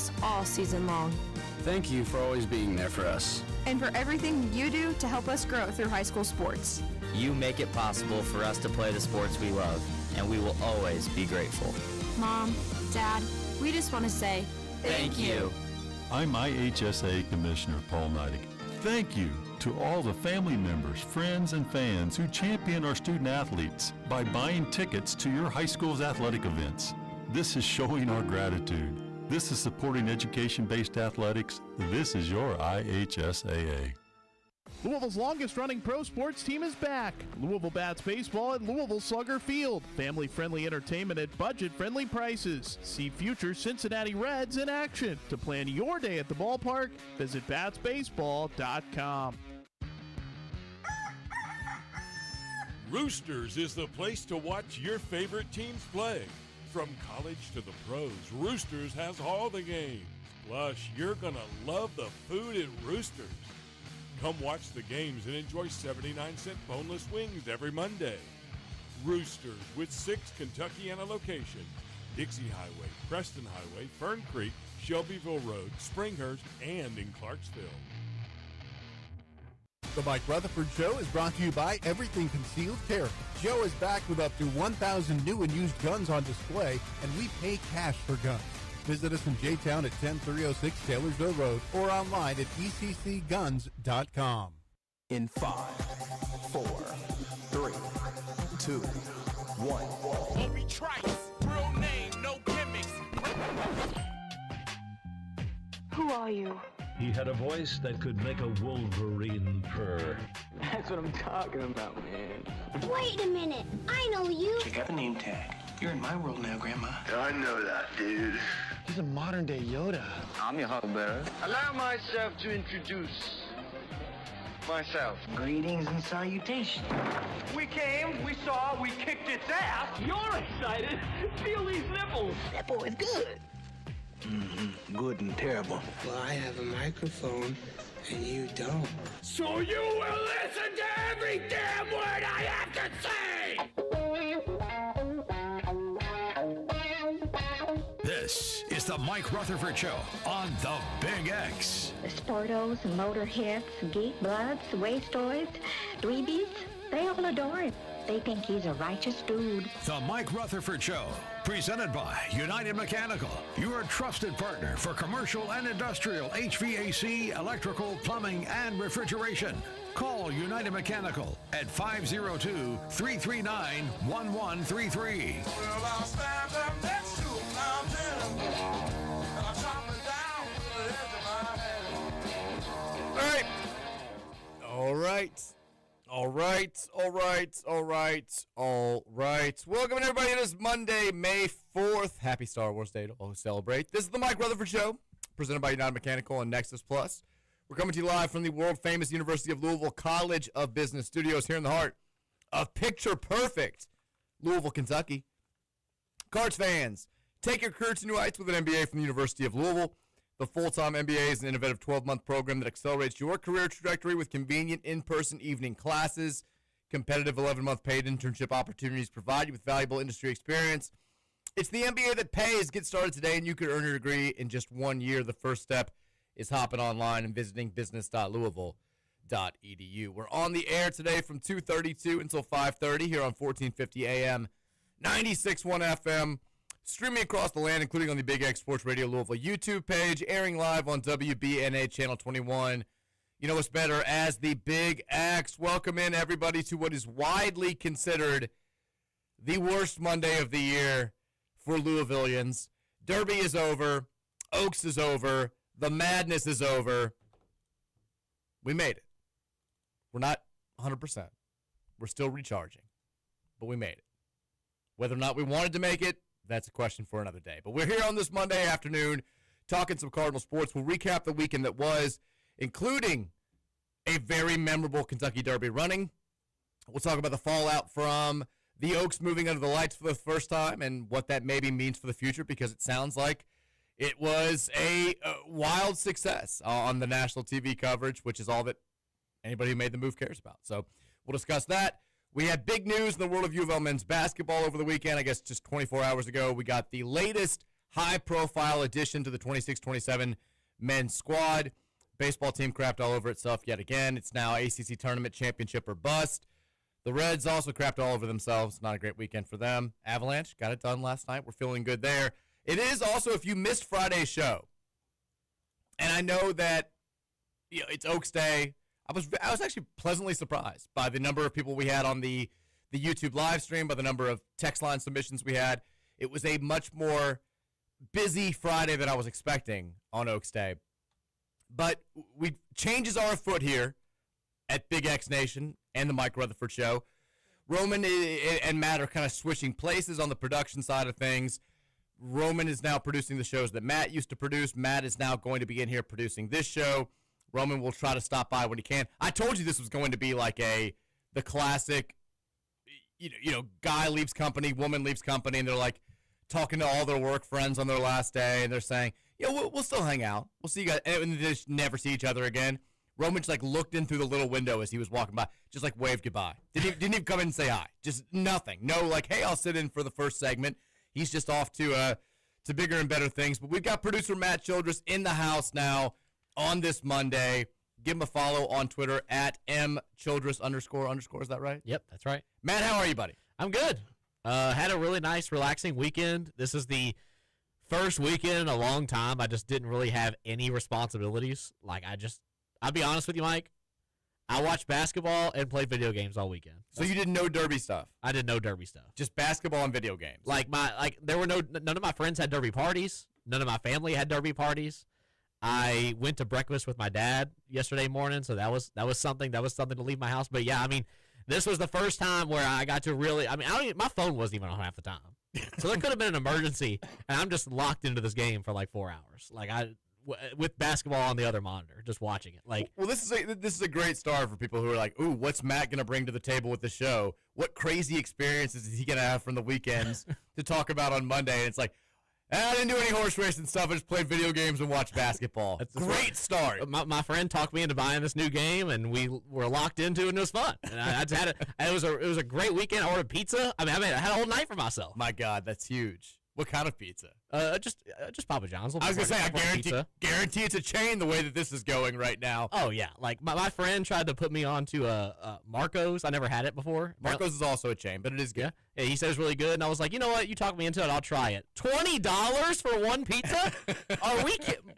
us all season long. Thank you for always being there for us. And for everything you do to help us grow through high school sports. You make it possible for us to play the sports we love, and we will always be grateful. Mom, Dad, we just want to say thank you. I'm IHSA Commissioner Paul Neidig. Thank you to all the family members, friends, and fans who champion our student athletes by buying tickets to your high school's athletic events. This is showing our gratitude. This is supporting education-based athletics. This is your IHSAA. Louisville's longest-running pro sports team is back. Louisville Bats baseball at Louisville Slugger Field. Family-friendly entertainment at budget-friendly prices. See future Cincinnati Reds in action. To plan your day at the ballpark, visit batsbaseball.com. Roosters is the place to watch your favorite teams play. From college to the pros, Roosters has all the games. Plus, you're going to love the food at Roosters. Come watch the games and enjoy 79-cent boneless wings every Monday. Roosters with 6 Kentuckiana locations: Dixie Highway, Preston Highway, Fern Creek, Shelbyville Road, Springhurst, and in Clarksville. The Mike Rutherford Show is brought to you by Everything Concealed Carry. Joe is back with up to 1,000 new and used guns on display, and we pay cash for guns. Visit us in J-Town at 10306 Taylorsville Road or online at eccguns.com. In 5, 4, 3, 2, 1. Obi Trice, real name, no gimmicks. Who are you? He had a voice that could make a wolverine purr. That's what I'm talking about, man. Wait a minute. I know you. Check out the name tag. You're in my world now, Grandma. I know that, dude. He's a modern-day Yoda. I'm your huckleberry. Allow myself to introduce myself. Greetings and salutations. We came, we saw, we kicked its ass. You're excited. Feel these nipples. That boy is good. Good and terrible. Well, I have a microphone, and you don't. So you will listen to every damn word I have to say! This is the Mike Rutherford Show on the Big X. The Sportos, Motorheads, Geek Bloods, Wastoids, Dweebies, they all adore him. They think he's a righteous dude. The Mike Rutherford Show, presented by United Mechanical, your trusted partner for commercial and industrial HVAC, electrical, plumbing, and refrigeration. Call United Mechanical at 502-339-1133. Well, I'll stand up next to a mountain, and I'll chop it down to the edge of my hand. All right. Welcome, everybody. It is Monday, May 4th. Happy Star Wars Day to all who celebrate. This is the Mike Rutherford Show, presented by United Mechanical and Nexus Plus. We're coming to you live from the world-famous University of Louisville College of Business Studios here in the heart of picture-perfect Louisville, Kentucky. Cards fans, take your career to new heights with an MBA from the University of Louisville. The full-time MBA is an innovative 12-month program that accelerates your career trajectory with convenient in-person evening classes. Competitive 11-month paid internship opportunities provide you with valuable industry experience. It's the MBA that pays. Get started today, and you could earn your degree in just 1 year. The first step is hopping online and visiting business.louisville.edu. We're on the air today from 2:32 until 5:30 here on 1450 AM, 96.1 FM. Streaming across the land, including on the Big X Sports Radio Louisville YouTube page, airing live on WBNA Channel 21. You know what's better as the Big X. Welcome in, everybody, to what is widely considered the worst Monday of the year for Louisvillians. Derby is over. Oaks is over. The madness is over. We made it. We're not 100%. We're still recharging. But we made it. Whether or not we wanted to make it, that's a question for another day. But we're here on this Monday afternoon talking some Cardinal sports. We'll recap the weekend that was, including a very memorable Kentucky Derby running. We'll talk about the fallout from the Oaks moving under the lights for the first time and what that maybe means for the future, because it sounds like it was a wild success on the national TV coverage, which is all that anybody who made the move cares about. So we'll discuss that. We had big news in the world of U of L men's basketball over the weekend. I guess just 24 hours ago, we got the latest high-profile addition to the 26-27 men's squad. Baseball team crapped all over itself yet again. It's now ACC tournament championship or bust. The Reds also crapped all over themselves. Not a great weekend for them. Avalanche got it done last night. We're feeling good there. It is also, if you missed Friday's show, and I know that it's Oaks Day, I was actually pleasantly surprised by the number of people we had on the YouTube live stream, by the number of text line submissions we had. It was a much more busy Friday than I was expecting on Oaks Day. But changes are afoot here at Big X Nation and the Mike Rutherford Show. Roman and Matt are kind of switching places on the production side of things. Roman is now producing the shows that Matt used to produce. Matt is now going to be in here producing this show. Roman will try to stop by when he can. I told you this was going to be like the classic, guy leaves company, woman leaves company, and they're like talking to all their work friends on their last day, and they're saying, we'll still hang out. We'll see you guys. And they just never see each other again. Roman just looked in through the little window as he was walking by, just waved goodbye. Didn't even come in and say hi. Just nothing. No, hey, I'll sit in for the first segment. He's just off to bigger and better things. But we've got producer Matt Childress in the house now on this Monday. Give him a follow on Twitter at @mchildress__. Is that right? Yep, that's right. Matt, how are you, buddy? I'm good. Had a really nice, relaxing weekend. This is the first weekend in a long time I just didn't really have any responsibilities. I'll be honest with you, Mike. I watched basketball and played video games all weekend. So you did no derby stuff? I did no derby stuff. Just basketball and video games. There were none of my friends had derby parties. None of my family had derby parties. I went to breakfast with my dad yesterday morning, so that was something. That was something to leave my house. But yeah, this was the first time where I got to really. My phone wasn't even on half the time, so there could have been an emergency, and I'm just locked into this game for 4 hours. With basketball on the other monitor, just watching it. Well, this is a great start for people who are like, ooh, what's Matt going to bring to the table with the show? What crazy experiences is he going to have from the weekends to talk about on Monday? And it's I didn't do any horse racing stuff. I just played video games and watched basketball. That's great start. My friend talked me into buying this new game, and we were locked into it, and it was fun. And I just had it. It was a great weekend. I ordered pizza. I had a whole night for myself. My God, that's huge. What kind of pizza? Just Papa John's. I was gonna say, I guarantee it's a chain the way that this is going right now. Oh yeah, my friend tried to put me on to Marco's. I never had it before. Marco's is also a chain, but it is good. Yeah, he said it's really good, and I was like, you know what? You talked me into it. I'll try it. $20 for one pizza? Are we kidding?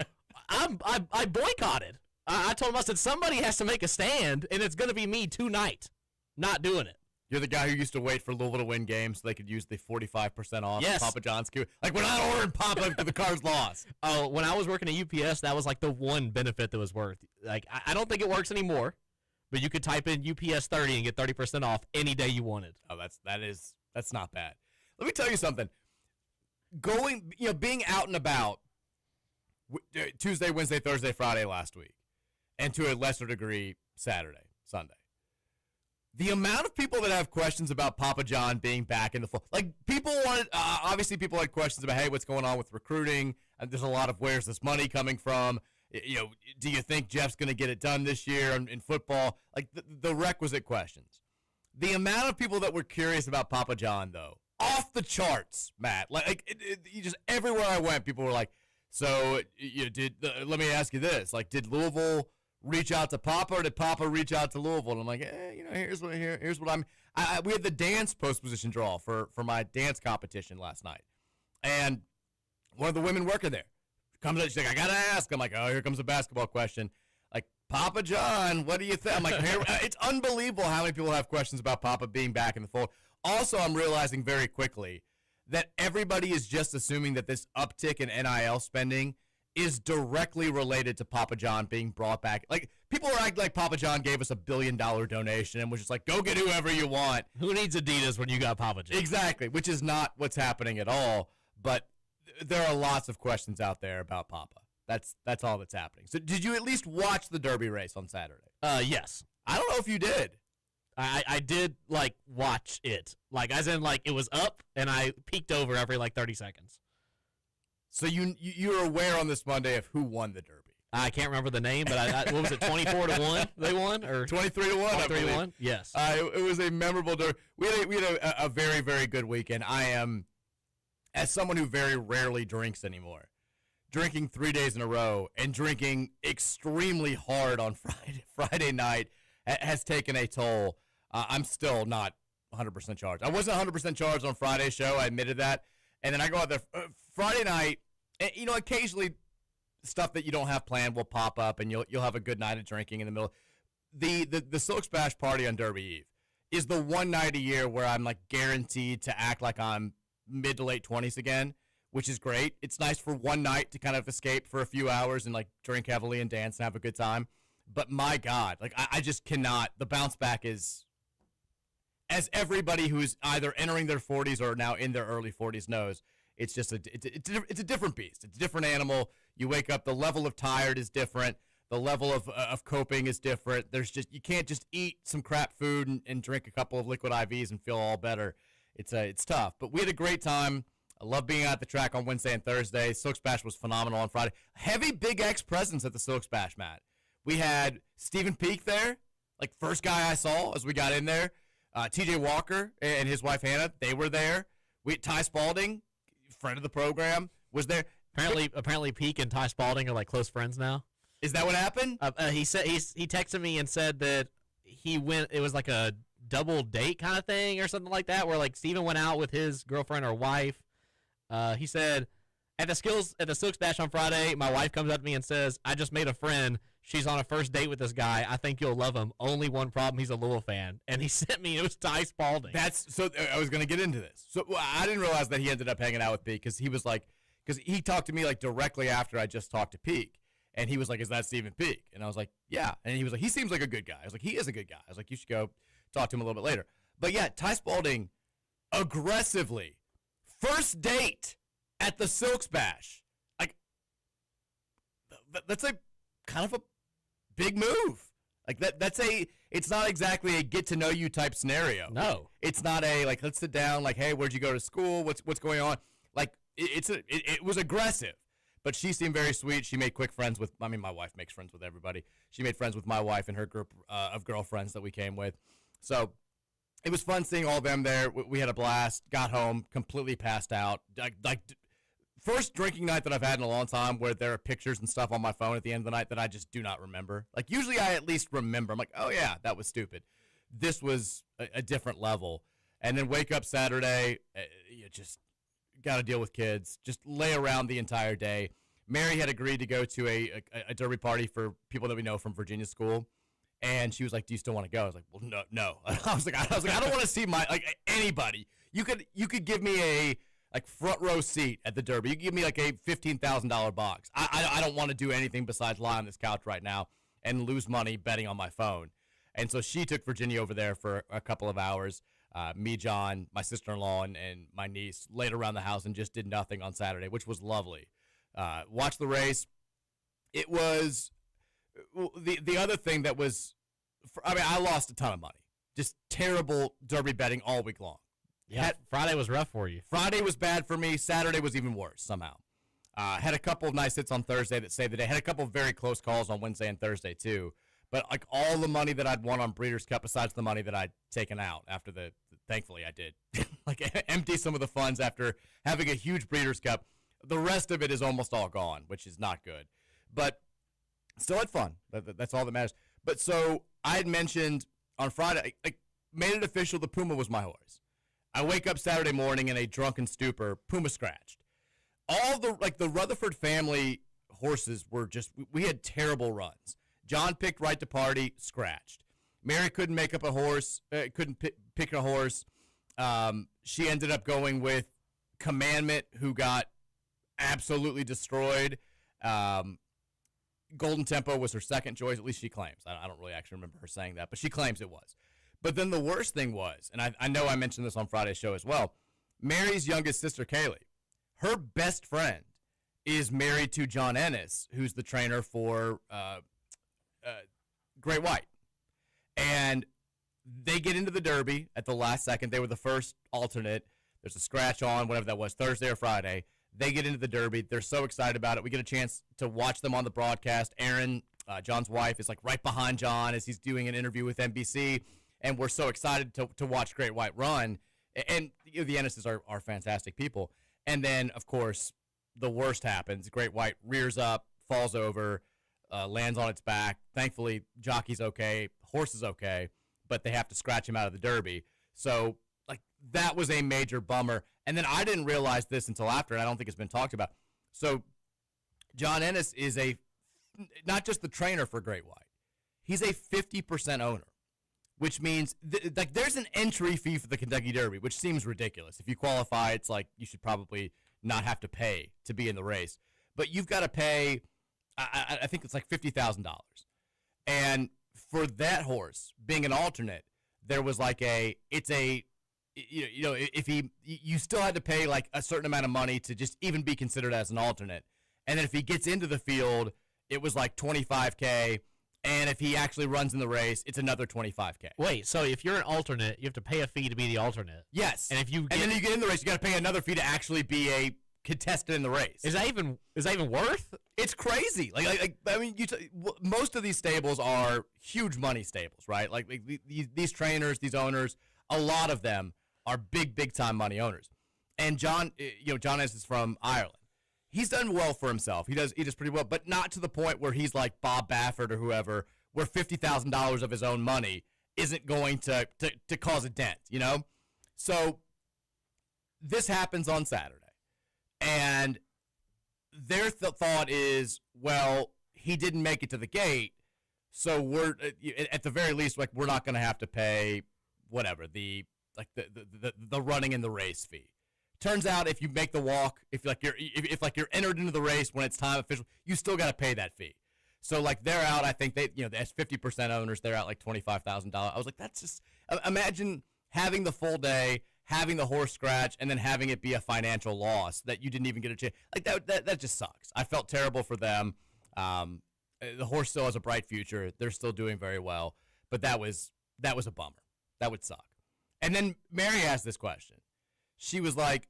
I boycotted. I told him, I said, somebody has to make a stand, and it's gonna be me tonight. Not doing it. You're the guy who used to wait for Louisville to win games so they could use the 45% off Papa John's. We're not ordering Papa because the car's lost. Oh, when I was working at UPS, that was the one benefit that was worth. I don't think it works anymore, but you could type in UPS 30 and get 30% off any day you wanted. Oh, that's not bad. Let me tell you something. Being out and about Tuesday, Wednesday, Thursday, Friday last week, and to a lesser degree Saturday, Sunday. The amount of people that have questions about Papa John being back in the fold, people wanted, obviously people had questions about, hey, what's going on with recruiting? And there's a lot of, where's this money coming from? Do you think Jeff's going to get it done this year in football? The requisite questions. The amount of people that were curious about Papa John, though, off the charts, Matt. Just everywhere I went, people were like, so let me ask you this, did Louisville reach out to Papa, or did Papa reach out to Louisville? And I'm like, here's what I'm. We had the dance post position draw for my dance competition last night, and one of the women working there comes up. She's like, I gotta ask. I'm like, oh, here comes a basketball question. Papa John, what do you think? I'm like, it's unbelievable how many people have questions about Papa being back in the fold. Also, I'm realizing very quickly that everybody is just assuming that this uptick in NIL spending is directly related to Papa John being brought back. People are acting like Papa John gave us $1 billion donation and was just like, go get whoever you want. Who needs Adidas when you got Papa John? Exactly, which is not what's happening at all. But there are lots of questions out there about Papa. That's all that's happening. So did you at least watch the Derby race on Saturday? Yes. I don't know if you did. I did watch it. As in it was up and I peeked over every 30 seconds. So you're aware on this Monday of who won the Derby? I can't remember the name, but what was it, 24-1 they won? Or 23-1, 23-1? Yes. It was a memorable Derby. We had a very, very good weekend. I am as someone who very rarely drinks anymore, drinking 3 days in a row and drinking extremely hard on Friday night has taken a toll. I'm still not 100% charged. I wasn't 100% charged on Friday's show. I admitted that. And then I go out there Friday night, and, occasionally stuff that you don't have planned will pop up, and you'll have a good night of drinking in the middle. The Silk Splash party on Derby Eve is the one night a year where I'm like guaranteed to act like I'm mid to late 20s again, which is great. It's nice for one night to kind of escape for a few hours and like drink heavily and dance and have a good time. But my God, like I just cannot. The bounce back is, as everybody who's either entering their 40s or now in their early 40s knows, it's just it's a different beast. It's a different animal. You wake up, the level of tired is different. The level of coping is different. You can't just eat some crap food and drink a couple of liquid IVs and feel all better. It's tough. But we had a great time. I love being at the track on Wednesday and Thursday. Silk Splash was phenomenal on Friday. Heavy Big X presence at the Silk Splash, Matt. We had Stephen Peak there, like first guy I saw as we got in there. TJ Walker and his wife Hannah, they were there. Ty Spalding, friend of the program, was there. Apparently Peak and Ty Spalding are like close friends now. Is that what happened? He said he texted me and said that he went. It was like a double date kind of thing or something like that, where like Steven went out with his girlfriend or wife. He said at the Silk Splash on Friday, my wife comes up to me and says, "I just made a friend. She's on a first date with this guy. I think you'll love him. Only one problem: he's a Louisville fan." And he sent me. It was Ty Spalding. I was going to get into this. So I didn't realize that he ended up hanging out with Peak because he talked to me like directly after I just talked to Peak. And he was like, "Is that Stephen Peak?" And I was like, "Yeah." And he was like, "He seems like a good guy." I was like, "He is a good guy." I was like, "You should go talk to him a little bit later." But yeah, Ty Spalding aggressively, first date at the Silk Splash. Like, that's a kind of a big move. Like it's not exactly a get to know you type scenario. No. It's not a like, let's sit down, like, hey, where'd you go to school? What's going on? Like it was aggressive. But she seemed very sweet. She made quick friends with, my wife makes friends with everybody. She made friends with my wife and her group of girlfriends that we came with. So it was fun seeing all of them there. We had a blast, got home, completely passed out. Like first drinking night that I've had in a long time where there are pictures and stuff on my phone at the end of the night that I just do not remember. Like usually I at least remember. I'm like, oh yeah, that was stupid. This was a different level. And then wake up Saturday, you just got to deal with kids, just lay around the entire day. Mary had agreed to go to a derby party for people that we know from Virginia school, and she was like, "Do you still want to go?" I was like, "Well, no." I was like, I don't want to see anybody. You could give me a front row seat at the derby. You could give me like a $15,000 box. I don't want to do anything besides lie on this couch right now and lose money betting on my phone. And so she took Virginia over there for a couple of hours. Me, John, my sister-in-law, and my niece laid around the house and just did nothing on Saturday, which was lovely. Watched the race. It was the other thing that was, I lost a ton of money. Just terrible derby betting all week long. Yeah, Friday was rough for you. Friday was bad for me. Saturday was even worse somehow. Had a couple of nice hits on Thursday that saved the day. Had a couple of very close calls on Wednesday and Thursday too. But like all the money that I'd won on Breeders' Cup, besides the money that I'd taken out after thankfully I did, like empty some of the funds after having a huge Breeders' Cup. The rest of it is almost all gone, which is not good. But still had fun. That's all that matters. But so I had mentioned on Friday, I made it official, the Puma was my horse. I wake up Saturday morning in a drunken stupor, Puma scratched. All the Rutherford family horses were just, we had terrible runs. John picked Right to Party, scratched. Mary couldn't make up a horse, couldn't pick a horse. She ended up going with Commandment, who got absolutely destroyed. Golden Tempo was her second choice, at least she claims. I don't really actually remember her saying that, but she claims it was. But then the worst thing was, and I know I mentioned this on Friday's show as well, Mary's youngest sister, Kaylee, her best friend is married to John Ennis, who's the trainer for Great White. And they get into the Derby at the last second. They were the first alternate. There's a scratch on, whatever that was, Thursday or Friday. They get into the Derby. They're so excited about it. We get a chance to watch them on the broadcast. Erin, John's wife, is like right behind John as he's doing an interview with NBC. And we're so excited to watch Great White run. And the Ennises are fantastic people. And then, of course, the worst happens. Great White rears up, falls over, lands on its back. Thankfully, jockey's okay, horse is okay, but they have to scratch him out of the Derby. So, like, that was a major bummer. And then I didn't realize this until after, and I don't think it's been talked about. So, John Ennis is not just the trainer for Great White. He's a 50% owner, which means there's an entry fee for the Kentucky Derby, which seems ridiculous. If you qualify, it's like you should probably not have to pay to be in the race. But you've got to pay, I think it's like $50,000. And for that horse being an alternate, there was like you still had to pay like a certain amount of money to just even be considered as an alternate. And then if he gets into the field, it was like $25K. And if he actually runs in the race, it's another $25K. Wait, so if you're an alternate, you have to pay a fee to be the alternate? Yes. And then you get in the race, you got to pay another fee to actually be a contestant in the race. Is that even worth? It's crazy. Most of these stables are huge money stables, right? Like these trainers, these owners, a lot of them are big time money owners. And John Ennis is from Ireland. He's done well for himself. He does pretty well, but not to the point where he's like Bob Baffert or whoever, where $50,000 of his own money isn't going to cause a dent, you know? So this happens on Saturday. And their thought is, well, he didn't make it to the gate, so we're at the very least, like, we're not going to have to pay whatever the running in the race fee. Turns out, if you make the walk, if you're entered into the race when it's time official, you still got to pay that fee. So like they're out. I think as 50% owners, they're out like $25,000. I was like, that's just imagine having the full day, having the horse scratch, and then having it be a financial loss that you didn't even get a chance. Like that just sucks. I felt terrible for them. The horse still has a bright future. They're still doing very well, but that was a bummer. That would suck. And then Mary asked this question. She was like,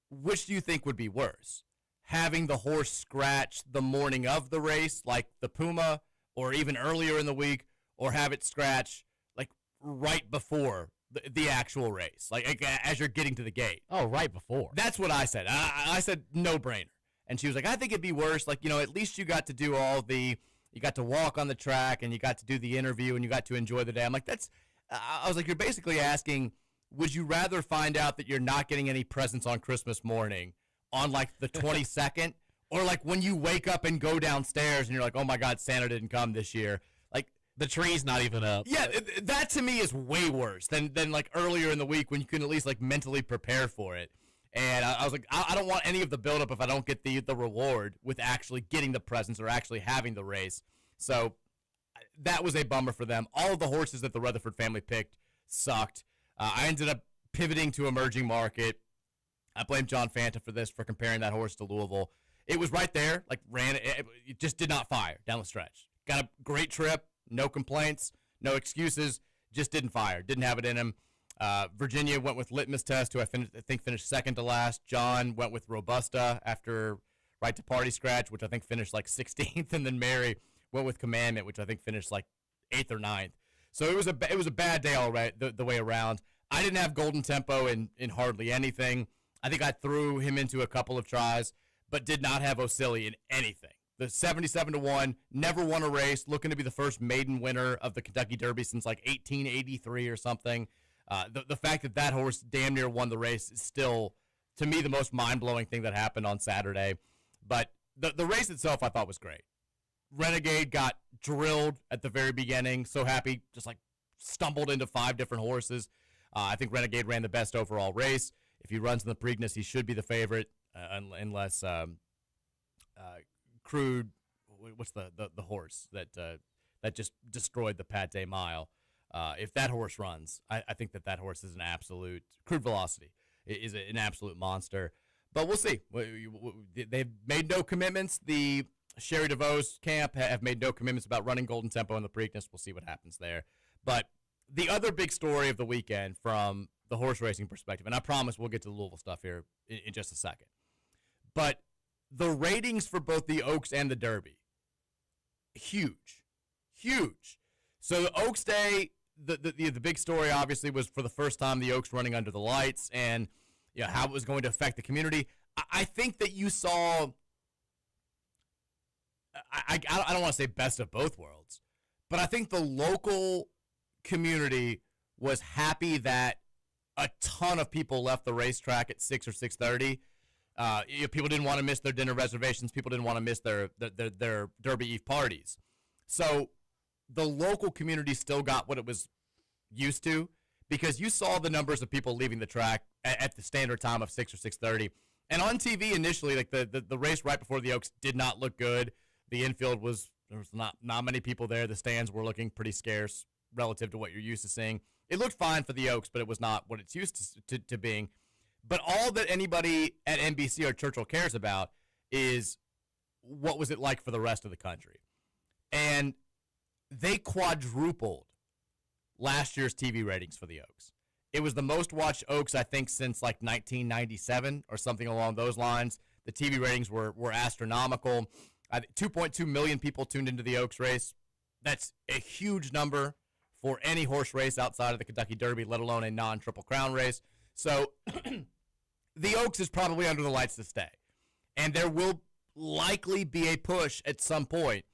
which do you think would be worse? Having the horse scratch the morning of the race, like the Puma, or even earlier in the week, or have it scratch like right before the actual race, like as you're getting to the gate? Oh, right before. That's what I said. I said no-brainer. And she was like, I think it'd be worse. Like, at least you got to do you got to walk on the track, and you got to do the interview, and you got to enjoy the day. I'm like, I was like, you're basically asking, would you rather find out that you're not getting any presents on Christmas morning on like the 22nd, or like when you wake up and go downstairs and you're like, oh my God, Santa didn't come this year? Like the tree's not even up. Yeah, that to me is way worse than like earlier in the week when you can at least like mentally prepare for it. And I was like, I don't want any of the buildup if I don't get the reward with actually getting the presents or actually having the race. So that was a bummer for them. All of the horses that the Rutherford family picked sucked. I ended up pivoting to emerging market. I blame John Fanta for this, for comparing that horse to Louisville. It was right there, like it just did not fire down the stretch. Got a great trip, no complaints, no excuses, just didn't fire, didn't have it in him. Virginia went with Litmus Test, who I think finished second to last. John went with Robusta after Right to Party Scratch, which I think finished like 16th, and then Mary went with Commandment, which I think finished like 8th or 9th. So it was a bad day all right the way around. I didn't have Golden Tempo in hardly anything. I think I threw him into a couple of tries, but did not have Osili in anything. The 77-1, never won a race, looking to be the first maiden winner of the Kentucky Derby since like 1883 or something. The fact that horse damn near won the race is still, to me, the most mind-blowing thing that happened on Saturday. But the race itself I thought was great. Renegade got drilled at the very beginning. So happy, just like stumbled into 5 different horses. I think Renegade ran the best overall race. If he runs in the Preakness, he should be the favorite, unless Crude, what's the horse that just destroyed the Pate Mile? If that horse runs, I think that horse is an absolute, Crude Velocity is an absolute monster. But we'll see. They've made no commitments. The Sherry DeVos camp have made no commitments about running Golden Tempo in the Preakness. We'll see what happens there. But the other big story of the weekend from the horse racing perspective, and I promise we'll get to the Louisville stuff here in just a second, but the ratings for both the Oaks and the Derby, huge. So the Oaks Day, the big story obviously was for the first time the Oaks running under the lights and how it was going to affect the community. I think that you saw. I don't want to say best of both worlds, but I think the local community was happy that a ton of people left the racetrack at 6 or 6:30. People didn't want to miss their dinner reservations. People didn't want to miss their Derby Eve parties. So the local community still got what it was used to, because you saw the numbers of people leaving the track at the standard time of 6 or 6:30. And on TV initially, like the race right before the Oaks did not look good. The infield there was not many people there. The stands were looking pretty scarce relative to what you're used to seeing. It looked fine for the Oaks, but it was not what it's used to being. But all that anybody at NBC or Churchill cares about is what was it like for the rest of the country. And they quadrupled last year's TV ratings for the Oaks. It was the most watched Oaks, I think, since like 1997 or something along those lines. The TV ratings were astronomical. 2.2 million people tuned into the Oaks race. That's a huge number for any horse race outside of the Kentucky Derby, let alone a non-Triple Crown race. So the Oaks is probably under the lights to stay. And there will likely be a push at some point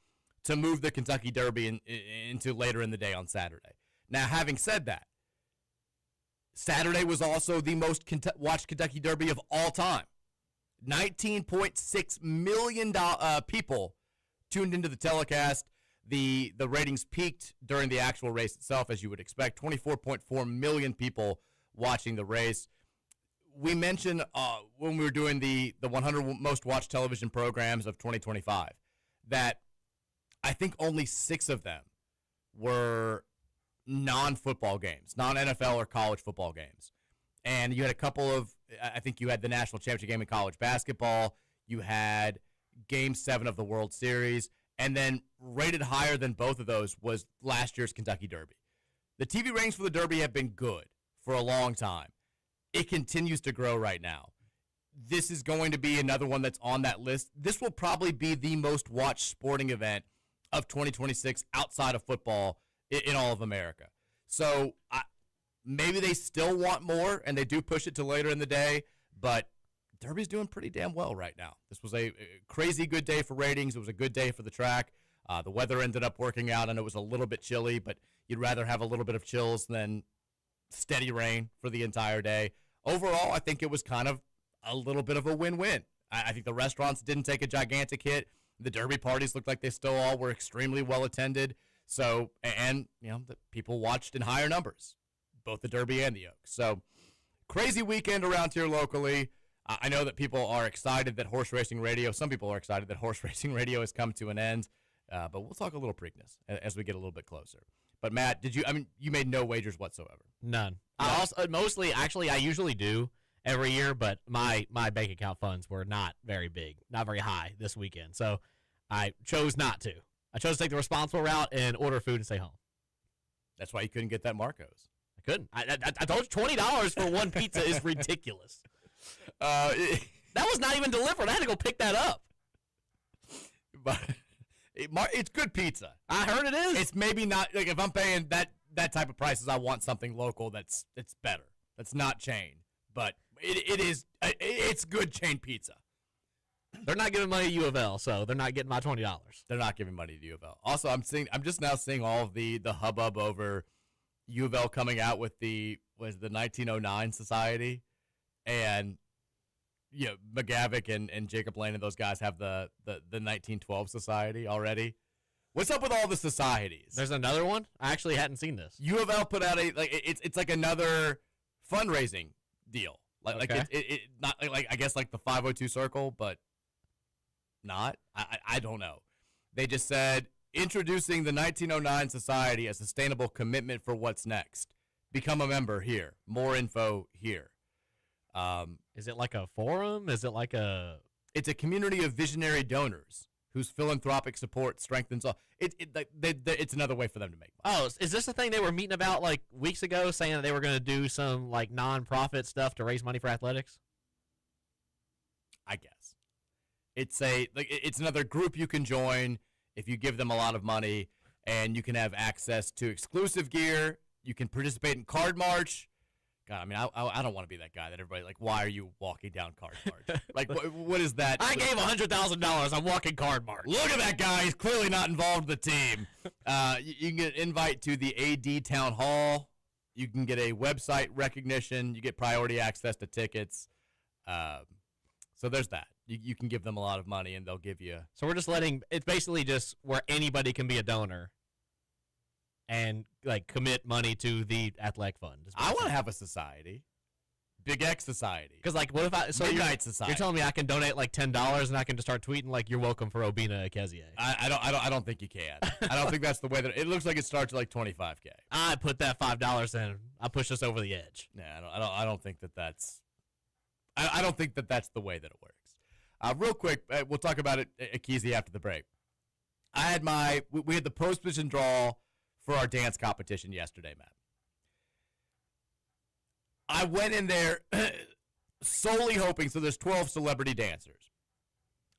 to move the Kentucky Derby into later in the day on Saturday. Now, having said that, Saturday was also the most watched Kentucky Derby of all time. 19.6 million people tuned into the telecast. The ratings peaked during the actual race itself, as you would expect. 24.4 million people watching the race. We mentioned when we were doing the 100 most watched television programs of 2025 that I think only 6 of them were non-football games, non-NFL or college football games. And you had a couple of, I think you had the national championship game in college basketball. You had Game 7 of the World Series. And then rated higher than both of those was last year's Kentucky Derby. The TV ratings for the Derby have been good for a long time. It continues to grow right now. This is going to be another one that's on that list. This will probably be the most watched sporting event of 2026 outside of football in all of America. So maybe they still want more, and they do push it to later in the day, but Derby's doing pretty damn well right now. This was a crazy good day for ratings. It was a good day for the track. The weather ended up working out, and it was a little bit chilly, but you'd rather have a little bit of chills than steady rain for the entire day. Overall, I think it was kind of a little bit of a win-win. I think the restaurants didn't take a gigantic hit. The Derby parties looked like they still all were extremely well attended. So, and, the people watched in higher numbers, both the Derby and the Oaks. So, crazy weekend around here locally. I know that people are excited that horse racing radio, some people are excited that horse racing radio has come to an end, but we'll talk a little Preakness as we get a little bit closer. But Matt, you made no wagers whatsoever. None. I also, mostly, actually, I usually do every year, but my bank account funds were not very big, not very high this weekend. So I chose not to. I chose to take the responsible route and order food and stay home. That's why you couldn't get that Marco's. I couldn't. I told you $20 for one pizza is ridiculous. That was not even delivered. I had to go pick that up. But it's good pizza. I heard it is. It's maybe not, like, if I'm paying that type of prices, I want something local that's better. That's not chain. But it's good chain pizza. They're not giving money to U of L, so they're not getting my $20. They're not giving money to U of L. Also, I'm just now seeing all of the hubbub over U of L coming out with the 1909 Society, and McGavick and Jacob Lane and those guys have the 1912 Society already. What's up with all the societies? There's another one? I actually hadn't seen this. U of L put out it's like another fundraising deal. Okay. It not like I guess like the 502 Circle, but not. I don't know. They just said introducing the 1909 Society, a sustainable commitment for what's next. Become a member here. More info here. Is it like a forum? Is it like a? It's a community of visionary donors whose philanthropic support strengthens all. It's another way for them to make money. Oh, is this the thing they were meeting about like weeks ago, saying that they were going to do some like non-profit stuff to raise money for athletics? I guess it's another group you can join if you give them a lot of money, and you can have access to exclusive gear. You can participate in Card March. God, I mean, I don't want to be that guy that everybody like. Why are you walking down card march? Like, what is that? I gave $100,000. I'm walking card march. Look at that guy. He's clearly not involved in the team. You can get an invite to the AD Town Hall. You can get a website recognition. You get priority access to tickets. So there's that. You can give them a lot of money, and they'll give you. So we're just it's basically just where anybody can be a donor and like commit money to the athletic fund. I want to have a society. Big X Society. Because like, what if Midnight Society? You're telling me I can donate like $10 and I can just start tweeting like, "You're welcome for Obina Keyzy." I don't think you can. I don't think that's the way that it looks like. It starts at like $25K. I put that $5 in. I push us over the edge. Yeah, I don't think that's. I don't think that's the way that it works. Real quick, we'll talk about it at Keyzy after the break. We had the post position draw for our dance competition yesterday, Matt. I went in there solely hoping, so there's 12 celebrity dancers.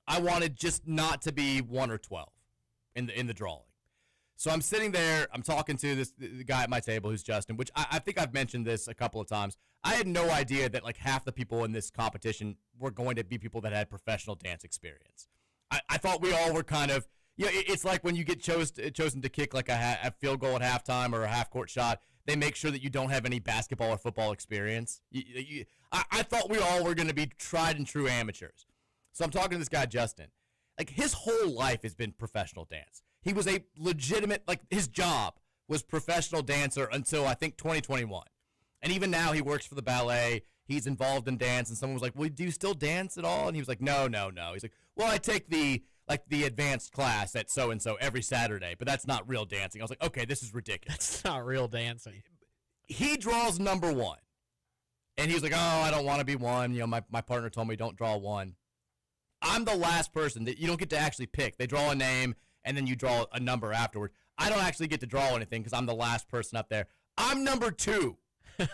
I wanted just not to be 1 or 12 in the drawing. So I'm sitting there, I'm talking to the guy at my table who's Justin, which I think I've mentioned this a couple of times. I had no idea that like half the people in this competition were going to be people that had professional dance experience. I thought we all were kind of, it's like when you get chosen to kick like a field goal at halftime or a half-court shot, they make sure that you don't have any basketball or football experience. I thought we all were going to be tried and true amateurs. So I'm talking to this guy, Justin. Like, his whole life has been professional dance. He was a legitimate, like, his job was professional dancer until, I think, 2021. And even now, he works for the ballet. He's involved in dance. And someone was like, well, do you still dance at all? And he was like, no. He's like, well, I take the advanced class at so-and-so every Saturday, but that's not real dancing. I was like, okay, this is ridiculous. That's not real dancing. He draws number 1. And he was like, oh, I don't want to be 1. You know, my partner told me don't draw 1. I'm the last person that you don't get to actually pick. They draw a name, and then you draw a number afterward. I don't actually get to draw anything because I'm the last person up there. I'm number 2. So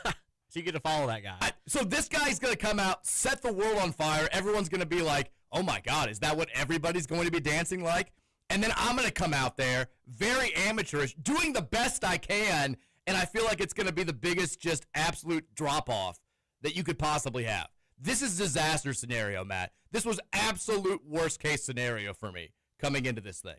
you get to follow that guy. So this guy's going to come out, set the world on fire. Everyone's going to be like, oh, my God, is that what everybody's going to be dancing like? And then I'm going to come out there, very amateurish, doing the best I can, and I feel like it's going to be the biggest just absolute drop-off that you could possibly have. This is disaster scenario, Matt. This was absolute worst-case scenario for me coming into this thing.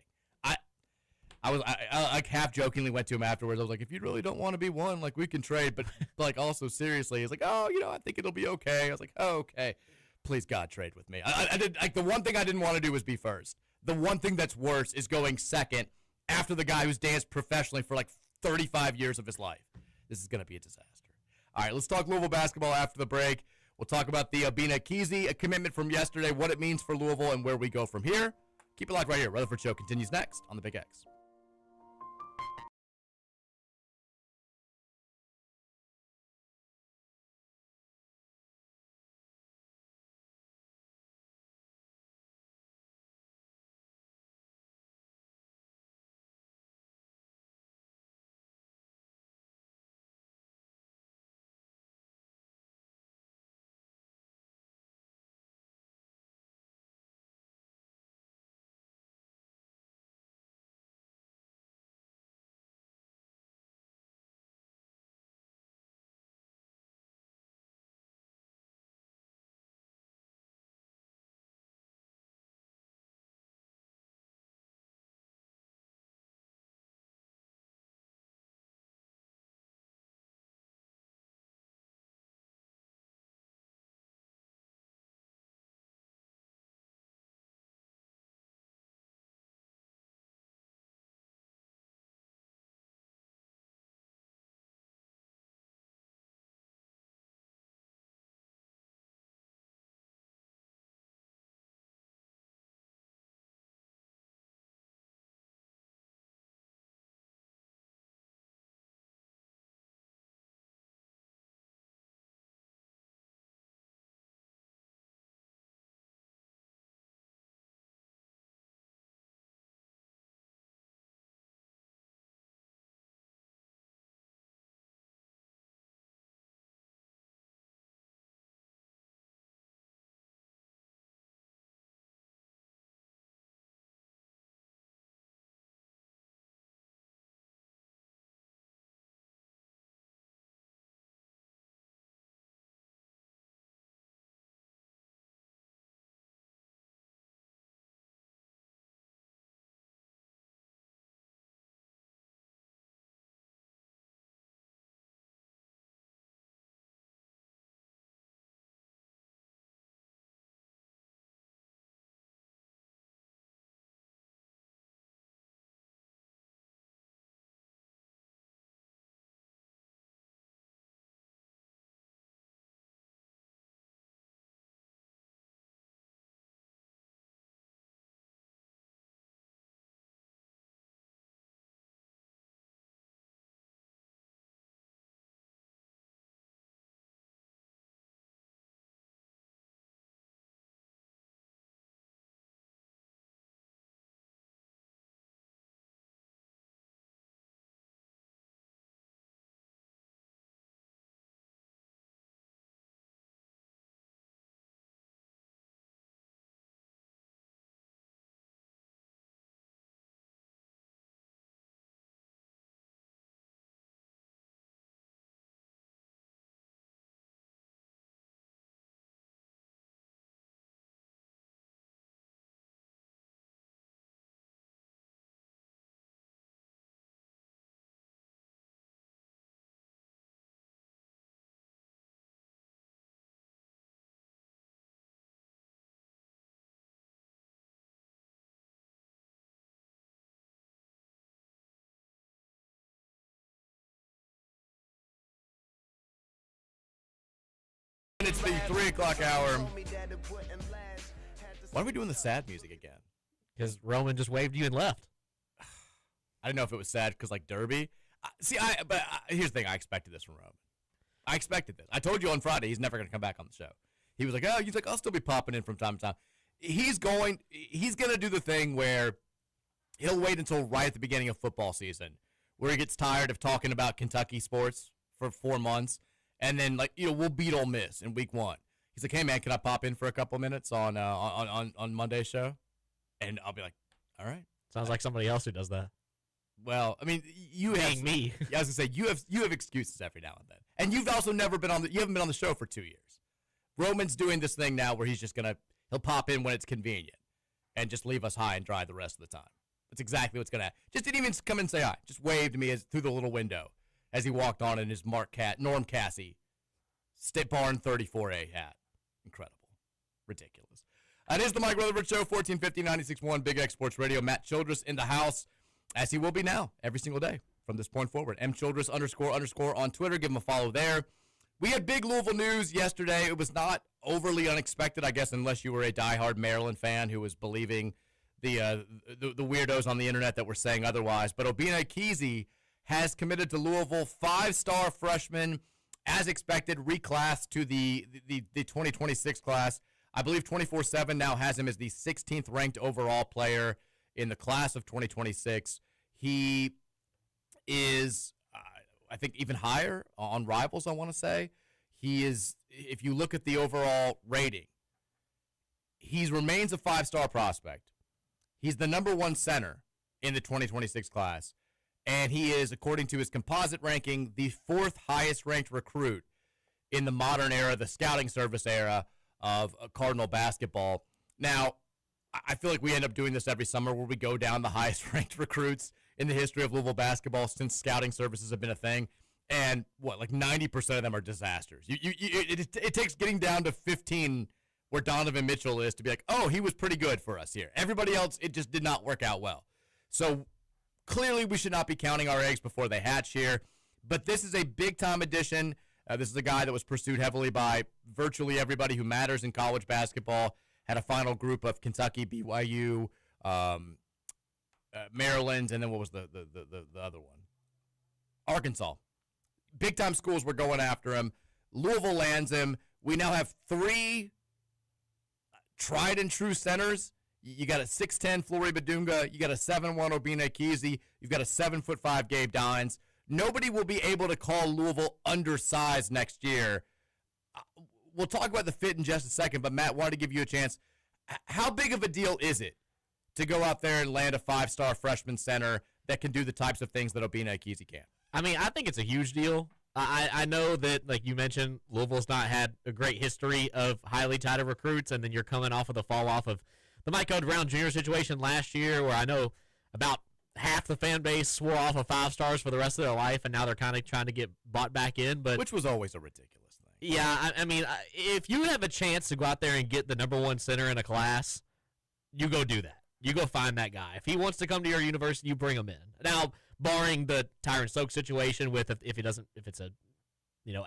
I like half jokingly went to him afterwards. I was like, if you really don't want to be 1, like we can trade, but like also seriously, he's like, oh, I think it'll be okay. I was like, oh, okay. Please God, trade with me. I did like the one thing I didn't want to do was be first. The one thing that's worse is going second after the guy who's danced professionally for like 35 years of his life. This is going to be a disaster. All right, let's talk Louisville basketball after the break. We'll talk about the Obina Keyzy, a commitment from yesterday, what it means for Louisville, and where we go from here. Keep it locked right here. Rutherford Show continues next on the Big X. It's the 3 o'clock hour. Why are we doing the sad music again? Because Roman just waved you and left. I didn't know if it was sad because, like, Derby. Here's the thing. I expected this from Roman. I expected this. I told you on Friday he's never going to come back on the show. He was like, I'll still be popping in from time to time. He's going to do the thing where he'll wait until right at the beginning of football season where he gets tired of talking about Kentucky sports for 4 months. And then, we'll beat Ole Miss in week 1. He's like, hey, man, can I pop in for a couple minutes on Monday's show? And I'll be like, all right. Sounds like somebody else who does that. Well, I mean, you have me. Yeah, I was gonna say you have excuses every now and then, and you've also never been on. You haven't been on the show for 2 years. Roman's doing this thing now where he'll pop in when it's convenient, and just leave us high and dry the rest of the time. That's exactly what's gonna happen. Just didn't even come and say hi. Just waved to me through the little window as he walked on in his Norm Cassie State Barn 34A hat. Incredible, ridiculous. It is the Mike Rutherford Show, 1450 96.1 Big X Sports Radio. Matt Childress in the house, as he will be now every single day from this point forward. mchildress _ on Twitter. Give him a follow there. We had big Louisville news yesterday. It was not overly unexpected, I guess, unless you were a diehard Maryland fan who was believing the weirdos on the internet that were saying otherwise. But Obinna Keyzy has committed to Louisville, 5-star freshman, as expected, reclassed to the 2026 class. I believe 24/7 now has him as the 16th ranked overall player in the class of 2026. He is, I think, even higher on Rivals, I want to say. He is, if you look at the overall rating, he remains a 5-star prospect. He's the number 1 center in the 2026 class. And he is, according to his composite ranking, the 4th highest ranked recruit in the modern era, the scouting service era of Cardinal basketball. Now, I feel like we end up doing this every summer where we go down the highest ranked recruits in the history of Louisville basketball since scouting services have been a thing. And 90% of them are disasters. It takes getting down to 15 where Donovan Mitchell is to be like, oh, he was pretty good for us here. Everybody else, it just did not work out well. So clearly we should not be counting our eggs before they hatch here. But this is a big-time addition. This is a guy that was pursued heavily by virtually everybody who matters in college basketball. Had a final group of Kentucky, BYU, Maryland, and then what was the other one? Arkansas. Big-time schools were going after him. Louisville lands him. We now have 3 tried-and-true centers. You got a 6'10" Flory Badunga. You got a 7'1" Obinna Keyzy. You've got a 7'5" Gabe Dines. Nobody will be able to call Louisville undersized next year. We'll talk about the fit in just a second, but Matt, wanted to give you a chance. How big of a deal is it to go out there and land a 5-star freshman center that can do the types of things that Obinna Keyzy can? I mean, I think it's a huge deal. I know that, like you mentioned, Louisville's not had a great history of highly touted recruits, and then you're coming off of the fall-off of the Mike Brown Jr. situation last year where I know about half the fan base swore off of 5 stars for the rest of their life, and now they're kind of trying to get bought back in. But which was always a ridiculous thing. Yeah, I mean, if you have a chance to go out there and get the number 1 center in a class, you go do that. You go find that guy. If he wants to come to your university, you bring him in. Now, barring the Tyron Stokes situation with if it's a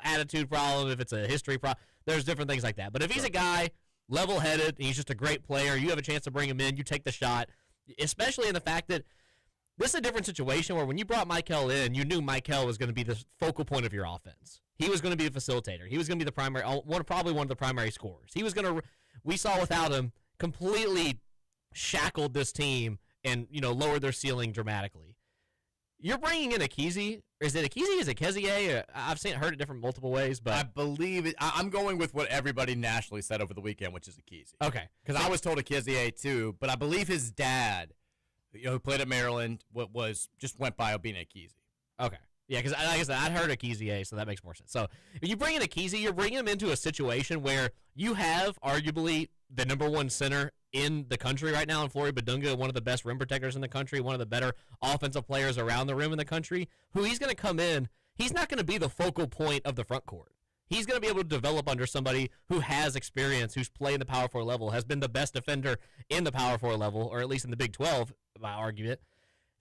attitude problem, if it's a history problem, there's different things like that. But if he's a guy level-headed, he's just a great player, you have a chance to bring him in, you take the shot, especially in the fact that this is a different situation where when you brought Michael in, you knew Michael was going to be the focal point of your offense. He was going to be a facilitator. He was going to be the primary, probably one of the primary scorers. He was going to, we saw without him, completely shackled this team and, lowered their ceiling dramatically. You're bringing in a Keyzy. Is it a Keyzy? Is it Kezier? I've heard it multiple ways, but I believe it. I'm going with what everybody nationally said over the weekend, which is a Keyzy. Okay, because I was told a Kezier too, but I believe his dad, who played at Maryland, just went by Obinna Keyzy. Okay, yeah, because like I said, I'd heard a Kezier, so that makes more sense. So if you bring in a Keyzy, you're bringing him into a situation where you have arguably the number 1 center in the country right now in Flory Badunga, one of the best rim protectors in the country, one of the better offensive players around the rim in the country, who he's going to come in. He's not going to be the focal point of the front court. He's going to be able to develop under somebody who has experience, who's played in the Power 4 level, has been the best defender in the Power 4 level, or at least in the Big 12, by argument.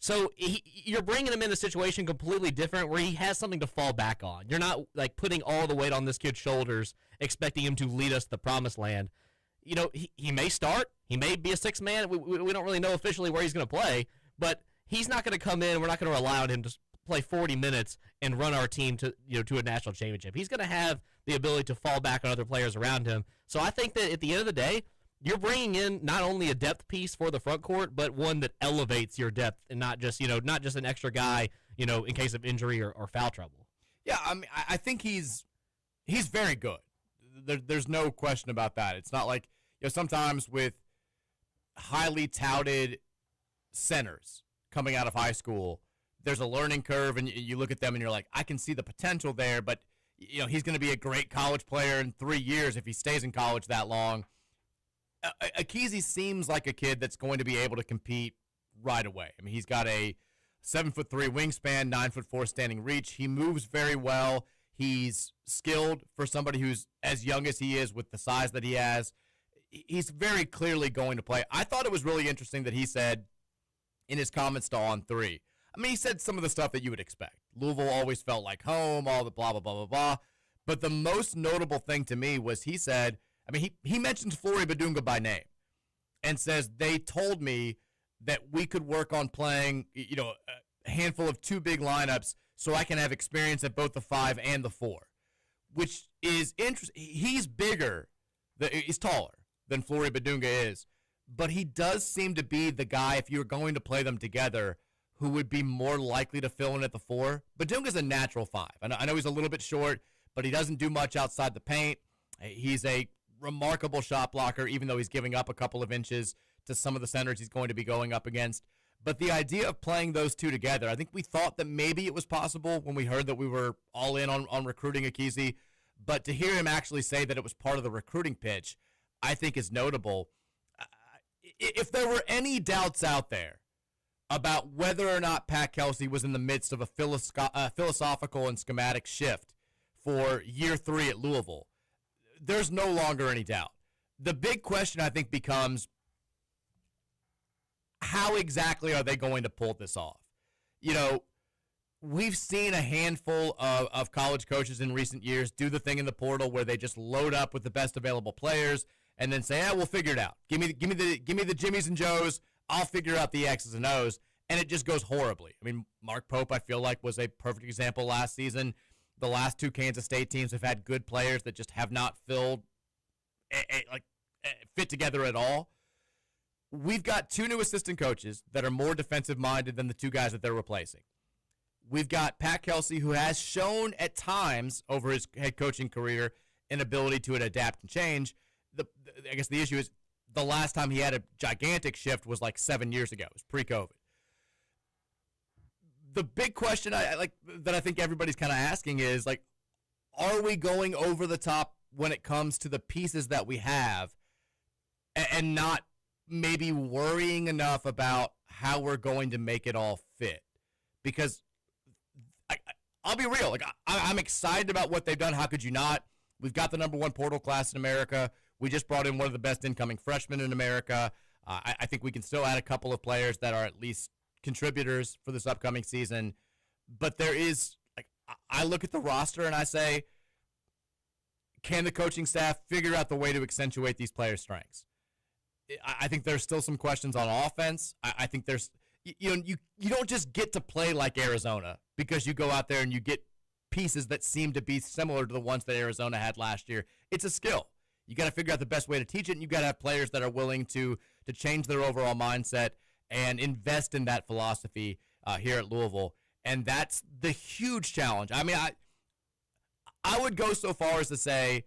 So you're bringing him in a situation completely different where he has something to fall back on. You're not like putting all the weight on this kid's shoulders, expecting him to lead us to the promised land. You know, he may start. He may be a sixth man. We don't really know officially where he's going to play, but he's not going to come in. We're not going to rely on him to play 40 minutes and run our team to a national championship. He's going to have the ability to fall back on other players around him. So I think that at the end of the day, you're bringing in not only a depth piece for the front court, but one that elevates your depth and not just an extra guy, in case of injury or foul trouble. Yeah, I mean, I think he's very good. There's no question about that. It's not like, sometimes with highly touted centers coming out of high school, there's a learning curve, and you look at them and you're like, I can see the potential there, but he's going to be a great college player in 3 years if he stays in college that long. Keyzy seems like a kid that's going to be able to compete right away. I mean, he's got a 7'3" wingspan, 9'4" standing reach. He moves very well. He's skilled for somebody who's as young as he is with the size that he has. He's very clearly going to play. I thought it was really interesting that he said in his comments to On 3, I mean, he said some of the stuff that you would expect. Louisville always felt like home, all the blah, blah, blah, blah, blah. But the most notable thing to me was he said, I mean, he mentions Flory Badunga by name and says, they told me that we could work on playing, a handful of 2 big lineups so I can have experience at both the 5 and the 4, which is interesting. He's bigger, he's taller than Flory Badunga is, but he does seem to be the guy, if you're going to play them together, who would be more likely to fill in at the 4. Badunga's a natural 5. I know he's a little bit short, but he doesn't do much outside the paint. He's a remarkable shot blocker, even though he's giving up a couple of inches to some of the centers he's going to be going up against. But the idea of playing those two together, I think we thought that maybe it was possible when we heard that we were all in on recruiting a Keyzy. But to hear him actually say that it was part of the recruiting pitch, I think is notable. If there were any doubts out there about whether or not Pat Kelsey was in the midst of a philosophical and schematic shift for year 3 at Louisville, there's no longer any doubt. The big question, I think, becomes how exactly are they going to pull this off? We've seen a handful of college coaches in recent years do the thing in the portal where they just load up with the best available players and then say, we'll figure it out. Give me the Jimmies and Joes. I'll figure out the X's and O's. And it just goes horribly. I mean, Mark Pope, I feel like, was a perfect example last season. The last 2 Kansas State teams have had good players that just have not fit together at all. We've got 2 new assistant coaches that are more defensive-minded than the 2 guys that they're replacing. We've got Pat Kelsey, who has shown at times over his head coaching career an ability to adapt and change. I guess the issue is the last time he had a gigantic shift was like 7 years ago. It was pre-COVID. The big question that I think everybody's kind of asking is, are we going over the top when it comes to the pieces that we have and not maybe worrying enough about how we're going to make it all fit? Because I'll be real. I'm excited about what they've done. How could you not? We've got the number 1 portal class in America. We just brought in one of the best incoming freshmen in America. I think we can still add a couple of players that are at least contributors for this upcoming season. But there is, I look at the roster and I say, can the coaching staff figure out the way to accentuate these players' strengths? I think there's still some questions on offense. I think there's, you don't just get to play like Arizona because you go out there and you get pieces that seem to be similar to the ones that Arizona had last year. It's a skill. You got to figure out the best way to teach it, and you got to have players that are willing to change their overall mindset and invest in that philosophy here at Louisville. And that's the huge challenge. I mean, I would go so far as to say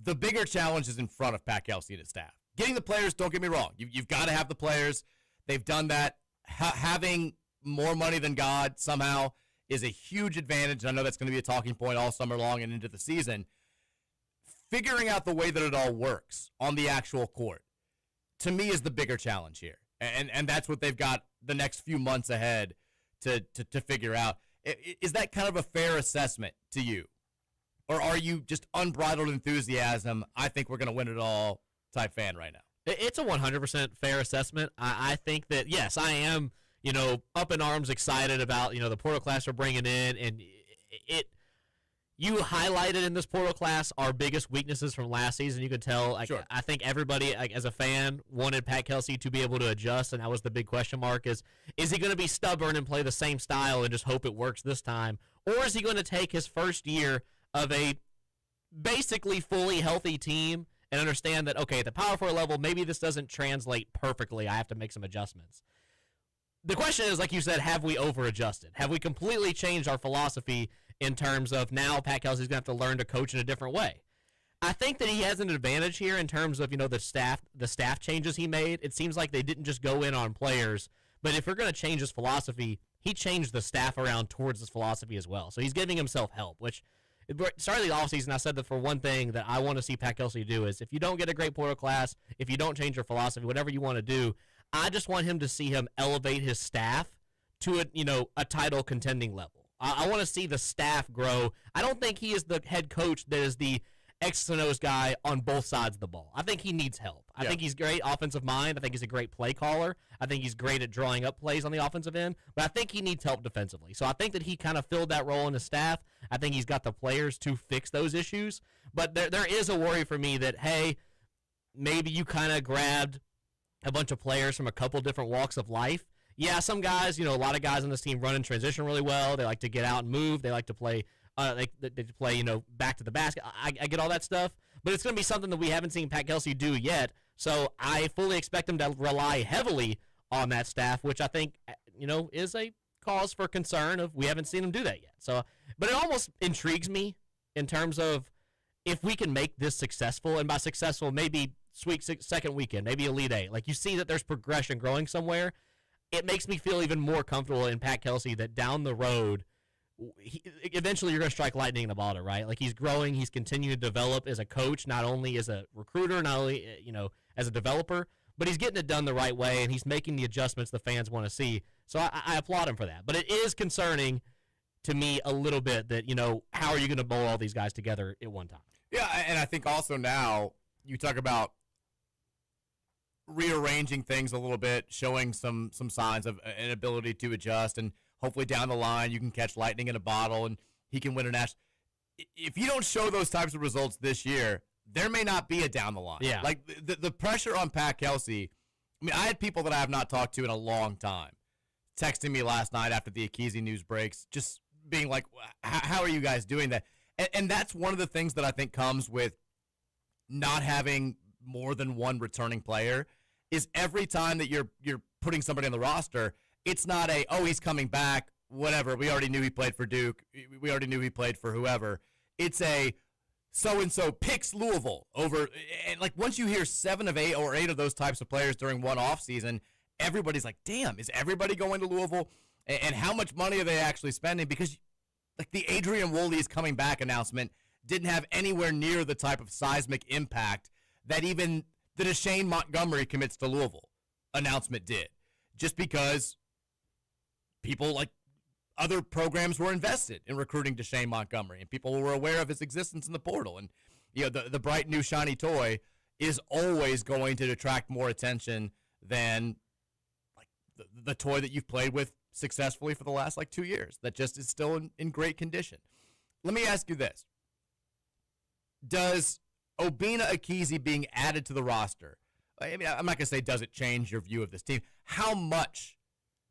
the bigger challenge is in front of Pat Kelsey and his staff. Getting the players, don't get me wrong. You've got to have the players. They've done that. Having more money than God somehow is a huge advantage. I know that's going to be a talking point all summer long and into the season. Figuring out the way that it all works on the actual court, to me, is the bigger challenge here. And that's what they've got the next few months ahead to figure out. Is that kind of a fair assessment to you? Or are you just unbridled enthusiasm, I think we're going to win it all type fan right now? It's a 100% fair assessment. I think that, yes, I am, up in arms, excited about, the portal class we're bringing in. And you highlighted in this portal class our biggest weaknesses from last season. You could tell, Sure. I think everybody, as a fan, wanted Pat Kelsey to be able to adjust, and that was the big question mark is he going to be stubborn and play the same style and just hope it works this time? Or is he going to take his first year of a basically fully healthy team and understand that, okay, at the Power 4 level, maybe this doesn't translate perfectly. I have to make some adjustments. The question is, like you said, have we over-adjusted? Have we completely changed our philosophy in terms of now Pat Kelsey's going to have to learn to coach in a different way? I think that he has an advantage here in terms of, the staff changes he made. It seems like they didn't just go in on players, but if we're going to change his philosophy, he changed the staff around towards his philosophy as well. So he's giving himself help, which starting the offseason, I said that for one thing that I want to see Pat Kelsey do is if you don't get a great portal class, if you don't change your philosophy, whatever you want to do, I just want him to see him elevate his staff to a title contending level. I want to see the staff grow. I don't think he is the head coach that is the X's and O's guy on both sides of the ball. I think he needs help. I think he's great offensive mind. I think he's a great play caller. I think he's great at drawing up plays on the offensive end, but I think he needs help defensively. So I think that he kind of filled that role in his staff. I think he's got the players to fix those issues, but there is a worry for me that, hey, maybe you kind of grabbed a bunch of players from a couple different walks of life. Yeah, some guys, a lot of guys on this team run in transition really well. They like to get out and move. They like to play, they play, back to the basket. I get all that stuff, but it's going to be something that we haven't seen Pat Kelsey do yet. So I fully expect him to rely heavily on that staff, which I think, is a cause for concern of we haven't seen him do that yet. So, but it almost intrigues me in terms of if we can make this successful, and by successful, maybe second weekend, maybe Elite Eight. Like you see that there's progression growing somewhere. It makes me feel even more comfortable in Pat Kelsey that down the road, eventually you're going to strike lightning in a bottle, right? Like he's growing, he's continuing to develop as a coach, not only as a recruiter, not only, as a developer, but he's getting it done the right way, and he's making the adjustments the fans want to see. So I applaud him for that. But it is concerning to me a little bit that, how are you going to bowl all these guys together at one time? Yeah, and I think also now you talk about rearranging things a little bit, showing some signs of an ability to adjust, and hopefully down the line you can catch lightning in a bottle and he can win a national. If you don't show those types of results this year, there may not be a down the line. Yeah. Like the pressure on Pat Kelsey, I had people that I have not talked to in a long time texting me last night after the Keyzy news breaks, just being like, how are you guys doing that? And that's one of the things that I think comes with not having more than one returning player is every time that you're putting somebody on the roster, it's not he's coming back, whatever. We already knew he played for Duke. We already knew he played for whoever. It's a so-and-so picks Louisville over. And like once you hear 7 of 8 or 8 of those types of players during one offseason, everybody's like, damn, is everybody going to Louisville? And how much money are they actually spending? Because like the Adrian Woolley's coming back announcement didn't have anywhere near the type of seismic impact that even the Deshane Montgomery commits to Louisville announcement did, just because people like other programs were invested in recruiting Deshane Montgomery, and people were aware of his existence in the portal. And the bright new shiny toy is always going to attract more attention than like the toy that you've played with successfully for the last 2 years that just is still in great condition. Let me ask you this: does Obinna Keyzy being added to the roster, I'm not going to say does it change your view of this team. How much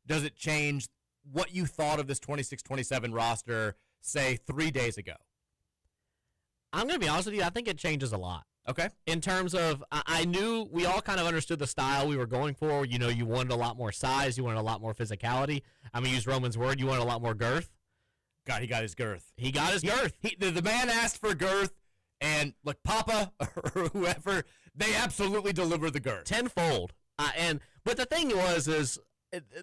does it change what you thought of this 26-27 roster, say, 3 days ago? I'm going to be honest with you. I think it changes a lot. Okay. In terms of, I knew we all kind of understood the style we were going for. You wanted a lot more size. You wanted a lot more physicality. I'm going to use Roman's word. You wanted a lot more girth. God, he got his girth. He got his girth. The man asked for girth. And look, Papa or whoever, they absolutely deliver the girth tenfold. But the thing is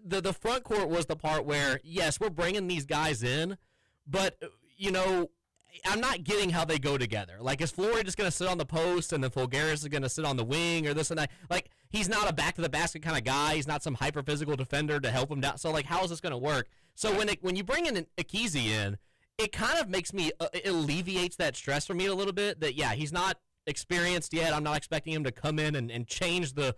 the front court was the part where yes, we're bringing these guys in, but I'm not getting how they go together. Like, is Flory just going to sit on the post and then Fulgaris is going to sit on the wing or this and that? Like, he's not a back to the basket kind of guy. He's not some hyper physical defender to help him down. So like, how is this going to work? So when you bring in Keyzy in, it kind of makes me, it alleviates that stress for me a little bit that, yeah, he's not experienced yet. I'm not expecting him to come in and change the,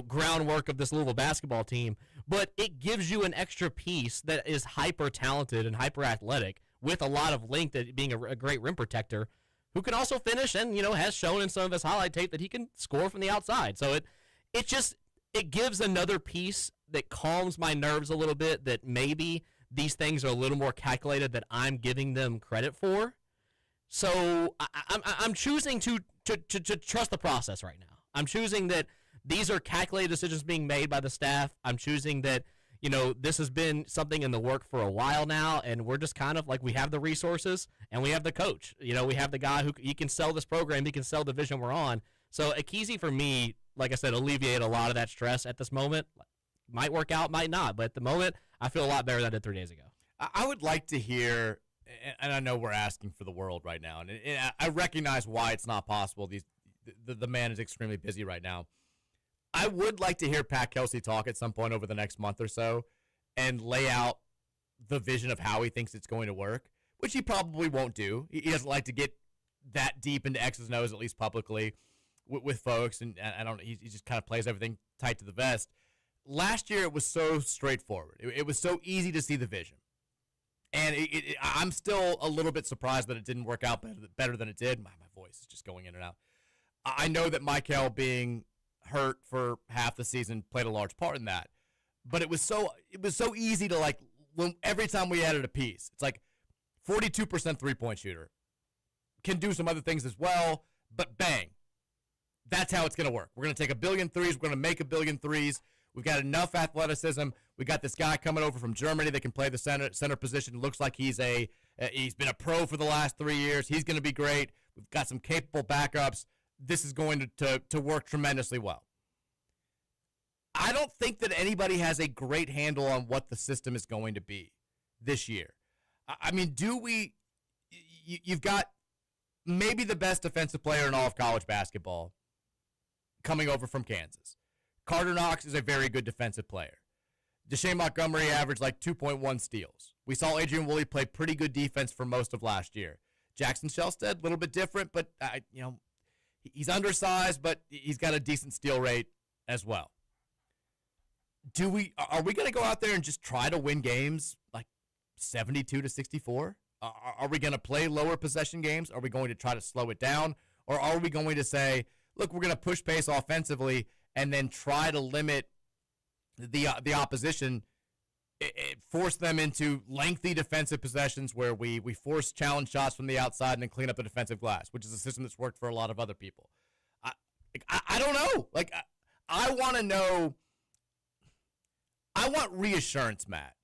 groundwork of this Louisville basketball team. but it gives you an extra piece that is hyper talented and hyper athletic with a lot of length at being a great rim protector, who can also finish and, has shown in some of his highlight tape that he can score from the outside. So it gives another piece that calms my nerves a little bit, that maybe these things are a little more calculated than I'm giving them credit for. So I'm choosing to trust the process right now. I'm choosing that these are calculated decisions being made by the staff. I'm choosing that, this has been something in the work for a while now, and we're just kind of like, we have the resources and we have the coach. We have the guy who he can sell this program, he can sell the vision we're on. So Keyzy, for me, like I said, alleviate a lot of that stress at this moment. Might work out, might not, but at the moment, I feel a lot better than I did 3 days ago. I would like to hear, and I know we're asking for the world right now, and I recognize why it's not possible. The man is extremely busy right now. I would like to hear Pat Kelsey talk at some point over the next month or so and lay out the vision of how he thinks it's going to work, which he probably won't do. He doesn't like to get that deep into X's and O's, at least publicly, with folks, and he just kind of plays everything tight to the vest. Last year, it was so straightforward. It was so easy to see the vision. And I'm still a little bit surprised that it didn't work out better than it did. My voice is just going in and out. I know that Michael being hurt for half the season played a large part in that. But it was so easy to, like, every time we added a piece, it's like 42% three-point shooter. Can do some other things as well, but bang. That's how it's going to work. We're going to take 1 billion threes. We're going to make 1 billion threes. We've got enough athleticism. We got this guy coming over from Germany that can play the center position. Looks like he's been a pro for the last 3 years. He's going to be great. We've got some capable backups. This is going to work tremendously well. I don't think that anybody has a great handle on what the system is going to be this year. I mean, you've got maybe the best defensive player in all of college basketball coming over from Kansas. Carter Knox is a very good defensive player. Deshane Montgomery averaged like 2.1 steals. We saw Adrian Woolley play pretty good defense for most of last year. Jackson Shelstead, a little bit different, but he's undersized, but he's got a decent steal rate as well. Are we going to go out there and just try to win games like 72-64? Are we going to play lower possession games? Are we going to try to slow it down? Or are we going to say, look, we're going to push pace offensively and then try to limit the opposition, force them into lengthy defensive possessions where we force challenge shots from the outside and then clean up the defensive glass, which is a system that's worked for a lot of other people. I don't know. Like, I want to know. I want reassurance, Matt,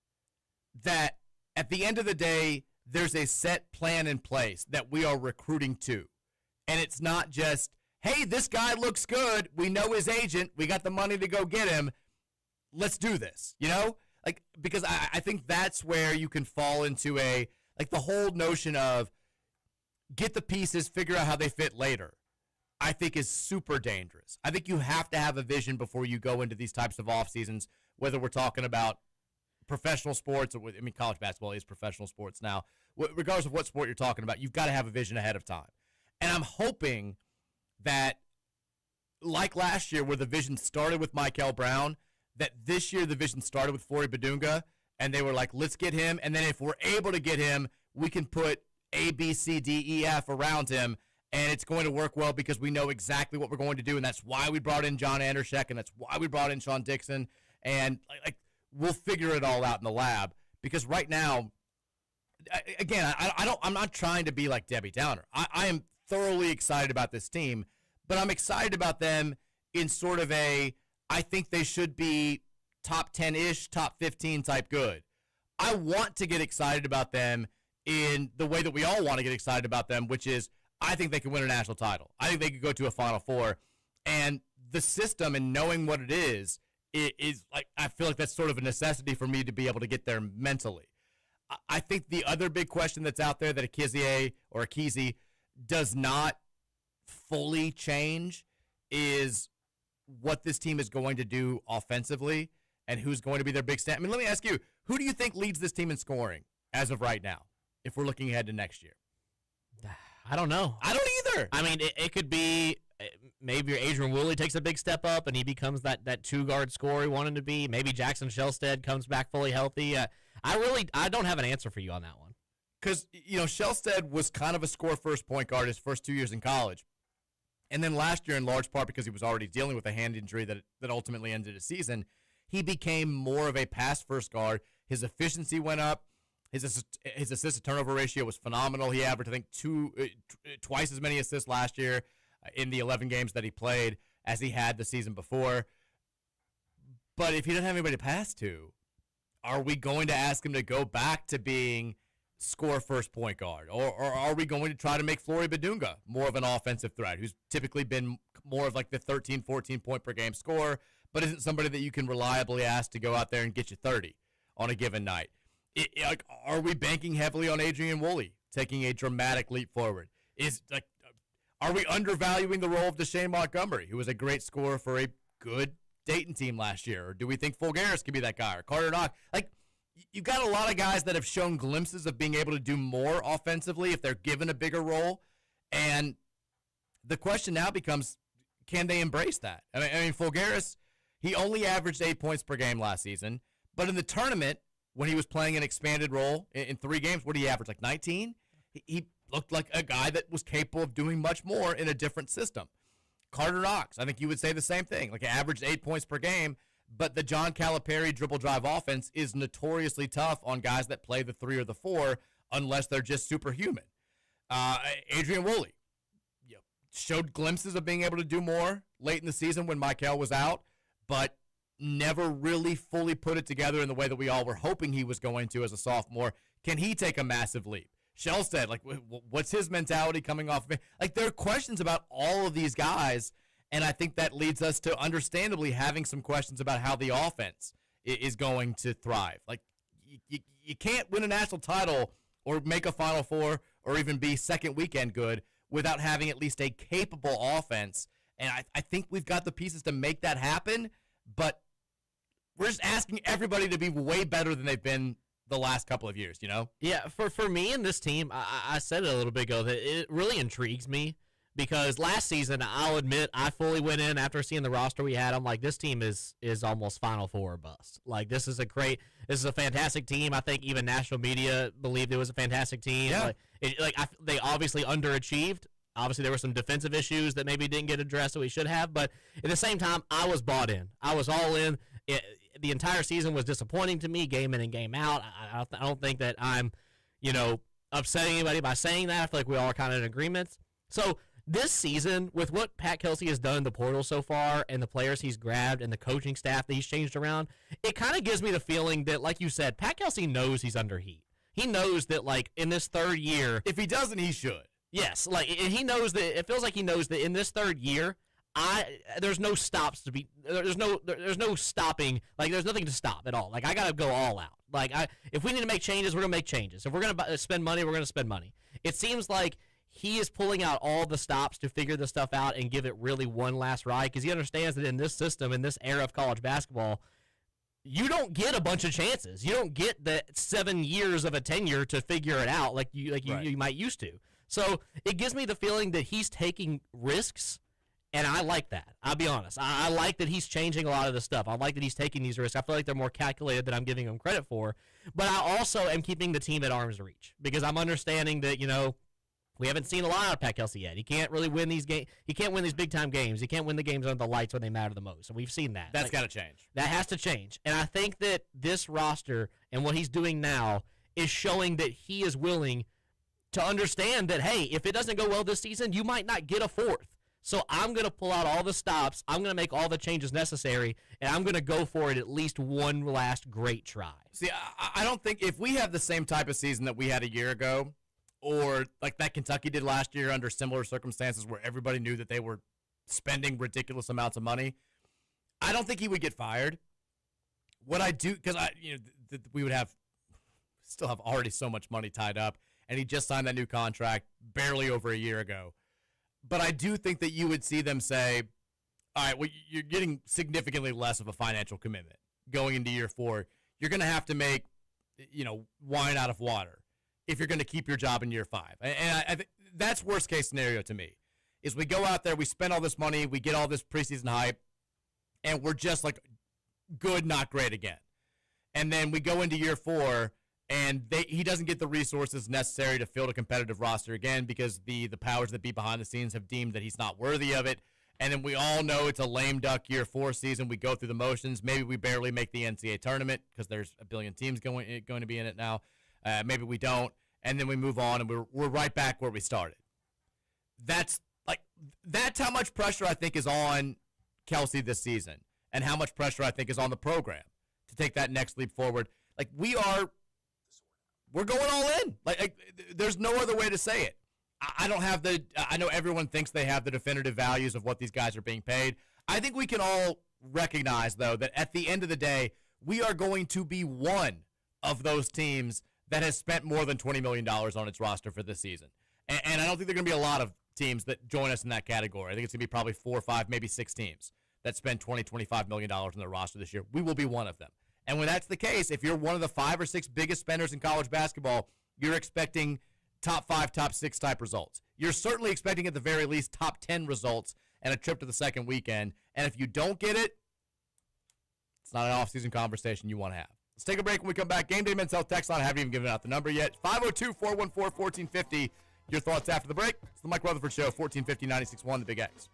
that at the end of the day, there's a set plan in place that we are recruiting to. And it's not just, hey, this guy looks good. We know his agent. We got the money to go get him. Let's do this, Like, because I think that's where you can fall into the whole notion of get the pieces, figure out how they fit later, I think is super dangerous. I think you have to have a vision before you go into these types of off seasons, whether we're talking about professional sports or, college basketball is professional sports now. Regardless of what sport you're talking about, you've got to have a vision ahead of time. And I'm hoping that, like last year where the vision started with Michael Brown, that this year the vision started with Flory Badunga, and they were like, let's get him, and then if we're able to get him, we can put A, B, C, D, E, F around him, and it's going to work well because we know exactly what we're going to do, and that's why we brought in John Andershek, and that's why we brought in Sean Dixon, and we'll figure it all out in the lab. Because right now, again, I'm not trying to be like Debbie Downer. I am thoroughly excited about this team, but I'm excited about them in sort of I think they should be top 10-ish, top 15 type good. I want to get excited about them in the way that we all want to get excited about them, which is I think they can win a national title. I think they could go to a Final Four. And the system and knowing what it is like, I feel like that's sort of a necessity for me to be able to get there mentally. I think the other big question that's out there that a Keyzy does not fully change is what this team is going to do offensively and who's going to be their big stand. Let me ask you, who do you think leads this team in scoring as of right now, if we're looking ahead to next year? I don't know. I don't either. It could be maybe Adrian Woolley takes a big step up and he becomes that two-guard scorer he wanted to be. Maybe Jackson Shelstead comes back fully healthy. I don't have an answer for you on that one. Because, Shelstead was kind of a score-first point guard his first 2 years in college. And then last year, in large part because he was already dealing with a hand injury that ultimately ended his season, he became more of a pass-first guard. His efficiency went up. His assist-to-turnover ratio was phenomenal. He averaged, I think, twice as many assists last year in the 11 games that he played as he had the season before. But if he doesn't have anybody to pass to, are we going to ask him to go back to being score-first point guard? Or are we going to try to make Flory Badunga more of an offensive threat, who's typically been more of like the 13, 14-point-per-game scorer, but isn't somebody that you can reliably ask to go out there and get you 30 on a given night? Are we banking heavily on Adrian Woolley taking a dramatic leap forward? Are we undervaluing the role of Deshane Montgomery, who was a great scorer for a good Dayton team last year? Or do we think Fulgaris could be that guy, or Carter Knox? You've got a lot of guys that have shown glimpses of being able to do more offensively if they're given a bigger role. And the question now becomes, can they embrace that? I mean, Fulgaris, he only averaged 8 points per game last season. But in the tournament, when he was playing an expanded role in 3 games, what did he average, like 19? He looked like a guy that was capable of doing much more in a different system. Carter Knox, I think you would say the same thing. Like, averaged 8 points per game, but the John Calipari dribble drive offense is notoriously tough on guys that play the 3 or the 4 unless they're just superhuman. Adrian Woolley showed glimpses of being able to do more late in the season when Michael was out, but never really fully put it together in the way that we all were hoping he was going to as a sophomore. Can he take a massive leap? Shelstead, what's his mentality coming off of it? There are questions about all of these guys, and I think that leads us to understandably having some questions about how the offense is going to thrive. You can't win a national title or make a Final Four or even be second weekend good without having at least a capable offense, and I think we've got the pieces to make that happen, but we're just asking everybody to be way better than they've been the last couple of years, Yeah, for me and this team, I said it a little bit ago, that it really intrigues me because last season, I'll admit, I fully went in after seeing the roster we had. I'm like, this team is almost Final Four or bust. This is a fantastic team. I think even national media believed it was a fantastic team. Yeah. They obviously underachieved. Obviously, there were some defensive issues that maybe didn't get addressed that we should have, but at the same time, I was bought in. I was all in. The entire season was disappointing to me, game in and game out. I don't think that I'm, upsetting anybody by saying that. I feel like we all are kind of in agreement. So this season, with what Pat Kelsey has done in the portal so far and the players he's grabbed and the coaching staff that he's changed around, it kind of gives me the feeling that, like you said, Pat Kelsey knows he's under heat. He knows that, in this third year. If he doesn't, he should. Yes. And he knows that, it feels like he knows that in this third year, there's no stops to be. There's no stopping. There's nothing to stop at all. I got to go all out. If we need to make changes, we're going to make changes. If we're going to spend money, we're going to spend money. It seems like he is pulling out all the stops to figure this stuff out and give it really one last ride because he understands that in this system, in this era of college basketball, you don't get a bunch of chances. You don't get the 7 years of a tenure to figure it out like you might used to. So it gives me the feeling that he's taking risks. And I like that. I'll be honest. I like that he's changing a lot of the stuff. I like that he's taking these risks. I feel like they're more calculated than I'm giving him credit for. But I also am keeping the team at arm's reach because I'm understanding that, we haven't seen a lot of Pat Kelsey yet. He can't really win these games. He can't win these big-time games. He can't win the games under the lights when they matter the most. And we've seen that. That's got to change. That has to change. And I think that this roster and what he's doing now is showing that he is willing to understand that, hey, if it doesn't go well this season, you might not get a fourth. So I'm going to pull out all the stops, I'm going to make all the changes necessary, and I'm going to go for it at least one last great try. See, I don't think if we have the same type of season that we had a year ago, or like that Kentucky did last year under similar circumstances where everybody knew that they were spending ridiculous amounts of money, I don't think he would get fired. What I do, because we would still have already so much money tied up, and he just signed that new contract barely over a year ago. But I do think that you would see them say, all right, well, you're getting significantly less of a financial commitment going into year 4. You're going to have to make, wine out of water if you're going to keep your job in year 5. And I think that's worst case scenario to me. is we go out there, we spend all this money, we get all this preseason hype, and we're just like good, not great again. And then we go into year 4, and he doesn't get the resources necessary to field a competitive roster again because the powers that be behind the scenes have deemed that he's not worthy of it. And then we all know it's a lame duck year 4 season. We go through the motions. Maybe we barely make the NCAA tournament because there's a billion teams going to be in it now. Maybe we don't. And then we move on, and we're right back where we started. That's how much pressure I think is on Kelsey this season, and how much pressure I think is on the program to take that next leap forward. Like we're going all in. Like there's no other way to say it. I know everyone thinks they have the definitive values of what these guys are being paid. I think we can all recognize, though, that at the end of the day, we are going to be one of those teams that has spent more than $20 million on its roster for this season. And I don't think there are going to be a lot of teams that join us in that category. I think it's going to be probably 4 or 5, maybe 6 teams that spend $20, $25 million on their roster this year. We will be one of them. And when that's the case, if you're one of the 5 or 6 biggest spenders in college basketball, you're expecting top 5, top 6 type results. You're certainly expecting at the very least top 10 results and a trip to the second weekend. And if you don't get it, it's not an off-season conversation you want to have. Let's take a break. When we come back, Gameday Men's Health text line. I haven't even given out the number yet. 502-414-1450. Your thoughts after the break. It's the Mike Rutherford Show, 1450-96.1, The Big X.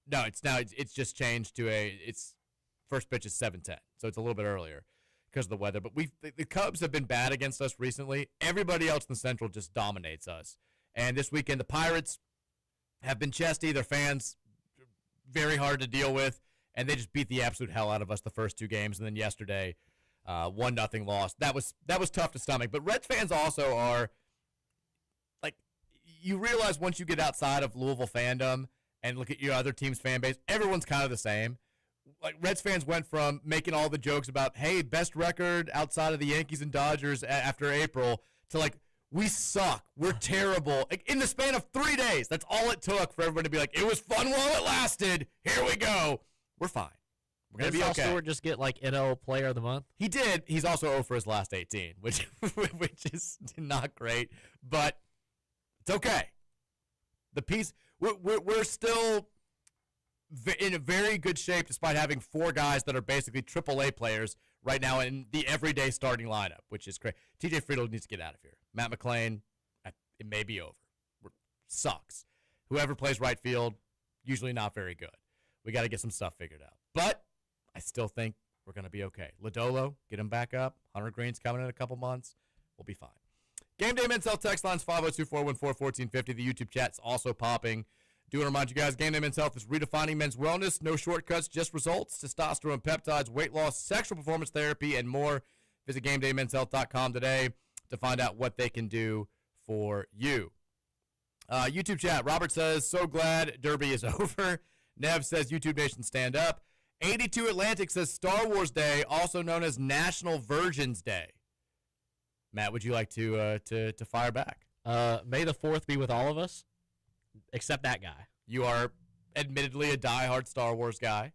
No, it's just changed to its first pitch is 7:10, so it's a little bit earlier because of the weather. But the Cubs have been bad against us recently. Everybody else in the Central just dominates us. And this weekend, the Pirates have been chesty. Their fans very hard to deal with, and they just beat the absolute hell out of us the first 2 games. And then yesterday, 1-0 loss. That was tough to stomach. But Reds fans also are like, you realize once you get outside of Louisville fandom and look at your other team's fan base, everyone's kind of the same. Like Reds fans went from making all the jokes about, hey, best record outside of the Yankees and Dodgers after April to like, we suck. We're terrible. Like, in the span of 3 days, that's all it took for everyone to be like, it was fun while it lasted. Here we go. We're fine. We're going to be okay. Stewart just get like NL Player of the Month? He did. He's also 0 for his last 18, which is not great, but it's okay. The piece, we're still in a very good shape despite having 4 guys that are basically AAA players right now in the everyday starting lineup, which is great. TJ Friedel needs to get out of here. Matt McClain, it may be over. Sucks. Whoever plays right field, usually not very good. We got to get some stuff figured out. But I still think we're going to be okay. Lodolo, get him back up. Hunter Green's coming in a couple months. We'll be fine. Gameday Men's Health text lines 502-414-1450. The YouTube chat's also popping. Do want to remind you guys, Gameday Men's Health is redefining men's wellness. No shortcuts, just results. Testosterone, peptides, weight loss, sexual performance therapy, and more. Visit GameDayMen'sHealth.com today to find out what they can do for you. YouTube chat, Robert says, so glad Derby is over. Nev says, YouTube Nation, stand up. 82 Atlantic says, Star Wars Day, also known as National Virgins Day. Matt, would you like to fire back? May the 4th be with all of us, except that guy. You are admittedly a diehard Star Wars guy.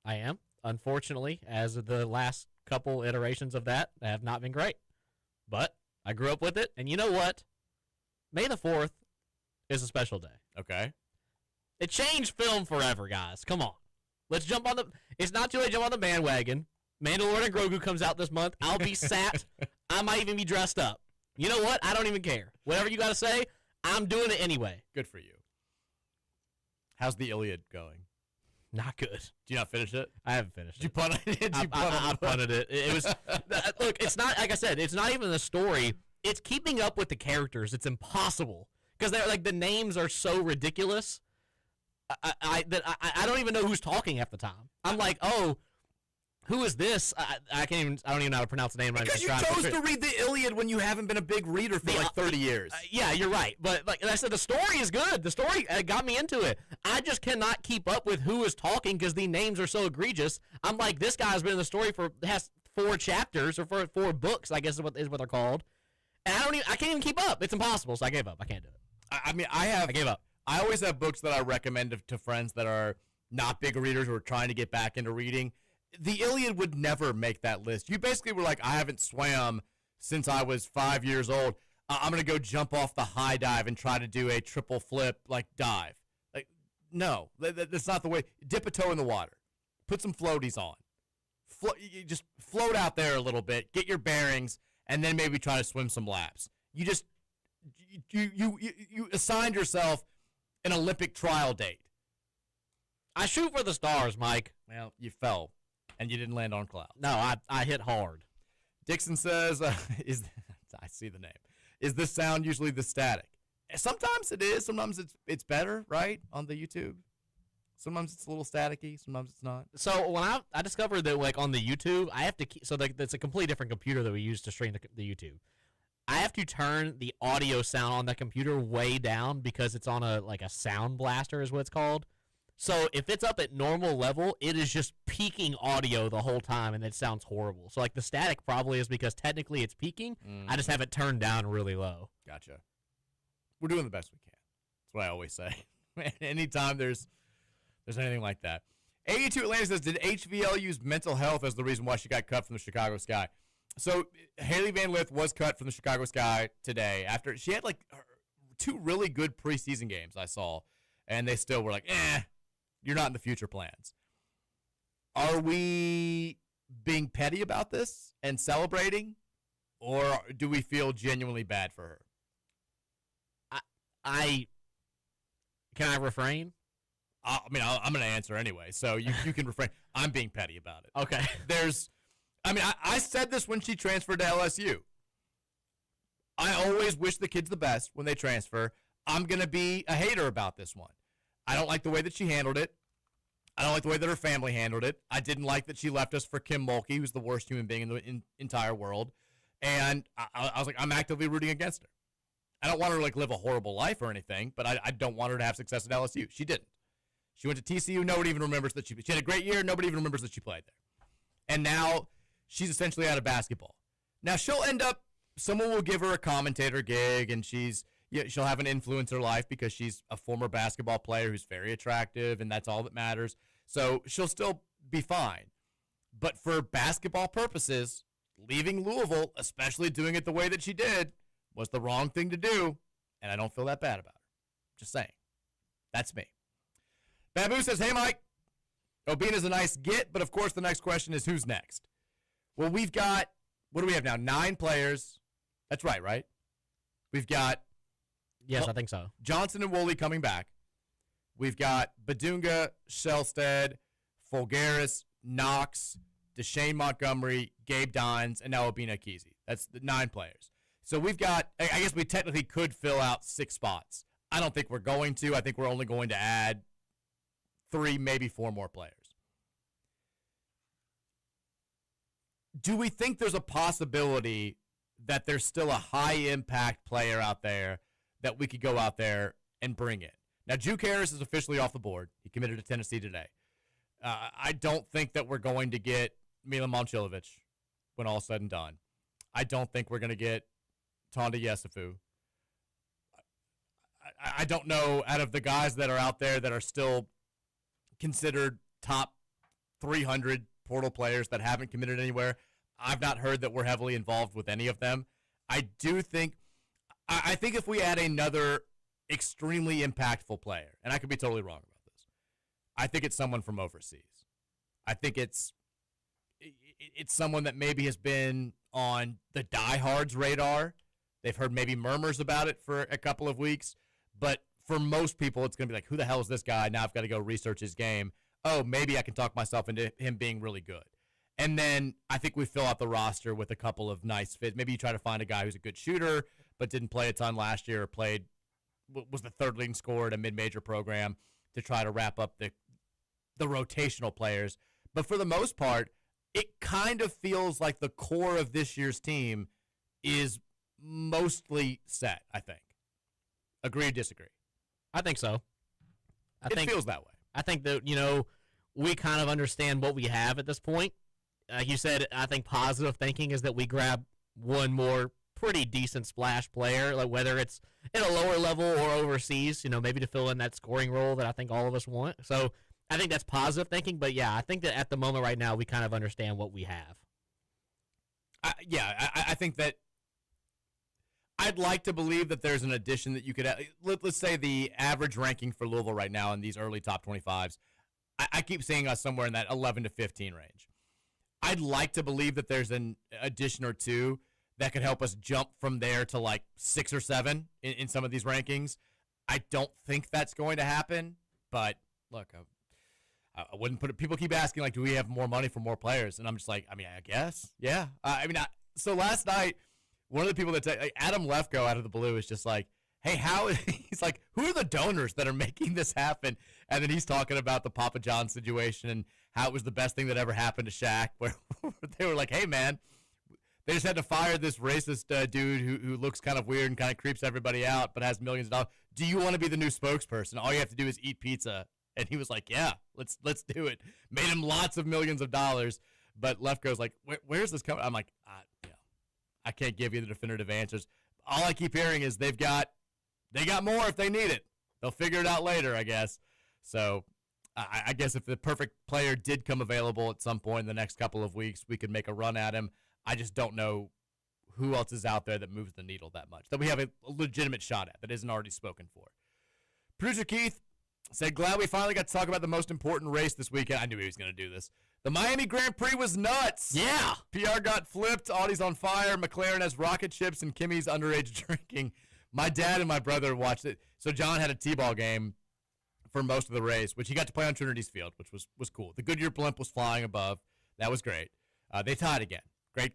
I am. Unfortunately, as of the last couple iterations of that have not been great. But I grew up with it, and you know what? May the 4th is a special day. Okay. It changed film forever, guys. Come on. Let's jump on the... It's not too late to jump on the bandwagon. Mandalorian Grogu comes out this month. I'll be sat. I might even be dressed up. You know what? I don't even care. Whatever you got to say, I'm doing it anyway. Good for you. How's the Iliad going? Not good. Did you not finish it? I haven't finished it. Did you punt it? I punted it. It was... Look, it's not... Like I said, it's not even the story. It's keeping up with the characters. It's impossible. Because they're like the names are so ridiculous. I don't even know who's talking half the time. I'm like, oh, who is this? I don't even know how to pronounce the name. Because you chose to read the Iliad when you haven't been a big reader for like 30 years. Yeah, you're right. But like I said, the story is good. The story got me into it. I just cannot keep up with who is talking because the names are so egregious. I'm like, this guy's been in the story has 4 chapters or 4 books, I guess is what they're called. And I can't even keep up. It's impossible. So I gave up. I can't do it. I gave up. I always have books that I recommend to friends that are not big readers or trying to get back into reading. The Iliad would never make that list. You basically were like, I haven't swam since I was 5 years old. I'm going to go jump off the high dive and try to do a triple flip, like dive. Like, no, that's not the way. Dip a toe in the water. Put some floaties on. You just float out there a little bit, get your bearings, and then maybe try to swim some laps. You just, you assigned yourself an Olympic trial date. I shoot for the stars, Mike. Well, you fell, and you didn't land on clouds. No, I hit hard. Dixon says, I see the name. Is this sound usually the static? Sometimes it is. Sometimes it's better, right, on the YouTube. Sometimes it's a little staticky. Sometimes it's not. So when I discovered that, like, on the YouTube, I have to that's a completely different computer that we use to stream the YouTube. I have to turn the audio sound on that computer way down because it's on a sound blaster is what it's called. So if it's up at normal level, it is just peaking audio the whole time, and it sounds horrible. So like the static probably is because technically it's peaking. I just have it turned down really low. Gotcha. We're doing the best we can. That's what I always say. Anytime there's anything like that. 82 Atlanta says, did HVL use mental health as the reason why she got cut from the Chicago Sky? So Haley Vanlith was cut from the Chicago Sky today after she had like 2 really good preseason games I saw, and they still were like, you're not in the future plans. Are we being petty about this and celebrating, or do we feel genuinely bad for her? Can I refrain? I'm going to answer anyway, so you can refrain. I'm being petty about it. Okay. I said this when she transferred to LSU. I always wish the kids the best when they transfer. I'm going to be a hater about this one. I don't like the way that she handled it. I don't like the way that her family handled it. I didn't like that she left us for Kim Mulkey, who's the worst human being in the entire world. And I was like, I'm actively rooting against her. I don't want her to live a horrible life or anything, but I don't want her to have success at LSU. She didn't. She went to TCU. Nobody even remembers that she had a great year. Nobody even remembers that she played there. And now she's essentially out of basketball. Now she'll end up, someone will give her a commentator gig, and she'll have an influence in her life because she's a former basketball player who's very attractive, and that's all that matters. So she'll still be fine. But for basketball purposes, leaving Louisville, especially doing it the way that she did, was the wrong thing to do, and I don't feel that bad about her. Just saying. That's me. Babu says, hey, Mike. Obina's a nice get, but of course the next question is who's next? Well, we've got, what do we have now? 9 players. That's right? We've got Yes, I think so. Johnson and Woolley coming back. We've got Badunga, Shellstead, Folgaris, Knox, Deshane Montgomery, Gabe Dines, and now Obina Keyzy. That's the 9 players. So we've got, I guess we technically could fill out 6 spots. I don't think we're going to. I think we're only going to add 3, maybe 4 more players. Do we think there's a possibility that there's still a high-impact player out there that we could go out there and bring in? Now, Juke Harris is officially off the board. He committed to Tennessee today. I don't think that we're going to get Milan Momcilovic when all's said and done. I don't think we're going to get Tonda Yesufu. I don't know, out of the guys that are out there that are still considered top 300 portal players that haven't committed anywhere, I've not heard that we're heavily involved with any of them. I think if we add another extremely impactful player, and I could be totally wrong about this, I think it's someone from overseas. I think it's someone that maybe has been on the diehards' radar. They've heard maybe murmurs about it for a couple of weeks, but for most people, it's going to be like, who the hell is this guy? Now I've got to go research his game. Oh, maybe I can talk myself into him being really good. And then I think we fill out the roster with a couple of nice fits. Maybe you try to find a guy who's a good shooter but didn't play a ton last year, or was the third leading scorer at a mid-major program, to try to wrap up the rotational players. But for the most part, it kind of feels like the core of this year's team is mostly set, I think. Agree or disagree? I think so. It feels that way. I think that, we kind of understand what we have at this point. You said, I think positive thinking is that we grab one more pretty decent splash player, like whether it's at a lower level or overseas, maybe to fill in that scoring role that I think all of us want. So I think that's positive thinking. But, yeah, I think that at the moment right now we kind of understand what we have. I think that I'd like to believe that there's an addition that you could – let's say the average ranking for Louisville right now in these early top 25s, I keep seeing us somewhere in that 11 to 15 range. I'd like to believe that there's an addition or two that could help us jump from there to like 6 or 7 in some of these rankings. I don't think that's going to happen, but look, I wouldn't put it – people keep asking, like, do we have more money for more players? And I'm just like, I guess, yeah. So last night – one of the people that Adam Lefko out of the blue is just like, hey, he's like, who are the donors that are making this happen? And then he's talking about the Papa John situation and how it was the best thing that ever happened to Shaq, where they were like, hey, man, they just had to fire this racist dude who looks kind of weird and kind of creeps everybody out but has millions of dollars. Do you want to be the new spokesperson? All you have to do is eat pizza. And he was like, yeah, let's do it. Made him lots of millions of dollars. But Lefko's like, where's this coming? I'm like, I can't give you the definitive answers. All I keep hearing is they got more if they need it. They'll figure it out later, I guess. So I guess if the perfect player did come available at some point in the next couple of weeks, we could make a run at him. I just don't know who else is out there that moves the needle that much, that we have a legitimate shot at, that isn't already spoken for. Producer Keith said, glad we finally got to talk about the most important race this weekend. I knew he was going to do this. The Miami Grand Prix was nuts. Yeah. PR got flipped. Audi's on fire. McLaren has rocket ships, and Kimmy's underage drinking. My dad and my brother watched it. So John had a T-ball game for most of the race, which he got to play on Trinity's field, which was cool. The Goodyear blimp was flying above. That was great. They tied again. Great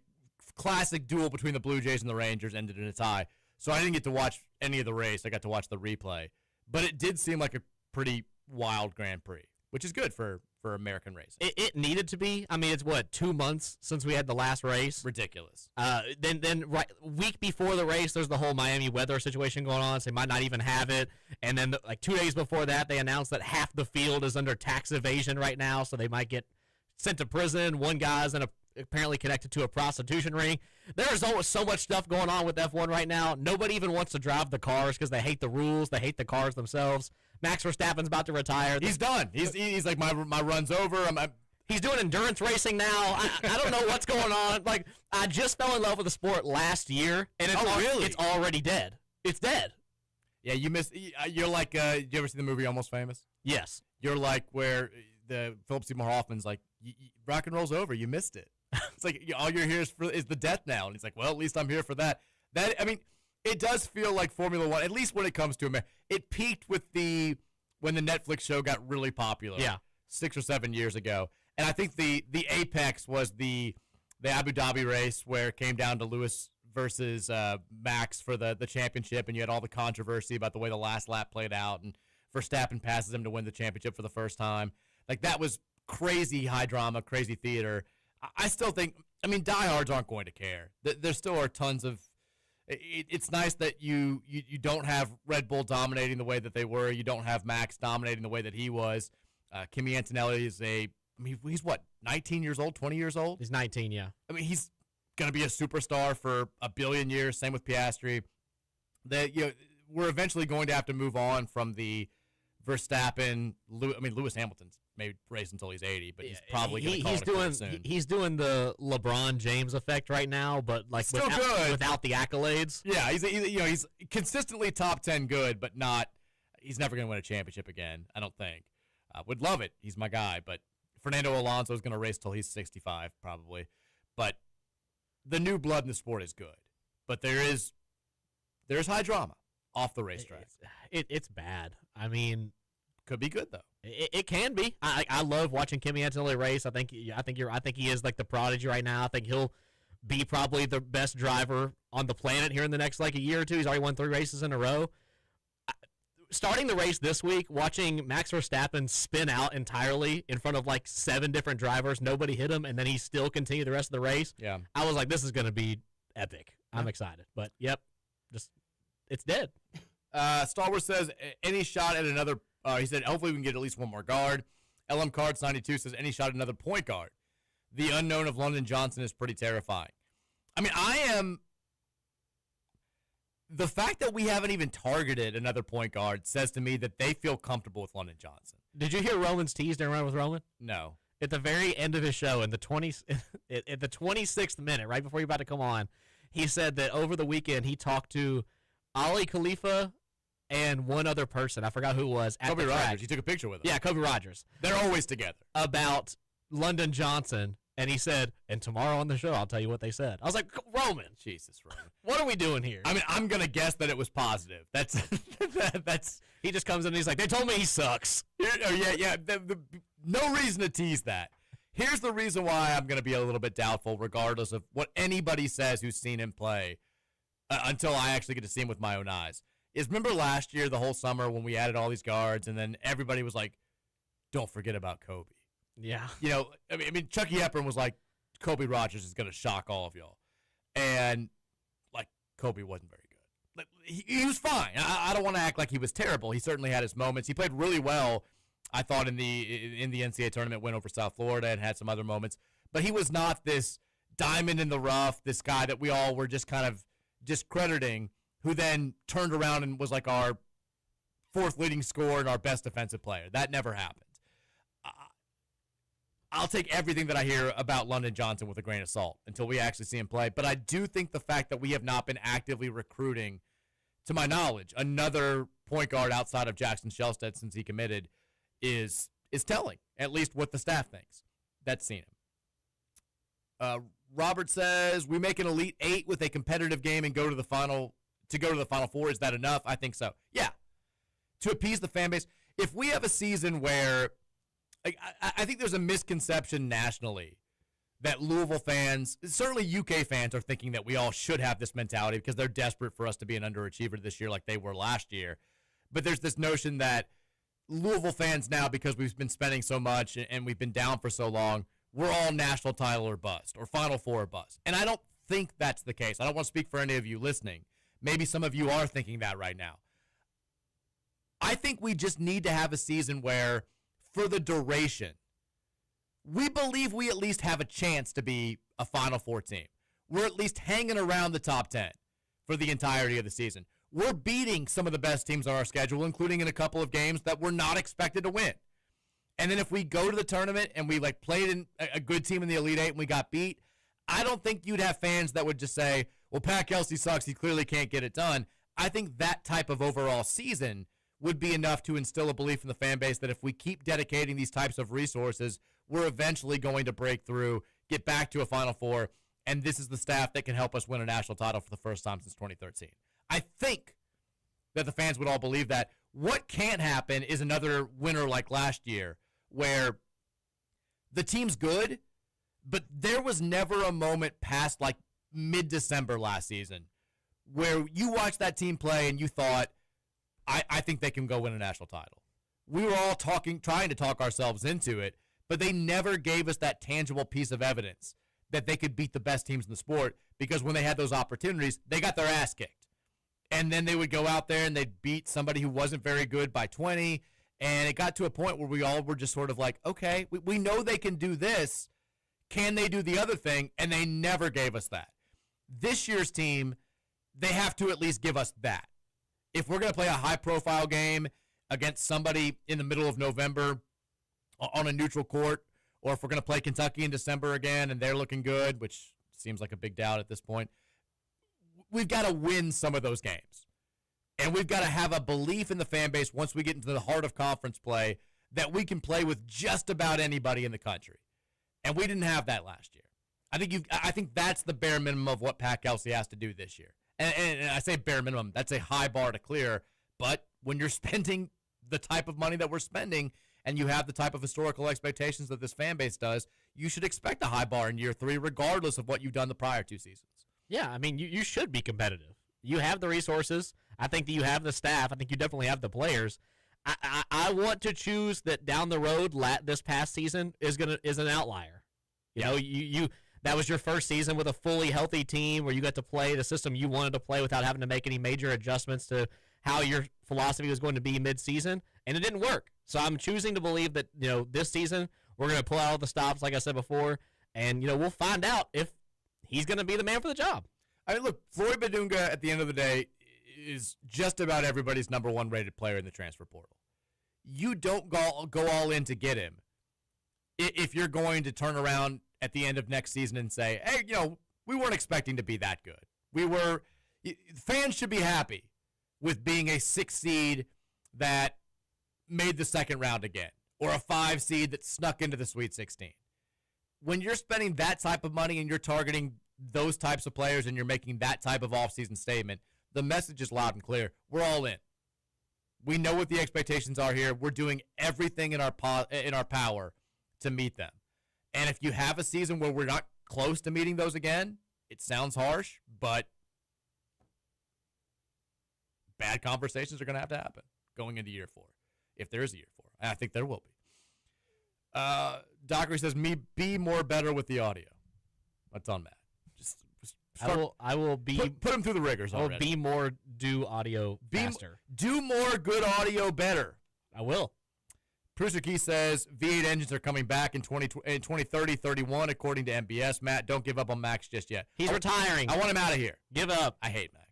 classic duel between the Blue Jays and the Rangers ended in a tie. So I didn't get to watch any of the race. I got to watch the replay. But it did seem like a pretty wild Grand Prix, which is good for American racing. It needed to be. I mean, it's 2 months since we had the last race. Ridiculous. Then right week before the race, there's the whole Miami weather situation going on, so they might not even have it. And then 2 days before that, they announced that half the field is under tax evasion right now, so they might get sent to prison. One guy's apparently connected to a prostitution ring. There is always so much stuff going on with F1 right now. Nobody even wants to drive the cars because they hate the rules. They hate the cars themselves. Max Verstappen's about to retire. He's done. He's like, my run's over. He's doing endurance racing now. I don't know what's going on. Like, I just fell in love with the sport last year, and it's already dead. It's dead. Yeah, you missed. You're like, did you ever see the movie Almost Famous? Yes. You're like where the Philip Seymour Hoffman's like, rock and roll's over. You missed it. It's like all you're here is the death now, and he's like, well, at least I'm here for that. It does feel like Formula One, at least when it comes to America. It peaked with when the Netflix show got really popular. Yeah. 6 or 7 years ago, and I think the apex was the Abu Dhabi race where it came down to Lewis versus Max for the championship, and you had all the controversy about the way the last lap played out, and Verstappen passes him to win the championship for the first time. Like, that was crazy high drama, crazy theater. I still think, diehards aren't going to care. There still are tons of. It's nice that you don't have Red Bull dominating the way that they were. You don't have Max dominating the way that he was. Kimi Antonelli is he's what, 19 years old, 20 years old? He's 19, yeah. He's going to be a superstar for a billion years. Same with Piastri. We're eventually going to have to move on from the Verstappen. Lewis Hamilton's may race until he's 80, but he's probably going to call it soon. He's doing the LeBron James effect right now, but without the accolades. Yeah, he's consistently top 10 good, but not. He's never going to win a championship again, I don't think. Would love it. He's my guy, but Fernando Alonso is going to race till he's 65 probably. But the new blood in the sport is good, but there's high drama off the racetrack. It's bad. Could be good though. It can be. I love watching Kimi Antonelli race. I think he is like the prodigy right now. I think he'll be probably the best driver on the planet here in the next a year or two. He's already won 3 races in a row. Starting the race this week, watching Max Verstappen spin out entirely in front of 7 different drivers, nobody hit him, and then he still continued the rest of the race. Yeah, I was like, this is going to be epic. I'm excited, but yep, it's dead. Star Wars says any shot at another. He said, hopefully we can get at least one more guard. LM Cards 92 says, any shot at another point guard. The unknown of London Johnson is pretty terrifying. The fact that we haven't even targeted another point guard says to me that they feel comfortable with London Johnson. Did you hear Roman's tease during Run with Roman? No. At the very end of his show, at the 26th minute, right before you're about to come on, he said that over the weekend he talked to Ali Khalifa and one other person. I forgot who it was. Kobe Rogers. He took a picture with him. Yeah, Kobe Rogers. They're always together. About London Johnson. And he said, and tomorrow on the show, I'll tell you what they said. I was like, Roman. Jesus, Roman. What are we doing here? I'm going to guess that it was positive. That's he just comes in and he's like, they told me he sucks. Yeah. No reason to tease that. Here's the reason why I'm going to be a little bit doubtful, regardless of what anybody says who's seen him play, until I actually get to see him with my own eyes. Remember last year, the whole summer, when we added all these guards, and then everybody was like, don't forget about Kobe. Yeah. Chucky Hepburn was like, Kobe Rogers is going to shock all of y'all. And, Kobe wasn't very good. He was fine. I don't want to act like he was terrible. He certainly had his moments. He played really well, I thought, in the NCAA tournament, went over South Florida and had some other moments. But he was not this diamond in the rough, this guy that we all were just kind of discrediting, who then turned around and was like our 4th leading scorer and our best defensive player. That never happened. I'll take everything that I hear about London Johnson with a grain of salt until we actually see him play. But I do think the fact that we have not been actively recruiting, to my knowledge, another point guard outside of Jackson Shelstead since he committed is telling, at least what the staff thinks that's seen him. Robert says, we make an Elite 8 with a competitive game and go to the Final Four. Is that enough? I think so. Yeah. To appease the fan base. if we have a season where I think there's a misconception nationally that Louisville fans, certainly UK fans, are thinking that we all should have this mentality because they're desperate for us to be an underachiever this year like they were last year. But there's this notion that Louisville fans now, because we've been spending so much and we've been down for so long, we're all national title or bust or Final Four or bust. And I don't think that's the case. I don't want to speak for any of you listening. Maybe some of you are thinking that right now. I think we just need to have a season where, for the duration, we believe we at least have a chance to be a Final Four team. We're at least hanging around the top 10 for the entirety of the season. We're beating some of the best teams on our schedule, including in a couple of games that we're not expected to win. And then if we go to the tournament and we played in a good team in the Elite Eight and we got beat, I don't think you'd have fans that would just say, well, Pat Kelsey sucks, he clearly can't get it done. I think that type of overall season would be enough to instill a belief in the fan base that if we keep dedicating these types of resources, we're eventually going to break through, get back to a Final Four, and this is the staff that can help us win a national title for the first time since 2013. I think that the fans would all believe that. What can't happen is another winter like last year where the team's good, but there was never a moment past like mid-December last season where you watched that team play and you thought, I think they can go win a national title. We were all trying to talk ourselves into it, but they never gave us that tangible piece of evidence that they could beat the best teams in the sport, because when they had those opportunities, they got their ass kicked. And then they would go out there and they'd beat somebody who wasn't very good by 20, and it got to a point where we all were just sort of like, okay, we know they can do this. Can they do the other thing? And they never gave us that. This year's team, they have to at least give us that. If we're going to play a high-profile game against somebody in the middle of November on a neutral court, or if we're going to play Kentucky in December again and they're looking good, which seems like a big doubt at this point, we've got to win some of those games. And we've got to have a belief in the fan base once we get into the heart of conference play that we can play with just about anybody in the country. And we didn't have that last year. I think that's the bare minimum of what Pat Kelsey has to do this year. And I say bare minimum, that's a high bar to clear. But when you're spending the type of money that we're spending and you have the type of historical expectations that this fan base does, you should expect a high bar in year 3 regardless of what you've done the prior 2 seasons. Yeah, I mean, you should be competitive. You have the resources. I think that you have the staff. I think you definitely have the players. I want to choose that down the road, this past season is an outlier. You know, you that was your first season with a fully healthy team where you got to play the system you wanted to play without having to make any major adjustments to how your philosophy was going to be mid-season, and it didn't work. So I'm choosing to believe that, you know, this season we're going to pull out all the stops, like I said before, and, you know, we'll find out if he's going to be the man for the job. I mean, look, Floyd Badunga at the end of the day is just about everybody's number 1 rated player in the transfer portal. You don't go all in to get him if you're going to turn around at the end of next season and say, hey, you know, we weren't expecting to be that good. Fans should be happy with being a 6 seed that made the second round again, or a 5 seed that snuck into the Sweet 16. When you're spending that type of money and you're targeting those types of players and you're making that type of offseason statement, the message is loud and clear. We're all in. We know what the expectations are here. We're doing everything in our power to meet them. And if you have a season where we're not close to meeting those again, it sounds harsh, but bad conversations are going to have to happen going into year 4, if there is a year 4. And I think there will be. Dockery says, be more better with the audio. That's on Matt. Just I will be put him through the rigors already. I will be more do audio faster. Do more good audio better. I will. Producer Key says V8 engines are coming back in 2030, 31, according to MBS. Matt, don't give up on Max just yet. He's retiring. I want him out of here. Give up. I hate Max.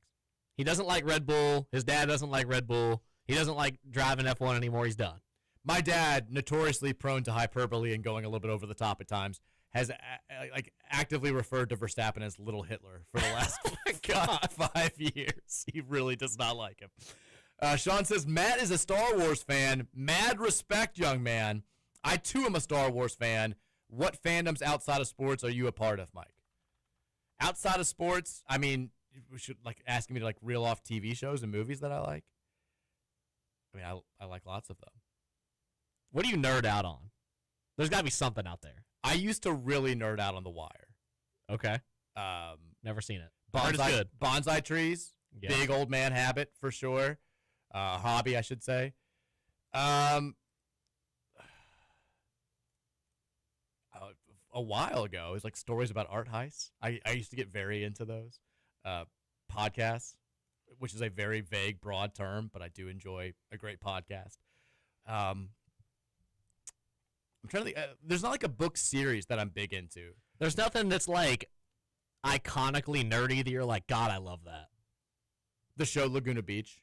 He doesn't like Red Bull. His dad doesn't like Red Bull. He doesn't like driving F1 anymore. He's done. My dad, notoriously prone to hyperbole and going a little bit over the top at times, has actively referred to Verstappen as Little Hitler for the last 5 years. He really does not like him. Sean says, Matt is a Star Wars fan. Mad respect, young man. I, too, am a Star Wars fan. What fandoms outside of sports are you a part of, Mike? Outside of sports, I mean, we should asking me to reel off TV shows and movies that I like. I mean, I like lots of them. What do you nerd out on? There's got to be something out there. I used to really nerd out on The Wire. Okay. Never seen it. Bonsai, Heard it's good. Bonsai trees. Yeah. Big old man habit for sure. Hobby, I should say. A while ago, it was like stories about art heists. I used to get very into those. Podcasts, which is a very vague, broad term, but I do enjoy a great podcast. I'm trying to think. There's not like a book series that I'm big into. There's nothing that's like iconically nerdy that you're like, God, I love that. The show Laguna Beach.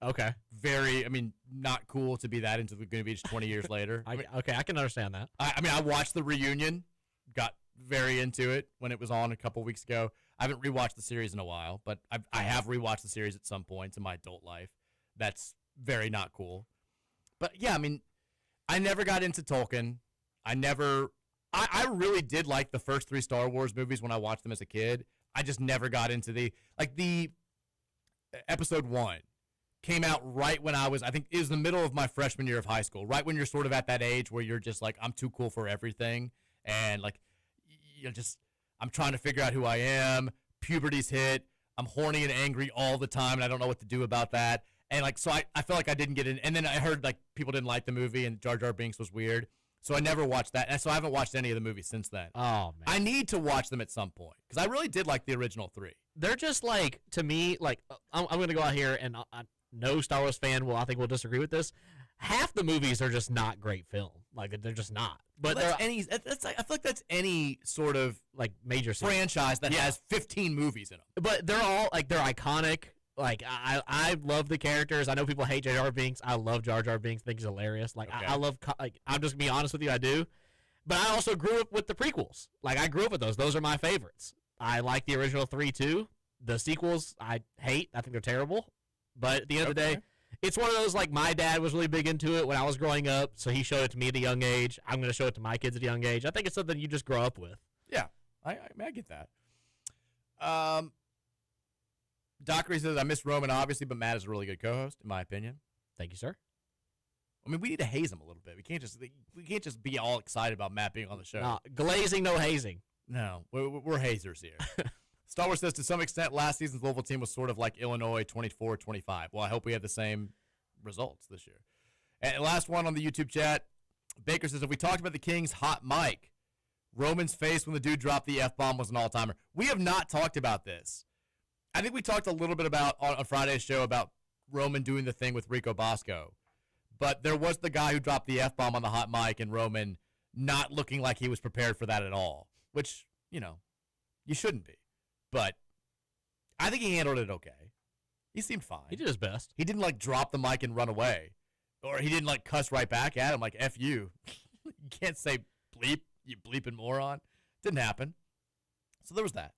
Okay. Very, not cool to be that into Laguna Beach 20 years later. Okay, I can understand that. I watched the reunion, got very into it when it was on a couple weeks ago. I haven't rewatched the series in a while, but I have rewatched the series at some point in my adult life. That's very not cool. But yeah, I never got into Tolkien. I really did like the first 3 Star Wars movies when I watched them as a kid. I just never got into the episode 1 came out right when I think it was the middle of my freshman year of high school, right when you're sort of at that age where you're just like, I'm too cool for everything. And like, I'm trying to figure out who I am. Puberty's hit. I'm horny and angry all the time, and I don't know what to do about that. And like, so I felt like I didn't get in. And then I heard like people didn't like the movie and Jar Jar Binks was weird. So I never watched that. And so I haven't watched any of the movies since then. Oh, man. I need to watch them at some point because I really did like the original 3. They're just like, to me, like, I'm going to go out here and no Star Wars fan will disagree with this. Half the movies are just not great film. Like, they're just not. But I feel like that's any sort of like major franchise that has 15 movies in them. But they're all like, they're iconic. Like, I love the characters. I know people hate Jar Jar Binks. I love Jar Jar Binks. I think he's hilarious. Like, okay. I love, like, I'm just going to be honest with you, I do. But I also grew up with the prequels. Like, I grew up with those. Those are my favorites. I like the original 3 too. The sequels, I hate. I think they're terrible. But at the end of the day, it's one of those, like, my dad was really big into it when I was growing up, so he showed it to me at a young age. I'm going to show it to my kids at a young age. I think it's something you just grow up with. Yeah, I get that. Dockery says, I miss Roman, obviously, but Matt is a really good co-host, in my opinion. Thank you, sir. We need to haze him a little bit. We can't just be all excited about Matt being on the show. No, glazing, no hazing. No, we're hazers here. Star Wars says, to some extent, last season's Louisville team was sort of like Illinois 24-25. Well, I hope we have the same results this year. And last one on the YouTube chat, Baker says, if we talked about the Kings' hot mic, Roman's face when the dude dropped the F-bomb was an all-timer. We have not talked about this. I think we talked a little bit about on Friday's show about Roman doing the thing with Rico Bosco. But there was the guy who dropped the F-bomb on the hot mic and Roman not looking like he was prepared for that at all, which, you shouldn't be. But I think he handled it okay. He seemed fine. He did his best. He didn't, like, drop the mic and run away. Or he didn't, like, cuss right back at him like, F you. You can't say bleep, you bleeping moron. Didn't happen. So there was that.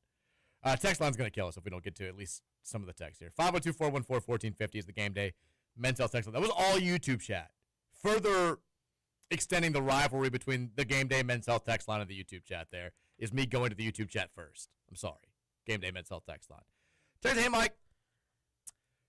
Text line's going to kill us if we don't get to at least some of the text here. 502-414-1450 is the Gameday Mens Health text line. That was all YouTube chat. Further extending the rivalry between the Gameday Mens Health text line and the YouTube chat there is me going to the YouTube chat first. I'm sorry. Gameday Mens Health text line. Text, hey, Mike.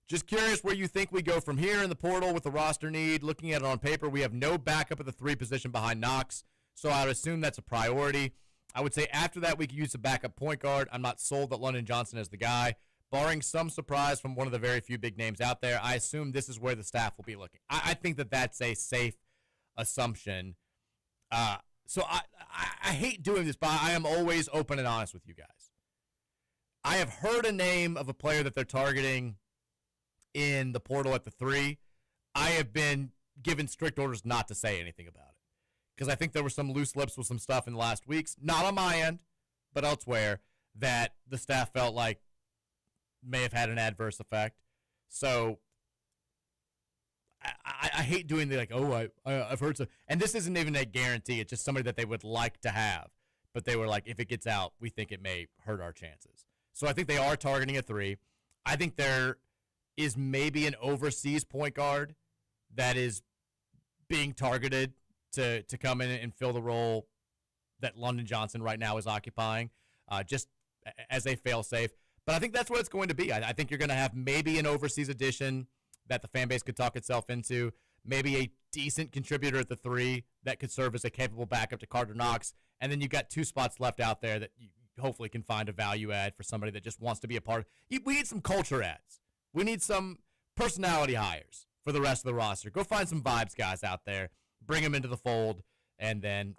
Just curious where you think we go from here in the portal with the roster need. Looking at it on paper, we have no backup at the 3 position behind Knox, so I would assume that's a priority. I would say after that, we could use a backup point guard. I'm not sold that London Johnson is the guy. Barring some surprise from one of the very few big names out there, I assume this is where the staff will be looking. I think that that's a safe assumption. So I hate doing this, but I am always open and honest with you guys. I have heard a name of a player that they're targeting in the portal at the 3. I have been given strict orders not to say anything about it because I think there were some loose lips with some stuff in the last weeks, not on my end, but elsewhere, that the staff felt like may have had an adverse effect. So I hate doing the I've heard so, and this isn't even a guarantee. It's just somebody that they would like to have, but they were like, if it gets out, we think it may hurt our chances. So I think they are targeting a 3. I think there is maybe an overseas point guard that is being targeted to come in and fill the role that London Johnson right now is occupying, just as a fail-safe. But I think that's what it's going to be. I think you're going to have maybe an overseas addition that the fan base could talk itself into, maybe a decent contributor at the 3 that could serve as a capable backup to Carter Knox, and then you've got 2 spots left out there that you hopefully can find a value add for somebody that just wants to be a part. We need some culture adds. We need some personality hires for the rest of the roster. Go find some vibes guys out there, bring them into the fold, and then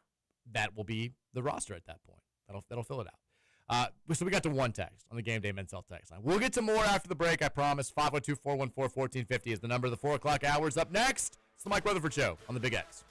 that will be the roster at that point. That'll fill it out. So we got to 1 text on the Gameday Mens Health text line. We'll get to more after the break, I promise. 502-414-1450 is the number. The 4 o'clock hour is up next. It's the Mike Rutherford Show on the Big X.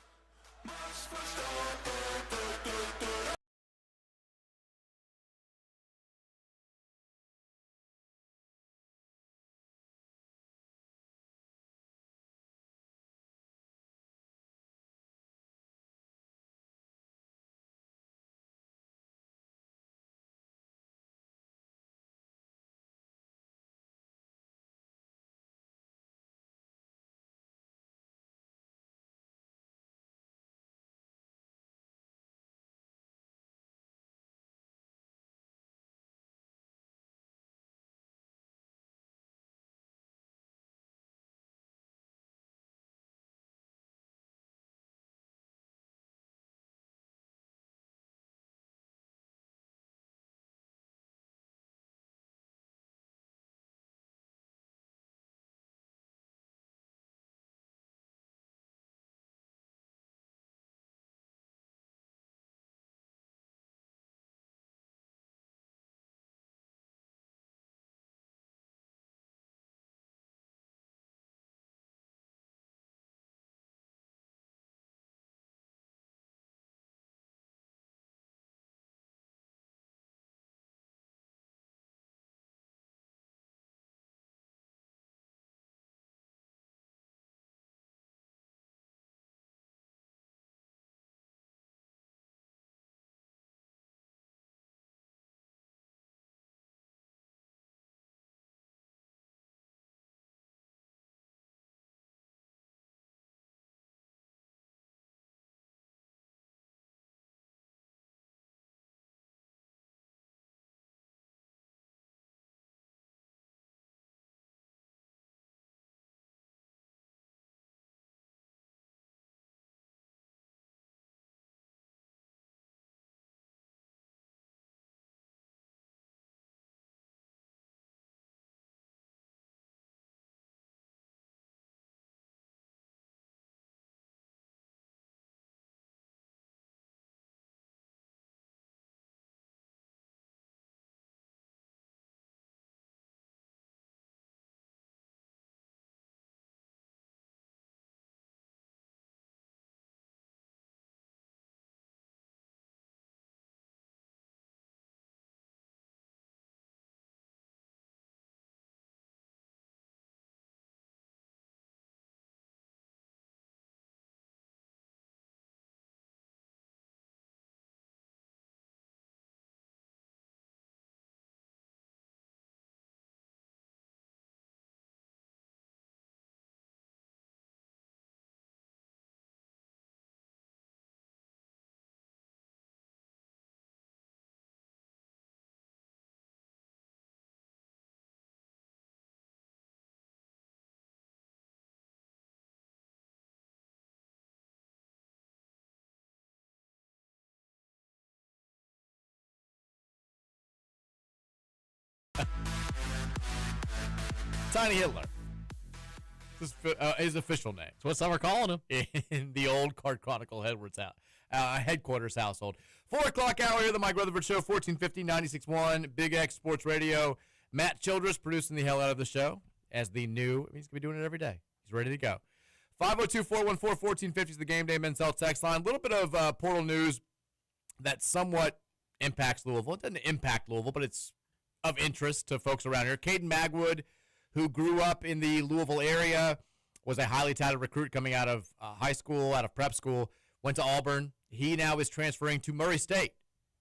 Tiny Hitler. This is his official name. That's what some are calling him. In the old Card Chronicle headquarters household. 4 o'clock hour here, the Mike Rutherford Show, 1450, 96.1, Big X Sports Radio. Matt Childress producing the hell out of the show as the new, he's going to be doing it every day. He's ready to go. 502-414-1450 is the Gameday Mens Health text line. A little bit of portal news that somewhat impacts Louisville. It doesn't impact Louisville, but it's of interest to folks around here. Caden Magwood, who grew up in the Louisville area, was a highly touted recruit coming out of high school, out of prep school, went to Auburn. He now is transferring to Murray State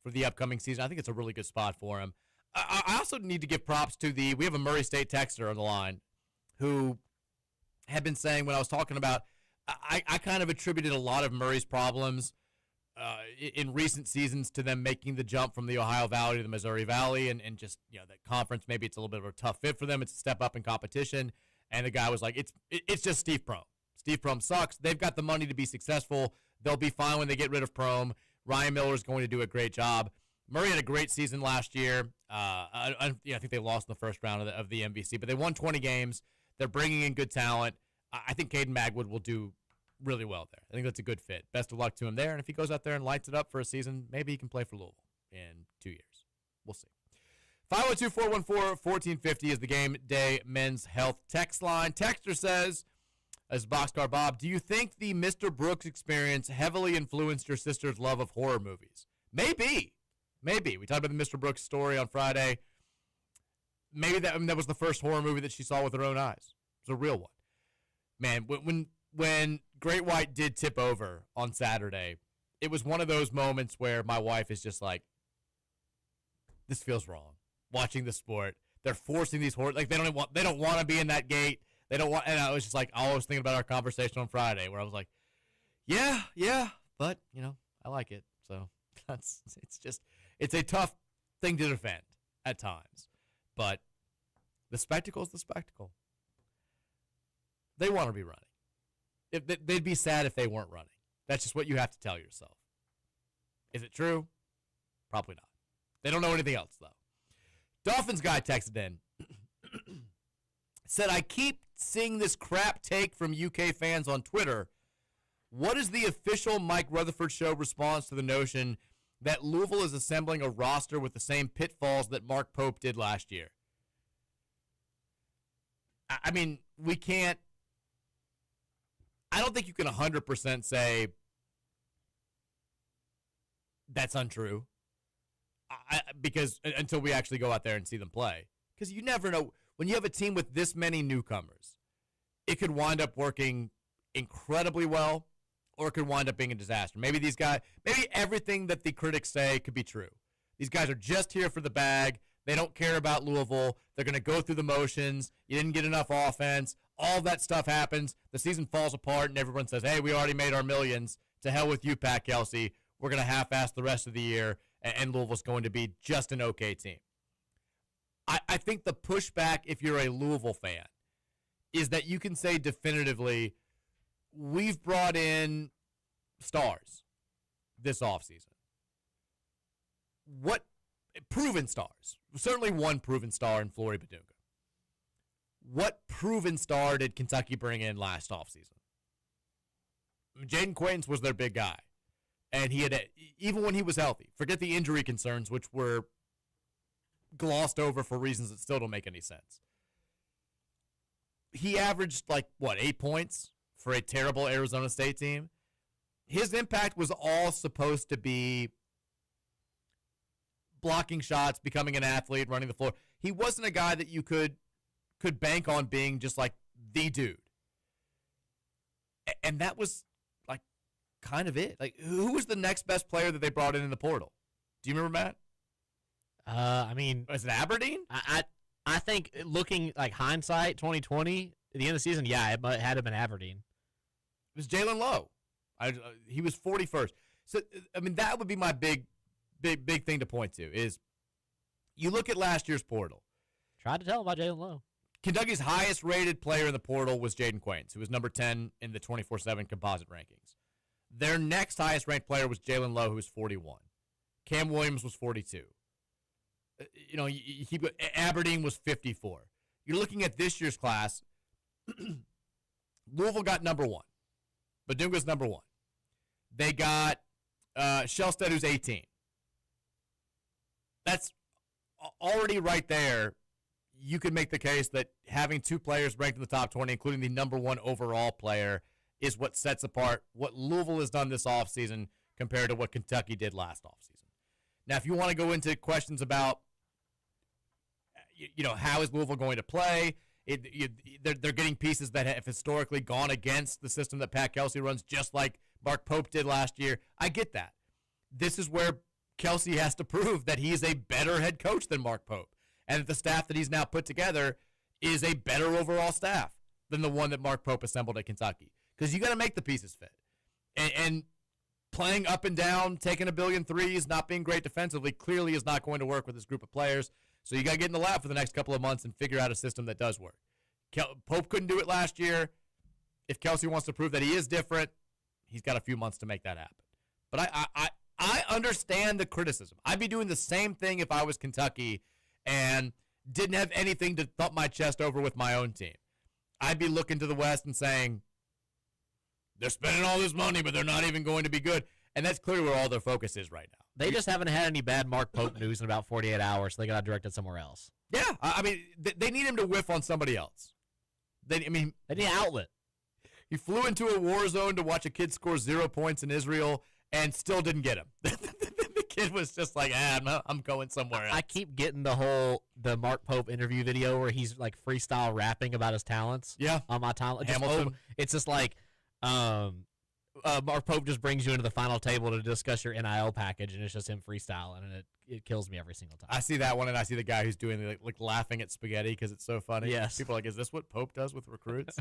for the upcoming season. I think it's a really good spot for him. I also need to give props to we have a Murray State texter on the line who had been saying when I was talking about, I kind of attributed a lot of Murray's problems in recent seasons to them making the jump from the Ohio Valley to the Missouri Valley and just, that conference, maybe it's a little bit of a tough fit for them. It's a step up in competition. And the guy was like, it's just Steve Prohm. Steve Prohm sucks. They've got the money to be successful. They'll be fine when they get rid of Prohm. Ryan Miller is going to do a great job. Murray had a great season last year. I think they lost in the first round of the MVC, but they won 20 games. They're bringing in good talent. I think Caden Magwood will do really well there. I think that's a good fit. Best of luck to him there. And if he goes out there and lights it up for a season, maybe he can play for Louisville in 2 years. We'll see. 502-414-1450 is the Gameday Men's Health text line. Texter says, as Boxcar Bob, do you think the Mr. Brooks experience heavily influenced your sister's love of horror movies? Maybe. We talked about the Mr. Brooks story on Friday. Maybe that was the first horror movie that she saw with her own eyes. It was a real one. Man, when Great White did tip over on Saturday, it was one of those moments where my wife is just like, this feels wrong. Watching the sport, they're forcing these horror, like they don't want to be in that gate. They don't want, and I was just like, I was thinking about our conversation on Friday where I was like, yeah, but I like it. So it's a tough thing to defend at times, but the spectacle is the spectacle. They want to be running. They'd be sad if they weren't running. That's just what you have to tell yourself. Is it true? Probably not. They don't know anything else, though. Dolphins guy texted in. Said, I keep seeing this crap take from UK fans on Twitter. What is the official Mike Rutherford show response to the notion that Louisville is assembling a roster with the same pitfalls that Mark Pope did last year? I mean, we can't. I don't think you can 100% say that's untrue. Because until we actually go out there and see them play. Because you never know. When you have a team with this many newcomers, it could wind up working incredibly well, or it could wind up being a disaster. Maybe everything that the critics say could be true. These guys are just here for the bag. They don't care about Louisville. They're going to go through the motions. You didn't get enough offense. All that stuff happens. The season falls apart, and everyone says, hey, we already made our millions. To hell with you, Pat Kelsey. We're going to half-ass the rest of the year, and Louisville's going to be just an okay team. I think the pushback, if you're a Louisville fan, is that you can say definitively, we've brought in stars this offseason. What proven stars? Certainly one proven star in Flory Badunga. What proven star did Kentucky bring in last offseason? Jaden Quaintance was their big guy. And he had, even when he was healthy, forget the injury concerns, which were glossed over for reasons that still don't make any sense. He averaged 8 points for a terrible Arizona State team. His impact was all supposed to be blocking shots, becoming an athlete, running the floor. He wasn't a guy that you could bank on being just like the dude. And that was kind of it. Who was the next best player that they brought in the portal? Do you remember, Matt? Was it Aberdeen? I think looking hindsight, 2020, at the end of the season, yeah, it had to have been Aberdeen. It was Jalen Lowe. He was 41st. So, that would be my big thing to point to is you look at last year's portal. Tried to tell about Jalen Lowe. Kentucky's highest rated player in the portal was Jaden Quaintance, who was number 10 in the 24/7 composite rankings. Their next highest ranked player was Jalen Lowe, who was 41. Cam Williams was 42. Aberdeen was 54. You're looking at this year's class. Louisville got number 1. Badunga's number 1. They got Shellstead, who's 18. That's already right there. You could make the case that having 2 players ranked in the top 20, including the number 1 overall player, is what sets apart what Louisville has done this offseason compared to what Kentucky did last offseason. Now, if you want to go into questions about, how is Louisville going to play, they're getting pieces that have historically gone against the system that Pat Kelsey runs, just like Mark Pope did last year. I get that. This is where Kelsey has to prove that he is a better head coach than Mark Pope, and that the staff that he's now put together is a better overall staff than the one that Mark Pope assembled at Kentucky. Because you got to make the pieces fit. And playing up and down, taking a billion threes, not being great defensively, clearly is not going to work with this group of players. So you got to get in the lab for the next couple of months and figure out a system that does work. Pope couldn't do it last year. If Kelsey wants to prove that he is different, he's got a few months to make that happen. But I understand the criticism. I'd be doing the same thing if I was Kentucky and didn't have anything to thump my chest over with my own team. I'd be looking to the West and saying, they're spending all this money, but they're not even going to be good. And that's clearly where all their focus is right now. They just haven't had any bad Mark Pope news in about 48 hours, so they got to direct it somewhere else. Yeah, I mean, they need him to whiff on somebody else. They need an outlet. He flew into a war zone to watch a kid score 0 points in Israel and still didn't get him. The kid was just like, I'm going somewhere else. I keep getting the Mark Pope interview video where he's like freestyle rapping about his talents. Yeah. On my talent. Hamilton. It's just like Mark Pope just brings you into the final table to discuss your NIL package, and it's just him freestyling, and it kills me every single time. I see that one, and I see the guy who's doing like laughing at spaghetti because it's so funny. Yes. People are like, is this what Pope does with recruits?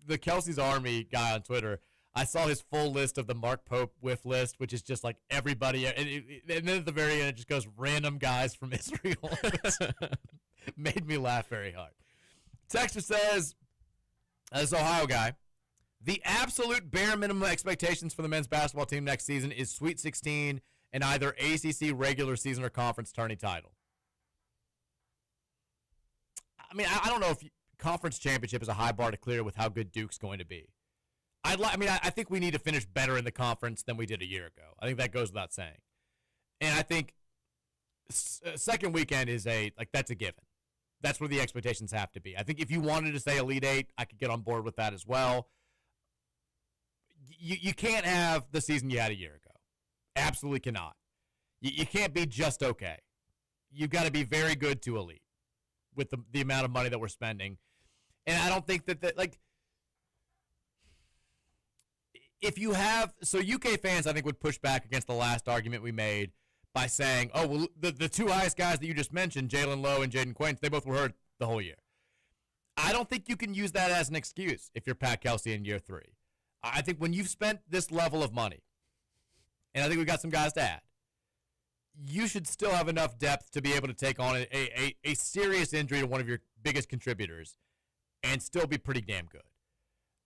The Kelsey's Army guy on Twitter, I saw his full list of the Mark Pope whiff list, which is just like everybody. And then at the very end, it just goes random guys from Israel. Made me laugh very hard. Texter says, this Ohio guy, the absolute bare minimum expectations for the men's basketball team next season is Sweet 16 and either ACC regular season or conference tourney title. I mean, I don't know if conference championship is a high bar to clear with how good Duke's going to be. I think we need to finish better in the conference than we did a year ago. I think that goes without saying. And I think second weekend is that's a given. That's where the expectations have to be. I think if you wanted to say Elite Eight, I could get on board with that as well. You can't have the season you had a year ago. Absolutely cannot. You can't be just okay. You've got to be very good to elite with the amount of money that we're spending. And I don't think that if you have, so UK fans I think would push back against the last argument we made by saying, oh, well, the two highest guys that you just mentioned, Jalen Lowe and Jaden Quaint, they both were hurt the whole year. I don't think you can use that as an excuse if you're Pat Kelsey in year 3. I think when you've spent this level of money, and I think we've got some guys to add, you should still have enough depth to be able to take on a serious injury to one of your biggest contributors and still be pretty damn good.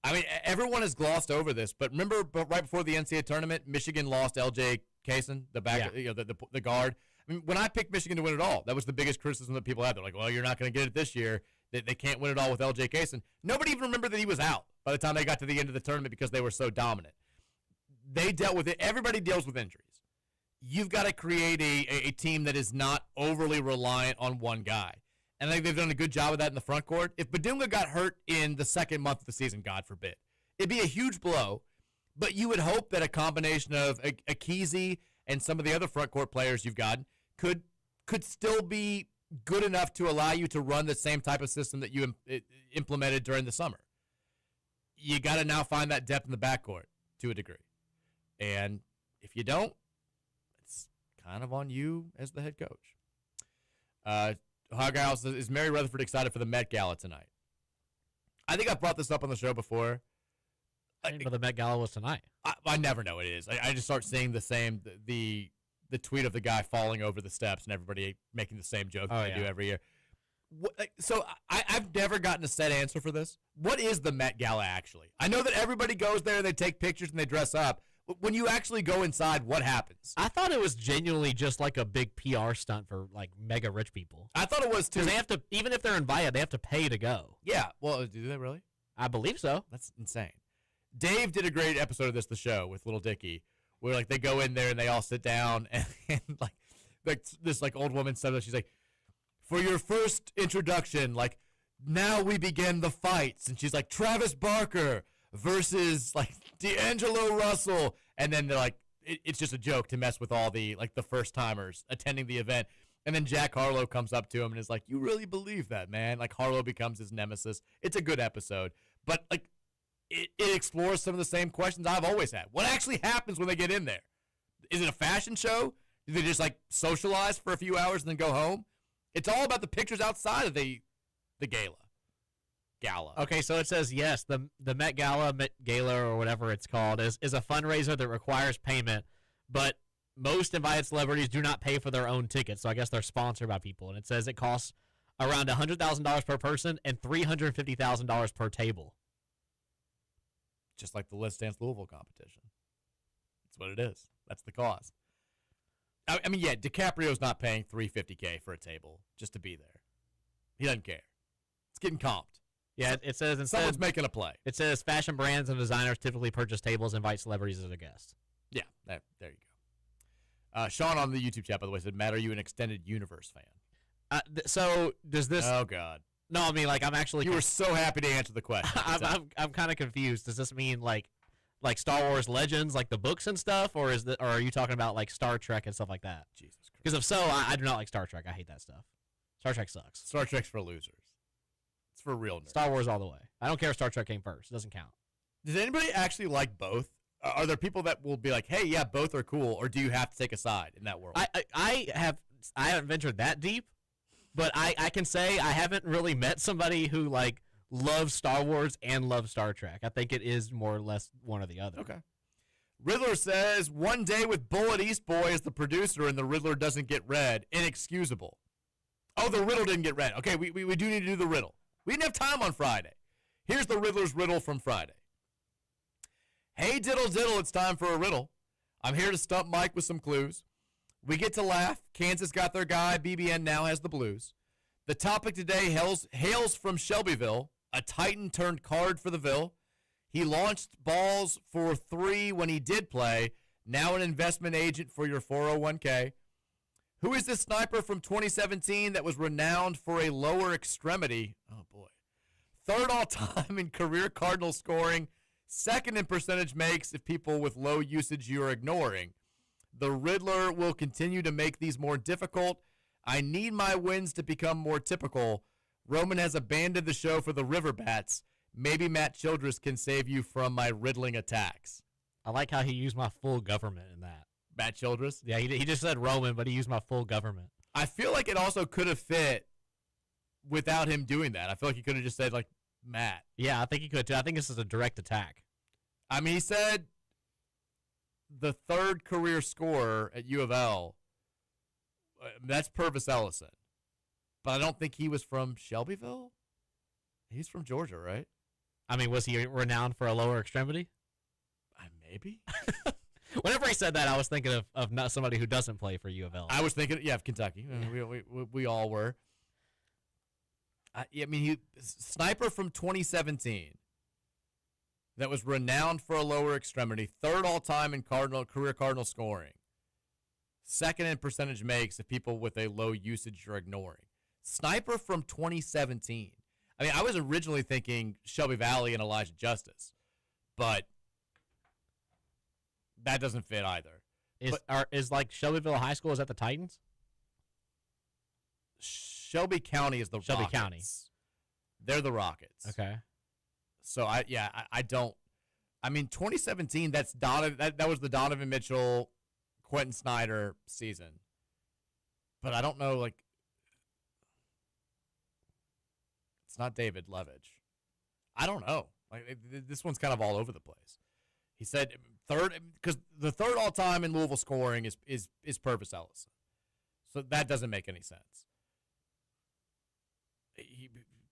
I mean, everyone has glossed over this, but remember right before the NCAA tournament, Michigan lost L.J. Kaysen, the guard. I mean, when I picked Michigan to win it all, that was the biggest criticism that people had. They're like, well, you're not going to get it this year. They can't win it all with L.J. Kaysen. Nobody even remembered that he was out by the time they got to the end of the tournament because they were so dominant. They dealt with it. Everybody deals with injuries. You've got to create a team that is not overly reliant on one guy. And I think they've done a good job of that in the front court. If Badunga got hurt in the second month of the season, God forbid, it'd be a huge blow. But you would hope that a combination of a Keyzy and some of the other front court players you've got could still be good enough to allow you to run the same type of system that you implemented during the summer. You got to now find that depth in the backcourt to a degree. And if you don't, it's kind of on you as the head coach. Ohio guy also says, is Mary Rutherford excited for the Met Gala tonight? I think I've brought this up on the show before. I didn't know the Met Gala was tonight. I never know it is. I just start seeing the tweet of the guy falling over the steps and everybody making the same joke that they do every year. So I've never gotten a set answer for this. What is the Met Gala actually? I know that everybody goes there, they take pictures, and they dress up. But when you actually go inside, what happens? I thought it was genuinely just like a big PR stunt for like mega rich people. I thought it was too. Because they have to, even if they're invited, they have to pay to go. Yeah. Well, do they really? I believe so. That's insane. Dave did a great episode of The Show with Little Dicky, where like they go in there and they all sit down and like this like old woman said, she's like, for your first introduction, like now we begin the fights, and she's like Travis Barker versus like D'Angelo Russell, and then they're like it's just a joke to mess with all the like the first timers attending the event, and then Jack Harlow comes up to him and is like, you really believe that, man? Like Harlow becomes his nemesis. It's a good episode, but like it explores some of the same questions I've always had. What actually happens when they get in there? Is it a fashion show? Do they just like socialize for a few hours and then go home? It's all about the pictures outside of the gala. Okay, so it says, yes, the Met Gala, or whatever it's called, is a fundraiser that requires payment, but most invited celebrities do not pay for their own tickets, so I guess they're sponsored by people. And it says it costs around $100,000 per person and $350,000 per table. just like the Let's Dance Louisville competition. That's what it is. That's the cost. I mean, yeah, DiCaprio's not paying $350K for a table just to be there. He doesn't care. It's getting comped. Yeah, it says someone's making a play. It says fashion brands and designers typically purchase tables and invite celebrities as a guest. Yeah, there you go. Sean on the YouTube chat, by the way, said, Matt, are you an Extended Universe fan? So does this? Oh God. No, I mean like I'm actually. You were so happy to answer the question. I'm kind of confused. Does this mean like Star Wars Legends, like the books and stuff, or are you talking about like Star Trek and stuff like that? Jesus Christ. Because if so, I do not like Star Trek. I hate that stuff. Star Trek sucks. Star Trek's for losers. It's for real nerds. Star Wars all the way. I don't care if Star Trek came first. It doesn't count. Does anybody actually like both? Are there people that will be like, hey, yeah, both are cool, or do you have to take a side in that world? I haven't ventured that deep, but I can say I haven't really met somebody who like loves Star Wars and loves Star Trek. I think it is more or less one or the other. Okay. Riddler says, one day with Bullet East Boy as the producer and the Riddler doesn't get read. Inexcusable. Oh, the riddle didn't get read. Okay, we do need to do the riddle. We didn't have time on Friday. Here's the Riddler's riddle from Friday. Hey, diddle diddle, it's time for a riddle. I'm here to stump Mike with some clues. We get to laugh. Kansas got their guy. BBN now has the blues. The topic today hails from Shelbyville, a Titan turned card for the Ville. He launched balls for 3 when he did play. Now an investment agent for your 401k. Who is this sniper from 2017 that was renowned for a lower extremity? Oh, boy. 3rd all-time in career Cardinal scoring. 2nd in percentage makes if people with low usage you're ignoring. The Riddler will continue to make these more difficult. I need my wins to become more typical. Roman has abandoned the show for the River Bats. Maybe Matt Childress can save you from my riddling attacks. I like how he used my full government in that. Matt Childress? Yeah, he just said Roman, but he used my full government. I feel like it also could have fit without him doing that. I feel like he could have just said, like, Matt. Yeah, I think he could, too. I think this is a direct attack. I mean, he said the 3rd career scorer at U of L, that's Purvis Ellison. But I don't think he was from Shelbyville. He's from Georgia, right? I mean, was he renowned for a lower extremity? Maybe. Whenever he said that, I was thinking of not somebody who doesn't play for U of L. I was thinking, yeah, of Kentucky. We all were. I mean, sniper from 2017 that was renowned for a lower extremity, 3rd all-time in career Cardinal scoring, 2nd in percentage makes if people with a low usage you're ignoring. Sniper from 2017. I mean, I was originally thinking Shelby Valley and Elijah Justice, but that doesn't fit either. Is like Shelbyville High School, is that the Titans? Shelby County is the Shelby Rockets. County. They're the Rockets. Okay. So I don't. I mean, 2017. That's that was the Donovan Mitchell, Quentin Snyder season. But I don't know. Like, it's not David Levitch. I don't know. Like this one's kind of all over the place. He said 3rd because the 3rd all time in Louisville scoring is Purvis Ellison. So that doesn't make any sense.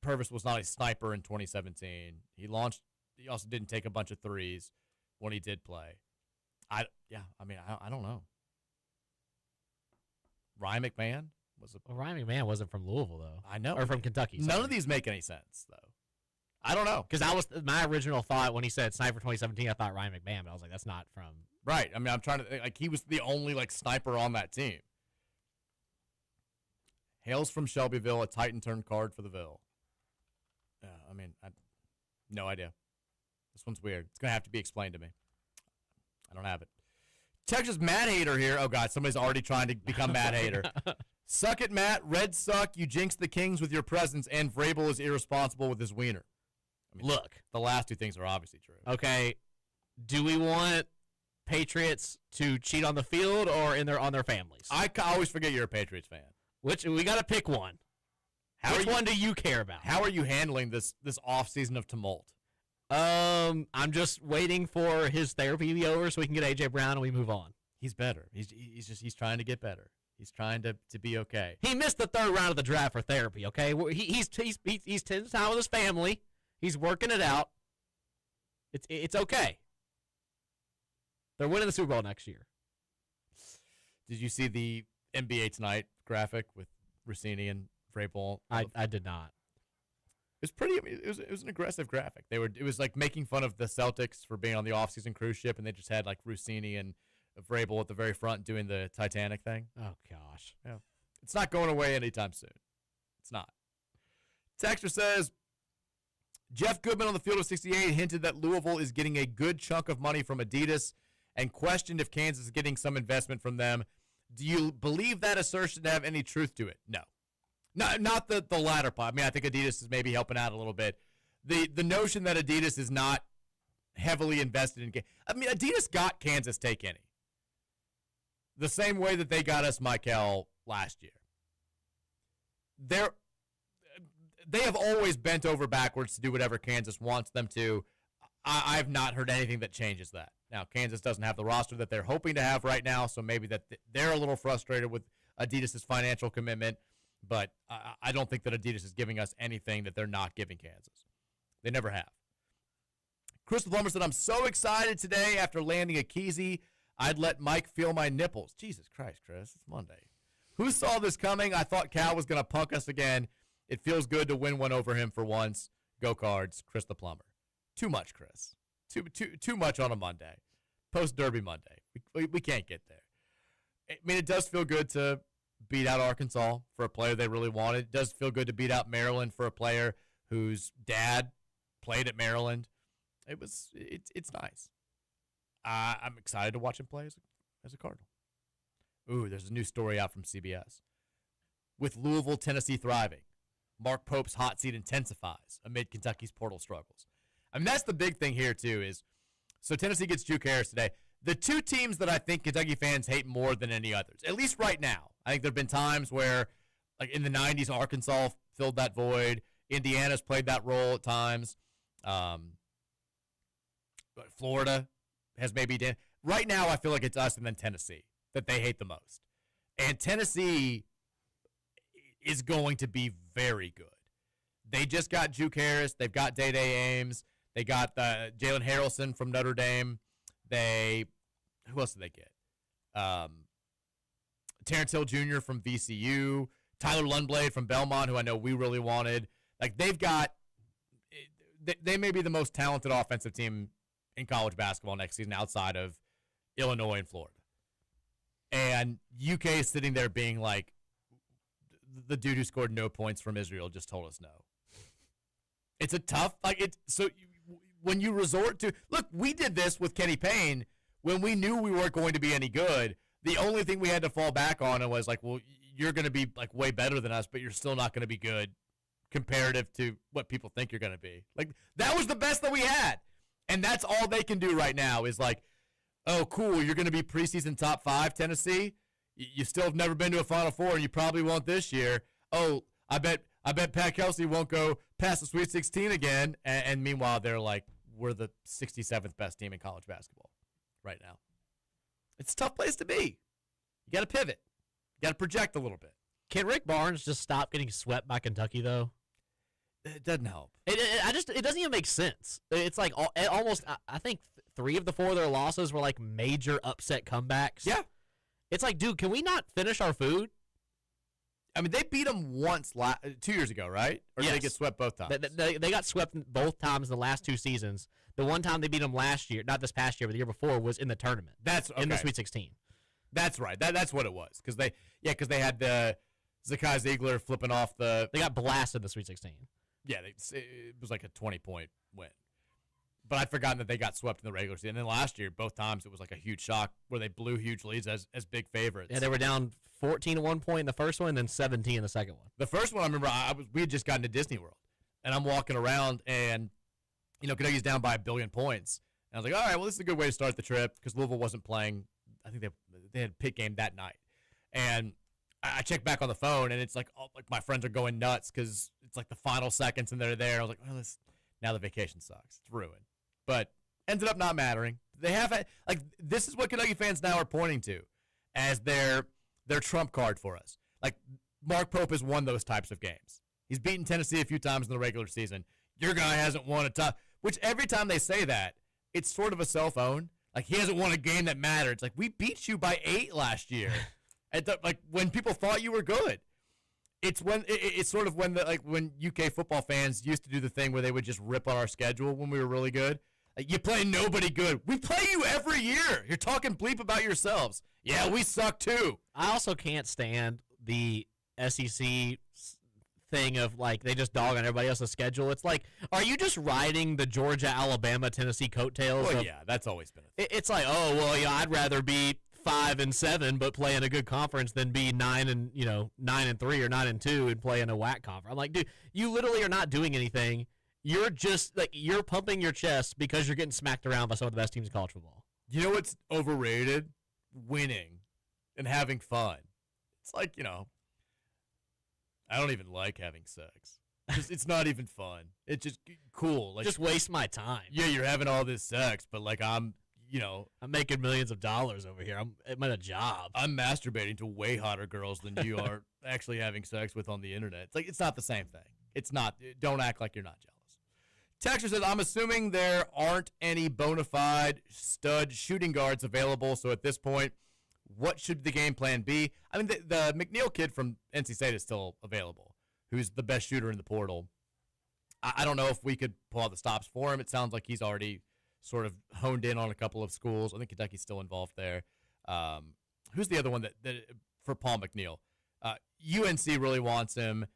Purvis was not a sniper in 2017. He also didn't take a bunch of threes when he did play. I don't know. Ryan McMahon Ryan McMahon wasn't from Louisville though. I know. Or from Kentucky. None of these make any sense though. I don't know. Because my original thought when he said sniper 2017, I thought Ryan McMahon, but I was like, that's not from. Right. I mean, I'm trying to he was the only sniper on that team. Hails from Shelbyville, a Titan turned card for the Ville. I mean, no idea. This one's weird. It's gonna have to be explained to me. I don't have it. Texas Matt Hater here. Oh God, somebody's already trying to become Matt Hater. Suck it, Matt. Red suck. You jinx the Kings with your presence, and Vrabel is irresponsible with his wiener. I mean, look, the last 2 things are obviously true. Okay, do we want Patriots to cheat on the field or on their families? I always forget you're a Patriots fan. Which we got to pick one. Which one do you care about? How are you handling this off season of tumult? I'm just waiting for his therapy to be over so we can get AJ Brown and we move on. He's better. He's trying to get better. He's trying to be okay. He missed the 3rd round of the draft for therapy. Okay, he's spending time with his family. He's working it out. It's okay. They're winning the Super Bowl next year. Did you see the NBA Tonight graphic with Rossini and Vrabel? I did not. It was pretty. I mean, it was an aggressive graphic. It was like making fun of the Celtics for being on the off-season cruise ship, and they just had like Rossini and Vrabel at the very front doing the Titanic thing. Oh gosh, yeah, it's not going away anytime soon. It's not. Texter says, Jeff Goodman on the field of 68 hinted that Louisville is getting a good chunk of money from Adidas and questioned if Kansas is getting some investment from them. Do you believe that assertion to have any truth to it? No. Not the latter part. I mean, I think Adidas is maybe helping out a little bit. The notion that Adidas is not heavily invested in – I mean, Adidas got Kansas Take Any. The same way that they got us Michael last year. They have always bent over backwards to do whatever Kansas wants them to. I've not heard anything that changes that. Now, Kansas doesn't have the roster that they're hoping to have right now, so maybe that they're a little frustrated with Adidas' financial commitment, but I don't think that Adidas is giving us anything that they're not giving Kansas. They never have. Crystal Plummer said, I'm so excited today after landing a Keyzy, I'd let Mike feel my nipples. Jesus Christ, Chris, it's Monday. Who saw this coming? I thought Cal was going to punk us again. It feels good to win one over him for once. Go Cards, Chris the Plumber. Too much, Chris. Too much on a Monday. Post-Derby Monday. We can't get there. I mean, it does feel good to beat out Arkansas for a player they really wanted. It does feel good to beat out Maryland for a player whose dad played at Maryland. It's nice. I'm excited to watch him play as a Cardinal. Ooh, there's a new story out from CBS. With Louisville, Tennessee thriving, Mark Pope's hot seat intensifies amid Kentucky's portal struggles. I mean, that's the big thing here, too, is so Tennessee gets Juke Harris today. The two teams that I think Kentucky fans hate more than any others, at least right now. I think there have been times where, like in the 90s, Arkansas filled that void. Indiana's played that role at times. Florida has maybe done. Right now, I feel like it's us and then Tennessee that they hate the most. And Tennessee is going to be very good. They just got Juke Harris. They've got Day-Day Ames. They got Jalen Harrelson from Notre Dame. Who else did they get? Terrence Hill Jr. from VCU. Tyler Lundblade from Belmont, who I know we really wanted. Like, they may be the most talented offensive team in college basketball next season outside of Illinois and Florida. And UK is sitting there being like, the dude who scored no points from Israel just told us no. It's a tough, when you resort to, look, we did this with Kenny Payne when we knew we weren't going to be any good. The only thing we had to fall back on was like, well, you're going to be like way better than us, but you're still not going to be good comparative to what people think you're going to be. Like, that was the best that we had. And that's all they can do right now is like, oh, cool, you're going to be preseason top 5, Tennessee. You still have never been to a Final Four, and you probably won't this year. Oh, I bet Pat Kelsey won't go past the Sweet 16 again. And meanwhile, they're like, we're the 67th best team in college basketball right now. It's a tough place to be. You got to pivot. You got to project a little bit. Can Rick Barnes just stop getting swept by Kentucky, though? It doesn't help. It doesn't even make sense. It's like almost, I think 3 of the 4 of their losses were like major upset comebacks. Yeah. It's like, dude, can we not finish our food? I mean, they beat them once 2 years ago, right? Or did they get swept both times? They got swept both times in the last 2 seasons. The one time they beat them last year, not this past year, but the year before, was in the tournament. That's okay. In the Sweet 16. That's right. That's what it was. Because they had the Zakai Ziegler flipping off the. They got blasted in the Sweet 16. Yeah, it was like a 20-point win. But I'd forgotten that they got swept in the regular season. And then last year, both times, it was like a huge shock where they blew huge leads as big favorites. Yeah, they were down 14 at one point in the first one, and then 17 in the second one. The first one, I remember, we had just gotten to Disney World. And I'm walking around, and, Kentucky's down by 1 billion points. And I was like, all right, well, this is a good way to start the trip because Louisville wasn't playing. I think they had a pit game that night. And I checked back on the phone, and it's like, my friends are going nuts because it's like the final seconds, and they're there. I was like, well, now the vacation sucks. It's ruined. But ended up not mattering. They have this is what Kentucky fans now are pointing to as their trump card for us. Like, Mark Pope has won those types of games. He's beaten Tennessee a few times in the regular season. Your guy hasn't won a top. Which every time they say that, it's sort of a self-own. Like, he hasn't won a game that mattered. It's like, we beat you by 8 last year. When people thought you were good. It's sort of when when UK football fans used to do the thing where they would just rip on our schedule when we were really good. Like, you play nobody good. We play you every year. You're talking bleep about yourselves. Yeah, we suck too. I also can't stand the SEC thing of, like, they just dog on everybody else's schedule. It's like, are you just riding the Georgia, Alabama, Tennessee coattails? Well, yeah, that's always been a thing. It's like, oh, well, yeah, I'd rather be 5-7 but play in a good conference than be 9-3 or 9-2 and play in a WAC conference. I'm like, dude, you literally are not doing anything. You're just like, you're pumping your chest because you're getting smacked around by some of the best teams in college football. You know what's overrated? Winning and having fun. It's like, I don't even like having sex. It's not even fun. It's just cool. Like, just waste my time. Yeah, you're having all this sex, but like I'm making millions of dollars over here. I'm at a job. I'm masturbating to way hotter girls than you are actually having sex with on the internet. It's like, it's not the same thing. It's not. Don't act like you're not jealous. Texter says, I'm assuming there aren't any bona fide stud shooting guards available. So at this point, what should the game plan be? I mean, the McNeil kid from NC State is still available, who's the best shooter in the portal. I don't know if we could pull out the stops for him. It sounds like he's already sort of honed in on a couple of schools. I think Kentucky's still involved there. Who's the other one that for Paul McNeil? UNC really wants him.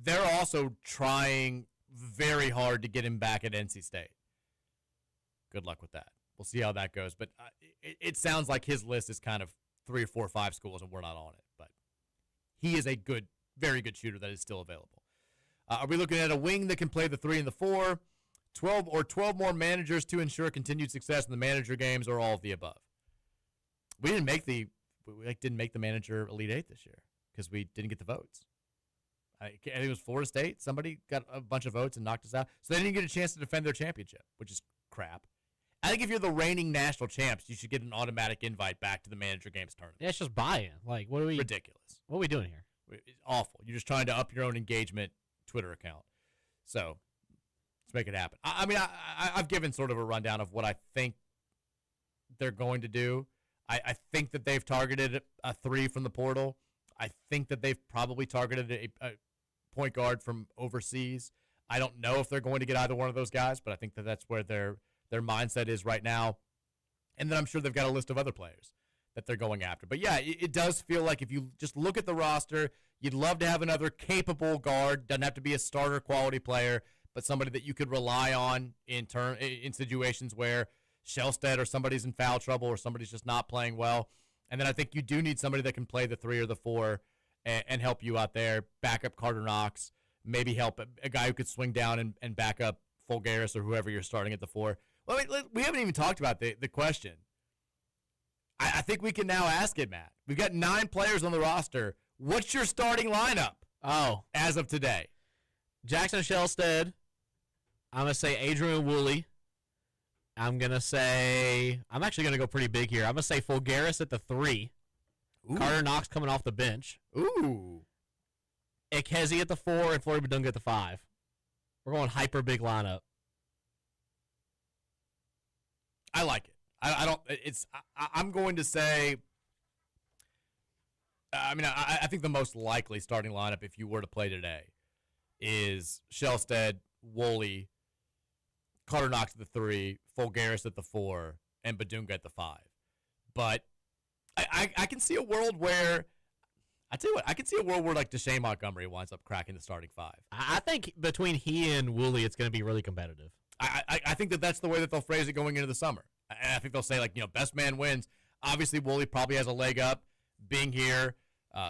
They're also trying very hard to get him back at NC State. Good luck with that. We'll see how that goes. But it sounds like his list is kind of 3 or 4 or 5 schools, and we're not on it. But he is a good, very good shooter that is still available. Are we looking at a wing that can play the 3 and the 4? 12 more managers to ensure continued success in the manager games, or all of the above? We didn't make the manager Elite 8 this year because we didn't get the votes. I think it was Florida State. Somebody got a bunch of votes and knocked us out. So they didn't get a chance to defend their championship, which is crap. I think if you're the reigning national champs, you should get an automatic invite back to the manager games tournament. Yeah, it's just buy-in. Like, what are we? Ridiculous. What are we doing here? It's awful. You're just trying to up your own engagement Twitter account. So let's make it happen. I mean, I've given sort of a rundown of what I think they're going to do. I think that they've targeted a 3 from the portal. I think that they've probably targeted a point guard from overseas. I don't know if they're going to get either one of those guys, but I think that that's where their mindset is right now. And then I'm sure they've got a list of other players that they're going after. But, yeah, it does feel like if you just look at the roster, you'd love to have another capable guard. Doesn't have to be a starter quality player, but somebody that you could rely on in situations where Shellstead or somebody's in foul trouble or somebody's just not playing well. And then I think you do need somebody that can play the 3 or the 4 and help you out there, back up Carter Knox, maybe help a guy who could swing down and back up Fulgaris or whoever you're starting at the 4. Well, I mean, we haven't even talked about the question. I think we can now ask it, Matt. We've got 9 players on the roster. What's your starting lineup? Oh, as of today? Jackson Shellstead. I'm going to say Adrian Woolley. I'm actually going to go pretty big here. I'm going to say Fulgaris at the 3. Ooh. Carter Knox coming off the bench. Ooh. Keyzy at the 4 and Flory Badunga at the 5. We're going hyper big lineup. I like it. I'm going to say, I think the most likely starting lineup if you were to play today is Shellstead, Woolley, Carter Knox at the 3, Fulgaris at the 4, and Badunga at the 5. But I can see a world where, I can see a world where like Deshane Montgomery winds up cracking the starting 5. I think between he and Woolley, it's going to be really competitive. I think that's the way that they'll phrase it going into the summer. I think they'll say, like, best man wins. Obviously, Woolley probably has a leg up being here,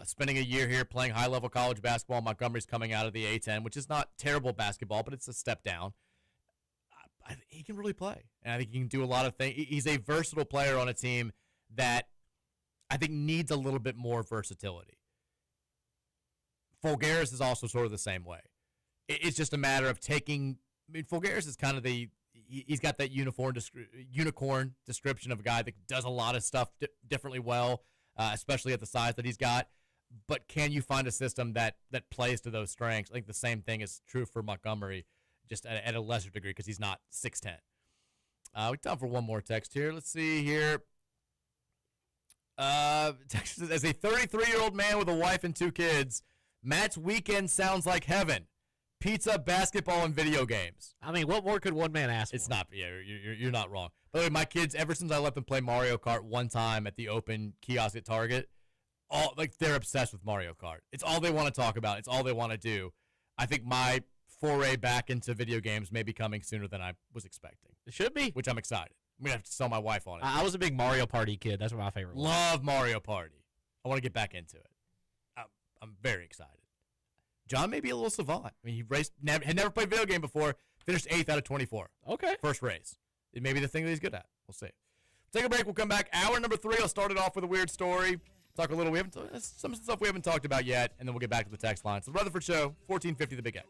spending a year here playing high-level college basketball. Montgomery's coming out of the A-10, which is not terrible basketball, but it's a step down. He can really play, and I think he can do a lot of things. He's a versatile player on a team that I think needs a little bit more versatility. Fulgaris is also sort of the same way. It's just a matter of taking – Fulgaris is kind of he's got that unicorn description of a guy that does a lot of stuff differently well, especially at the size that he's got. But can you find a system that plays to those strengths? I think the same thing is true for Montgomery, just at a lesser degree because he's not 6'10". We time for one more text here. Let's see here. Text says, as a 33-year-old man with a wife and 2 kids, Matt's weekend sounds like heaven. Pizza, basketball, and video games. I mean, what more could one man ask for? It's not. Yeah, you're not wrong. By the way, my kids, ever since I let them play Mario Kart one time at the open kiosk at Target, they're obsessed with Mario Kart. It's all they want to talk about. It's all they want to do. I think my foray back into video games may be coming sooner than I was expecting. It should be. Which I'm excited. I'm going to have to sell my wife on it. I was a big Mario Party kid. That's my favorite one. Love Mario Party. I want to get back into it. I'm very excited. John may be a little savant. I mean, he had never played video game before, finished 8th out of 24. Okay. First race. It may be the thing that he's good at. We'll see. Take a break. We'll come back. Hour number 3. I'll start it off with a weird story. Talk a little. Some stuff we haven't talked about yet, and then we'll get back to the text line. So the Rutherford Show, 1450 The Big X.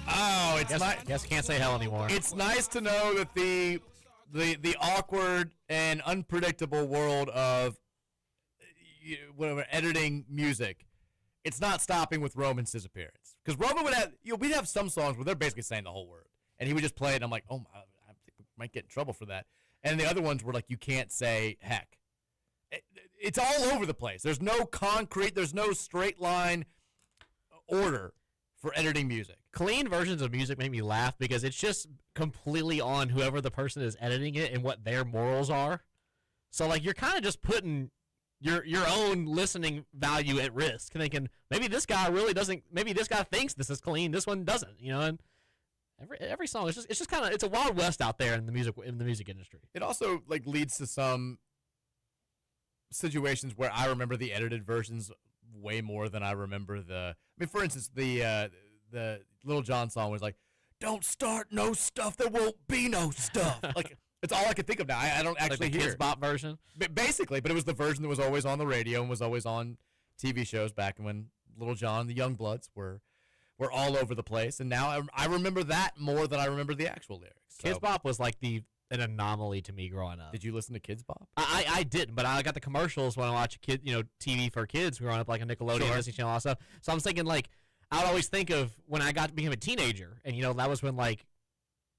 Oh, it's not. Guess can't say hell anymore. It's nice to know that the awkward and unpredictable world of whatever editing music, it's not stopping with Roman's appearance. Because Roman would have, we'd have some songs where they're basically saying the whole word, and he would just play it. And I'm like, oh my, I think we might get in trouble for that. And the other ones were like, you can't say heck. It's all over the place. There's no concrete. There's no straight line order for editing music. clean versions of music make me laugh because it's just completely on whoever the person is editing it and what their morals are. So like you're kind of just putting your own listening value at risk, thinking maybe this guy really doesn't. Maybe this guy thinks this is clean. This one doesn't. And every song it's just kind of it's a wild west out there in the music industry. It also like leads to some situations where I remember the edited versions way more than I remember the. I mean, for instance, the Little John song was like, "Don't start no stuff, there won't be no stuff." Like it's all I could think of now. I don't actually like the hear Kids Bop version. Basically, but it was the version that was always on the radio and was always on TV shows back when Little John and the Youngbloods were all over the place. And now I remember that more than I remember the actual lyrics. So. Kids Bop was like an anomaly to me growing up. Did you listen to Kids Bop? I didn't, but I got the commercials when I watch TV for kids growing up, like a Nickelodeon, Disney Channel, all that stuff. So I'm thinking like I would always think of when I became a teenager, and that was when like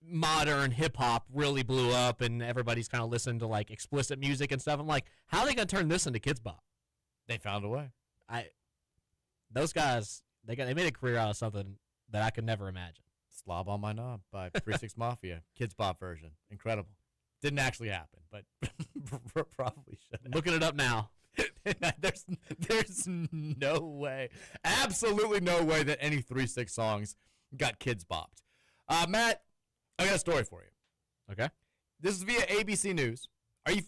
modern hip hop really blew up, and everybody's kind of listened to like explicit music and stuff. I'm like, how are they gonna turn this into Kids Bop? They found a way. Those guys, they made a career out of something that I could never imagine. Slob on My Knob by 3-6 Mafia, Kids Bop version, incredible. Didn't actually happen, but probably should. Looking it up now. There's no way, absolutely no way that any 3-6 songs got Kids Bopped. Matt, I got a story for you. Okay. This is via ABC News.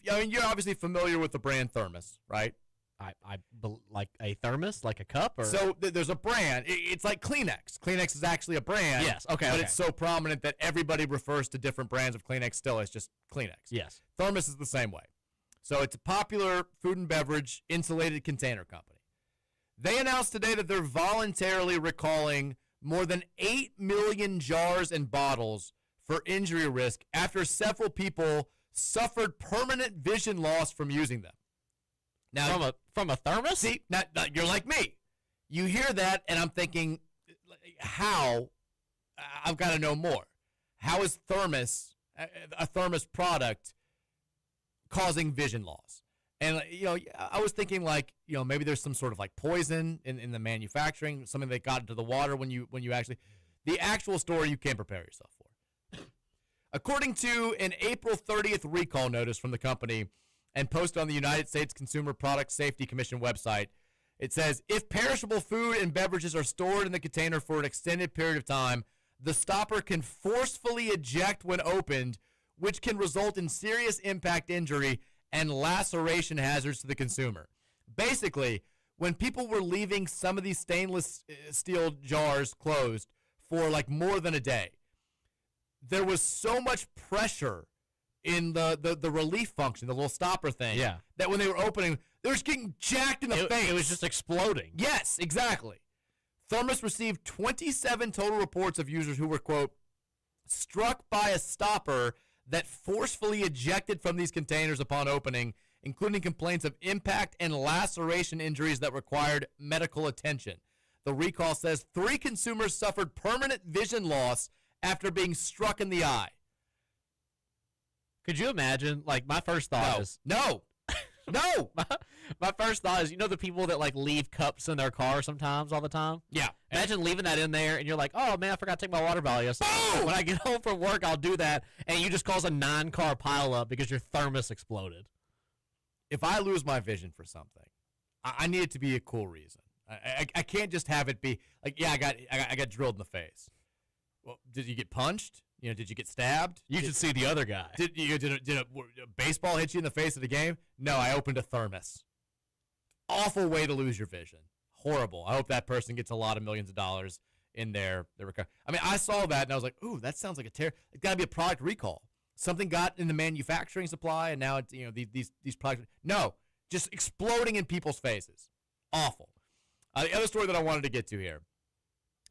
You're obviously familiar with the brand Thermos, right? I like a thermos, like a cup, or so there's a brand. It's like Kleenex. Kleenex is actually a brand. Yes. Okay. But it's so prominent that everybody refers to different brands of Kleenex. Still, it's just Kleenex. Yes. Thermos is the same way. So it's a popular food and beverage insulated container company. They announced today that they're voluntarily recalling more than 8 million jars and bottles for injury risk after several people suffered permanent vision loss from using them. Now, from a thermos? See, now, you're like me. You hear that, and I'm thinking, how? I've got to know more. How is Thermos, a Thermos product, causing vision loss? And I was thinking maybe there's some sort of like poison in the manufacturing, something that got into the water when you actually. The actual story you can't prepare yourself for. According to an April 30th recall notice from the company and posted on the United States Consumer Product Safety Commission website, it says, if perishable food and beverages are stored in the container for an extended period of time, the stopper can forcefully eject when opened, which can result in serious impact injury and laceration hazards to the consumer. Basically, when people were leaving some of these stainless steel jars closed for like more than a day, there was so much pressure in the relief function, the little stopper thing, that when they were opening, they were just getting jacked in the face. It was just exploding. Yes, exactly. Thermos received 27 total reports of users who were, quote, struck by a stopper that forcefully ejected from these containers upon opening, including complaints of impact and laceration injuries that required medical attention. The recall says 3 consumers suffered permanent vision loss after being struck in the eye. Could you imagine? Like, my first thought is... No. My first thought is, the people that, like, leave cups in their car sometimes all the time? Yeah. Imagine leaving that in there, and you're like, oh, man, I forgot to take my water bottle yesterday. When I get home from work, I'll do that, and you just cause a 9-car pileup because your thermos exploded. If I lose my vision for something, I need it to be a cool reason. I can't just have it be, like, yeah, I got drilled in the face. Well, did you get punched? Did you get stabbed? You should see the other guy. Did a baseball hit you in the face at a game? No, I opened a thermos. Awful way to lose your vision. Horrible. I hope that person gets a lot of millions of dollars in their recovery. I mean, I saw that and I was like, ooh, that sounds like it's got to be a product recall. Something got in the manufacturing supply and now it's, these products. No, just exploding in people's faces. Awful. The other story that I wanted to get to here.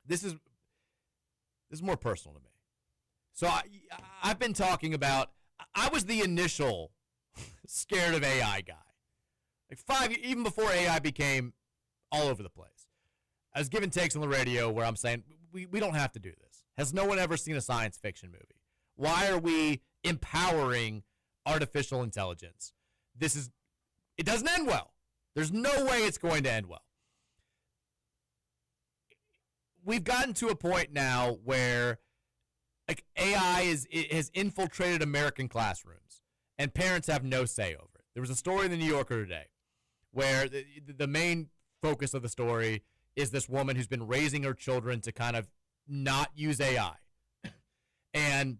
This is more personal to me. So I've been talking about, I was the initial scared of AI guy. Like even before AI became all over the place. I was giving takes on the radio where I'm saying, we don't have to do this. Has no one ever seen a science fiction movie? Why are we empowering artificial intelligence? It doesn't end well. There's no way it's going to end well. we've gotten to a point now where like AI has infiltrated American classrooms, and parents have no say over it. There was a story in the New Yorker today where the main focus of the story is this woman who's been raising her children to kind of not use AI. And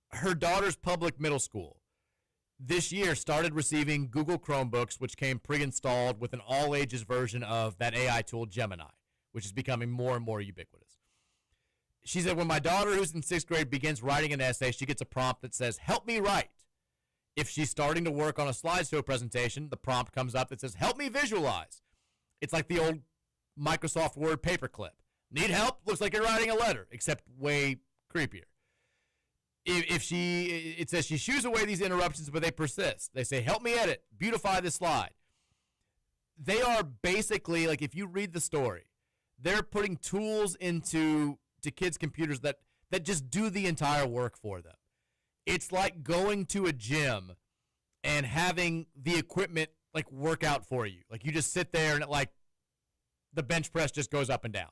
her daughter's public middle school this year started receiving Google Chromebooks, which came pre-installed with an all-ages version of that AI tool, Gemini, which is becoming more and more ubiquitous. She said, when my daughter, who's in 6th grade, begins writing an essay, she gets a prompt that says, help me write. If she's starting to work on a slideshow presentation, the prompt comes up that says, help me visualize. It's like the old Microsoft Word paperclip. Need help? Looks like you're writing a letter, except way creepier. It says she shoos away these interruptions, but they persist. They say, help me edit, beautify this slide. They are basically, like, if you read the story, they're putting tools into kids' computers that just do the entire work for them. It's like going to a gym and having the equipment, like, work out for you. Like, you just sit there and, like, the bench press just goes up and down.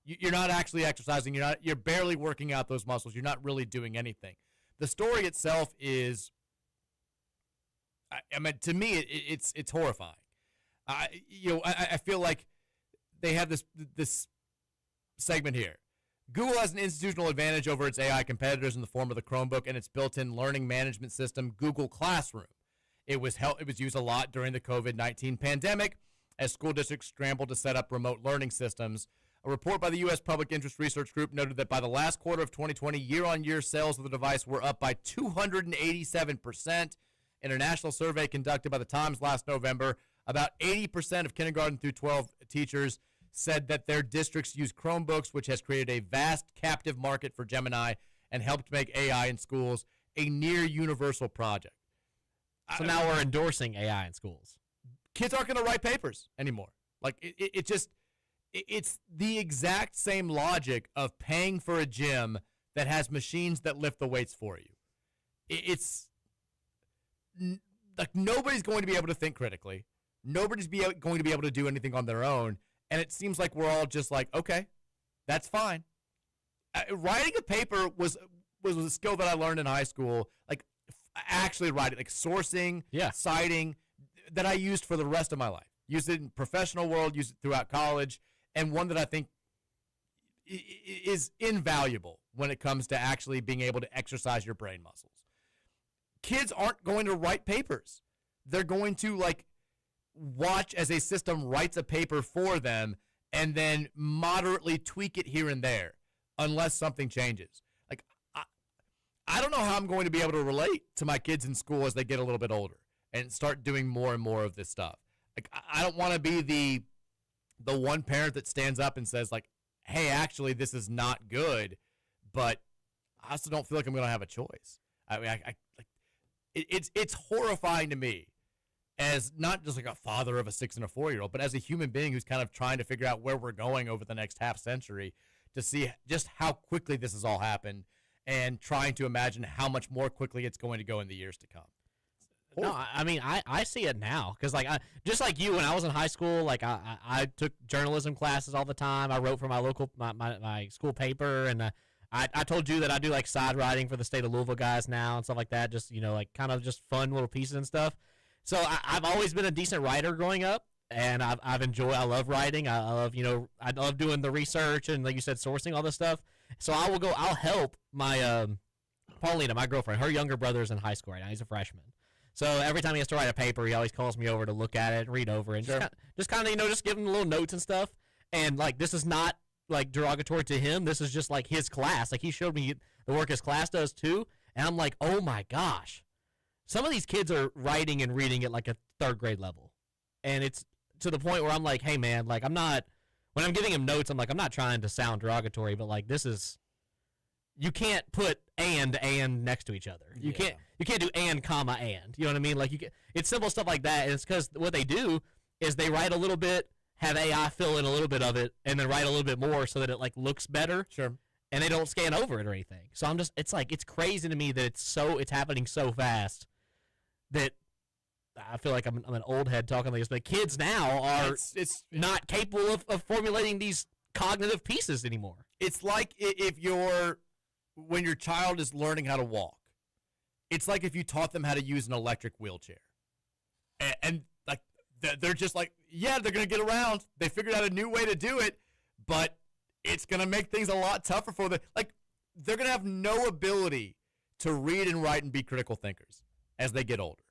You're not actually exercising. You're barely working out those muscles. You're not really doing anything. The story itself is, I mean, to me, it's horrifying. I feel like they have this segment here. Google has an institutional advantage over its AI competitors in the form of the Chromebook and its built-in learning management system, Google Classroom. It was used a lot during the COVID-19 pandemic as school districts scrambled to set up remote learning systems. A report by the U.S. Public Interest Research Group noted that by the last quarter of 2020, year-on-year sales of the device were up by 287%. In a national survey conducted by the Times last November, about 80% of kindergarten through 12 teachers said that their districts use Chromebooks, which has created a vast captive market for Gemini and helped make AI in schools a near-universal project. So now we're endorsing AI in schools. Kids aren't going to write papers anymore. Like, it's the exact same logic of paying for a gym that has machines that lift the weights for you. It's like nobody's going to be able to think critically. Nobody's going to be able to do anything on their own. And it seems like we're all just like, okay, that's fine. Writing a paper was a skill that I learned in high school. Like, actually writing, like sourcing, citing, that I used for the rest of my life. Used it in professional world, used it throughout college, and one that I think is invaluable when it comes to actually being able to exercise your brain muscles. Kids aren't going to write papers. They're going to, like, watch as a system writes a paper for them and then moderately tweak it here and there unless something changes. Like, I don't know how I'm going to be able to relate to my kids in school as they get a little bit older and start doing more and more of this stuff. Like, I don't want to be the one parent that stands up and says, like, hey, actually, this is not good, but I also don't feel like I'm going to have a choice. I mean, it's horrifying to me as not just like a father of a 6 and a 4-year-old, but as a human being who's kind of trying to figure out where we're going over the next half century to see just how quickly this has all happened and trying to imagine how much more quickly it's going to go in the years to come. No, I mean, I see it now because, like, just like you, when I was in high school, like, I took journalism classes all the time. I wrote for my local my school paper, and I told you that I do, like, side writing for the State of Louisville guys now and stuff like that, just, you know, like, kind of just fun little pieces and stuff. So I've always been a decent writer growing up, and I love writing. I love doing the research and, like you said, sourcing all this stuff. So I'll help my Paulina, my girlfriend. Her younger brother's in high school right now. He's a freshman. So every time he has to write a paper, he always calls me over to look at it and read over it. And just kind of, you know, just give him little notes and stuff. And, like, this is not, like, derogatory to him. This is just, like, his class. Like, he showed me the work his class does, too. And I'm like, oh, my gosh. Some of these kids are writing and reading at, like, a 3rd grade level. And it's to the point where I'm like, hey, man, like, when I'm giving him notes, I'm like, I'm not trying to sound derogatory, but, like, this is, you can't put and next to each other. You can't do and, comma, and. You know what I mean? Like, it's simple stuff like that. And it's because what they do is they write a little bit, have AI fill in a little bit of it, and then write a little bit more so that it, like, looks better. Sure. And they don't scan over it or anything. So I'm just, it's like, it's crazy to me that it's happening so fast that I feel like I'm an old head talking like this, but kids now are not capable of formulating these cognitive pieces anymore. It's like when your child is learning how to walk. It's like if you taught them how to use an electric wheelchair. And like they're just like, yeah, they're going to get around. They figured out a new way to do it, but it's going to make things a lot tougher for them. Like, they're going to have no ability to read and write and be critical thinkers as they get older,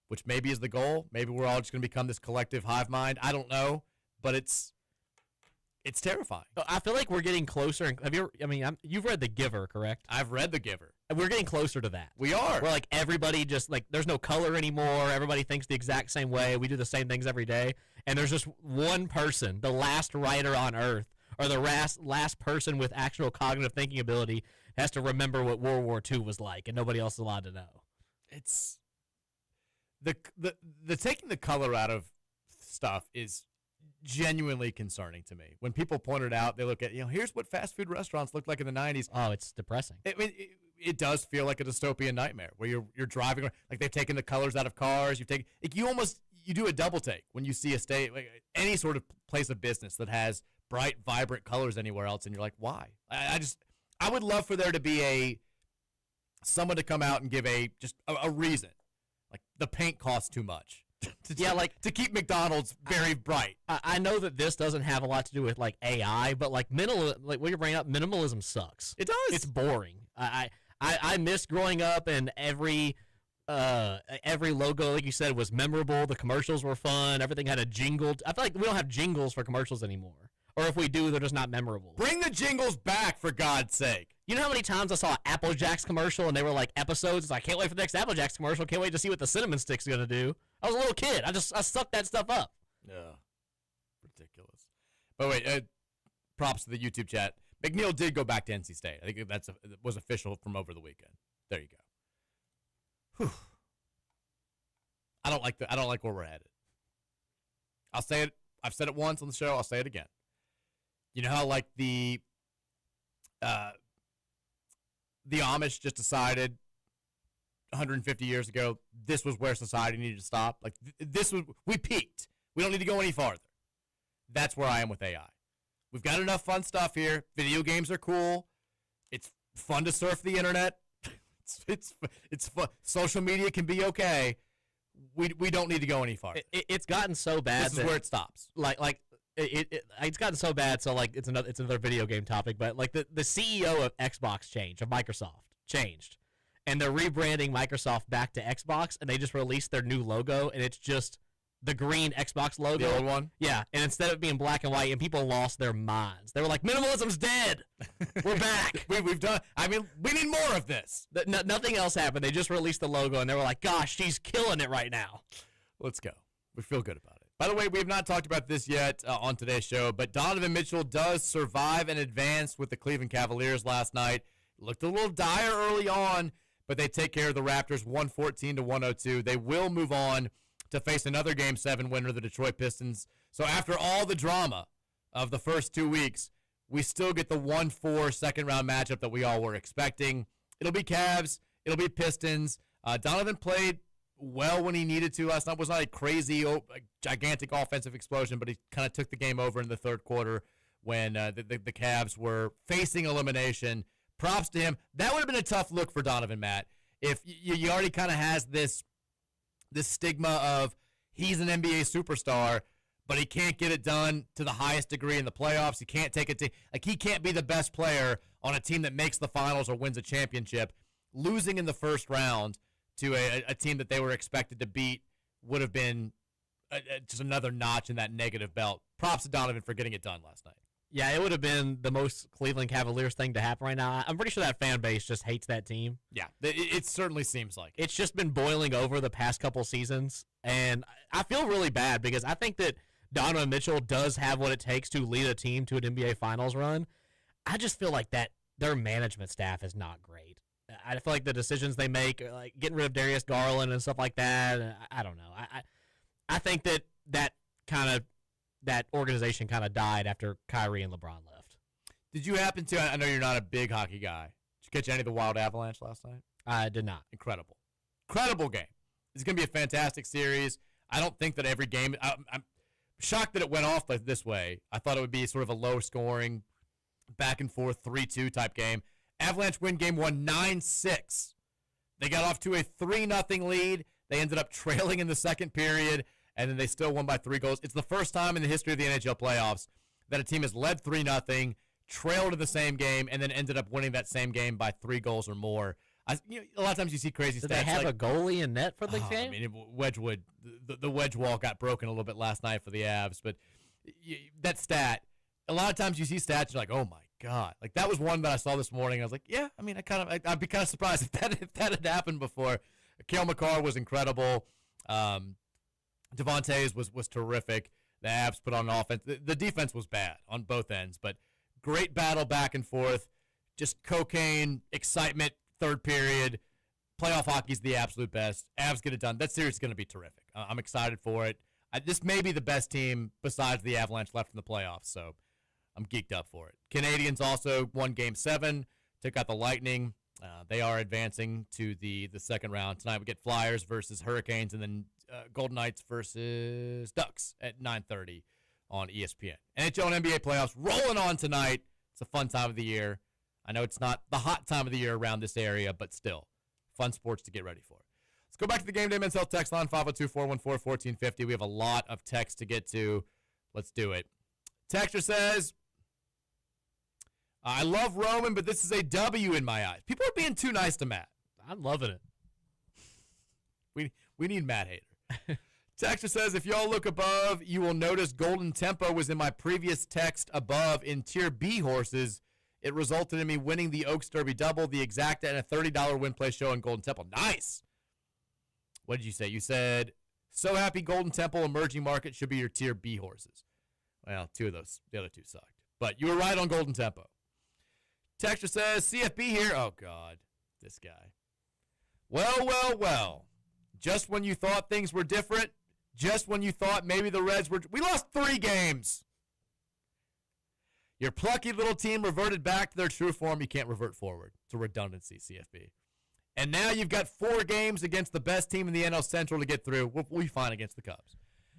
which maybe is the goal. Maybe we're all just going to become this collective hive mind. I don't know, but it's terrifying. I feel like we're getting closer. You've read The Giver, correct? I've read The Giver. And we're getting closer to that. We are. Where, like, everybody just, like, there's no color anymore. Everybody thinks the exact same way. We do the same things every day. And there's just one person, the last writer on Earth, or the last person with actual cognitive thinking ability has to remember what World War II was like, and nobody else is allowed to know. It's the taking the color out of stuff is genuinely concerning to me. When people point it out, they look at, here's what fast food restaurants looked like in the 90s. Oh, it's depressing. It does feel like a dystopian nightmare where you're driving around, like they've taken the colors out of cars. You do a double take when you see any sort of place of business that has bright, vibrant colors anywhere else, and you're like, why? I would love for there to be someone to come out and give a reason. Like, the paint costs too much. To keep McDonald's very bright. I know that this doesn't have a lot to do with like AI, but like what you're bringing up, minimalism sucks. It does. It's boring. I miss growing up, and every logo, like you said, was memorable. The commercials were fun. Everything had a jingle. I feel like we don't have jingles for commercials anymore. Or if we do, they're just not memorable. Bring the jingles back, for God's sake. You know how many times I saw an Apple Jacks commercial and they were like episodes? It's like, I can't wait for the next Apple Jacks commercial. Can't wait to see what the cinnamon stick's going to do. I was a little kid. I sucked that stuff up. Yeah. Ridiculous. But wait, props to the YouTube chat. McNeil did go back to NC State. I think that was official from over the weekend. There you go. Whew. I don't like where we're headed. I'll say it. I've said it once on the show. I'll say it again. You know how, like, the Amish just decided 150 years ago this was where society needed to stop? Like, we peaked. We don't need to go any farther. That's where I am with AI. We've got enough fun stuff here. Video games are cool. It's fun to surf the internet. It's fun. Social media can be okay. We don't need to go any farther. It's gotten so bad. This is where it stops. It's gotten so bad. So like it's another video game topic, but like the CEO of Xbox changed, and they're rebranding Microsoft back to Xbox, and they just released their new logo, and it's just the green Xbox logo. The old one? Yeah, and instead of being black and white, and people lost their minds. They were like, minimalism's dead. We're back. We've done, we need more of this. Nothing else happened. They just released the logo, and they were like, gosh, she's killing it right now. Let's go. We feel good about it. By the way, we have not talked about this yet on today's show, but Donovan Mitchell does survive and advance with the Cleveland Cavaliers last night. Looked a little dire early on, but they take care of the Raptors 114-102. They will move on to face another Game 7 winner, the Detroit Pistons. So after all the drama of the first 2 weeks, we still get the 1-4 second-round matchup that we all were expecting. It'll be Cavs. It'll be Pistons. Donovan played well when he needed to last night. It was not a crazy, gigantic offensive explosion, but he kind of took the game over in the third quarter when the Cavs were facing elimination. Props to him. That would have been a tough look for Donovan, Matt. If you already kind of has this stigma of he's an NBA superstar, but he can't get it done to the highest degree in the playoffs. He can't take it to, he can't be the best player on a team that makes the finals or wins a championship. Losing in the first round to a team that they were expected to beat would have been just another notch in that negative belt. Props to Donovan for getting it done last night. Yeah, it would have been the most Cleveland Cavaliers thing to happen right now. I'm pretty sure that fan base just hates that team. Yeah, it certainly seems like it's just been boiling over the past couple seasons, and I feel really bad because I think that Donovan Mitchell does have what it takes to lead a team to an NBA Finals run. I just feel like that their management staff is not great. I feel like the decisions they make, like getting rid of Darius Garland and stuff like that, I don't know. I think that organization kind of died after Kyrie and LeBron left. Did you happen to, I know you're not a big hockey guy, did you catch any of the Wild Avalanche last night? I did not. Incredible game. It's going to be a fantastic series. I don't think that every game, shocked that it went off this way. I thought it would be sort of a low-scoring, back-and-forth 3-2 type game. Avalanche win game 1 9-6. They got off to a 3-0 lead. They ended up trailing in the second period, and then they still won by 3 goals. It's the first time in the history of the NHL playoffs that a team has led 3-0, trailed in the same game, and then ended up winning that same game by 3 goals or more. A lot of times you see crazy stats. Did they have like, a goalie in net for the game? I mean, Wedgwood, the wedge wall got broken a little bit last night for the Avs, but that stat, a lot of times you see stats, you're like, oh my God. Like, that was one that I saw this morning. I was like, yeah, I mean, I'd be kind of surprised if that had happened before. Cale Makar was incredible. Devontae was terrific. The Avs put on offense. The defense was bad on both ends, but great battle back and forth. Just cocaine, excitement, third period. Playoff hockey's the absolute best. Avs get it done. That series is going to be terrific. I'm excited for it. This may be the best team besides the Avalanche left in the playoffs, so I'm geeked up for it. Canadians also won Game 7, took out the Lightning. They are advancing to the second round. Tonight we get Flyers versus Hurricanes, and then Golden Knights versus Ducks at 9:30 on ESPN. NHL and NBA playoffs rolling on tonight. It's a fun time of the year. I know it's not the hot time of the year around this area, but still, fun sports to get ready for. Let's go back to the Gameday Men's Health text line, 502-414-1450. We have a lot of text to get to. Let's do it. Texter says, I love Roman, but this is a W in my eyes. People are being too nice to Matt. I'm loving it. We need Matt Hader. Texter says, if y'all look above, you will notice Golden Tempo was in my previous text above in Tier B horses. It resulted in me winning the Oaks Derby double, the Exacta, and a $30 win play show in Golden Temple. Nice. What did you say? You said, so happy Golden Temple emerging market should be your Tier B horses. Well, 2 of those. The other 2 sucked. But you were right on Golden Tempo. Texter says, CFB here. Oh, God. This guy. Well. Just when you thought things were different, just when you thought maybe the Reds were... We lost 3 games. Your plucky little team reverted back to their true form. You can't revert forward. It's a redundancy, CFB. And now you've got 4 games against the best team in the NL Central to get through. We'll be fine against the Cubs.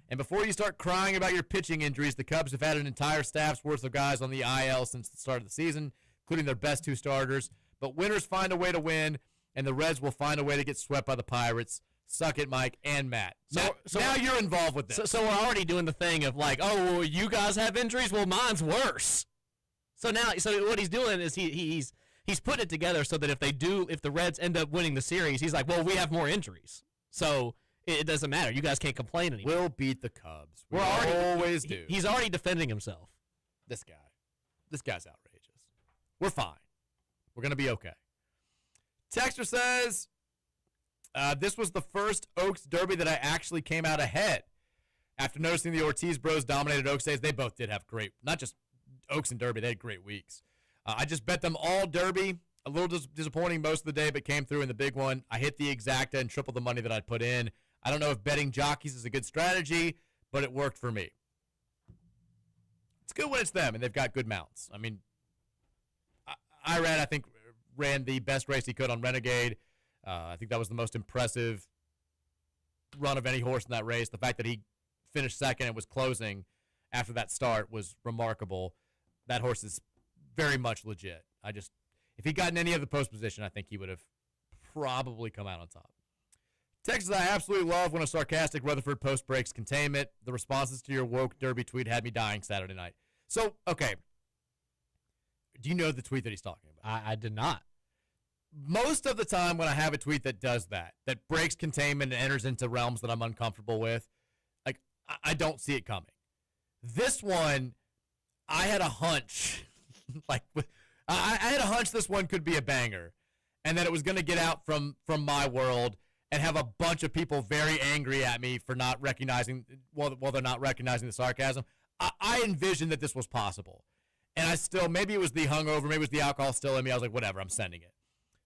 And before you start crying about your pitching injuries, the Cubs have had an entire staff's worth of guys on the IL since the start of the season, including their best 2 starters. But winners find a way to win, and the Reds will find a way to get swept by the Pirates. Suck it, Mike and Matt. So now you're involved with this. So we're already doing the thing of like, oh, well, you guys have injuries? Well, mine's worse. So what he's doing is he's putting it together so that if the Reds end up winning the series, he's like, well, we have more injuries. So it doesn't matter. You guys can't complain anymore. We'll beat the Cubs. We always do. He's already defending himself. This guy's outrageous. We're fine. We're going to be okay. Texter says, this was the first Oaks Derby that I actually came out ahead. After noticing the Ortiz bros dominated Oaks days, they both did have great, not just Oaks and Derby, they had great weeks. I just bet them all Derby. A little disappointing most of the day, but came through in the big one. I hit the Exacta and tripled the money that I'd put in. I don't know if betting jockeys is a good strategy, but it worked for me. It's good when it's them, and they've got good mounts. I mean, I think, ran the best race he could on Renegade. I think that was the most impressive run of any horse in that race. The fact that he finished second and was closing after that start was remarkable. That horse is very much legit. If he'd gotten any other post position, I think he would have probably come out on top. Texas, I absolutely love when a sarcastic Rutherford post breaks containment. The responses to your woke Derby tweet had me dying Saturday night. So, okay. Do you know the tweet that he's talking about? I did not. Most of the time when I have a tweet that does that breaks containment and enters into realms that I'm uncomfortable with, like, I don't see it coming. This one, I had a hunch. I had a hunch this one could be a banger, and that it was going to get out from my world and have a bunch of people very angry at me for not recognizing, well, they're not recognizing the sarcasm. I envisioned that this was possible. And I still, maybe it was the hungover, maybe it was the alcohol still in me. I was like, whatever, I'm sending it.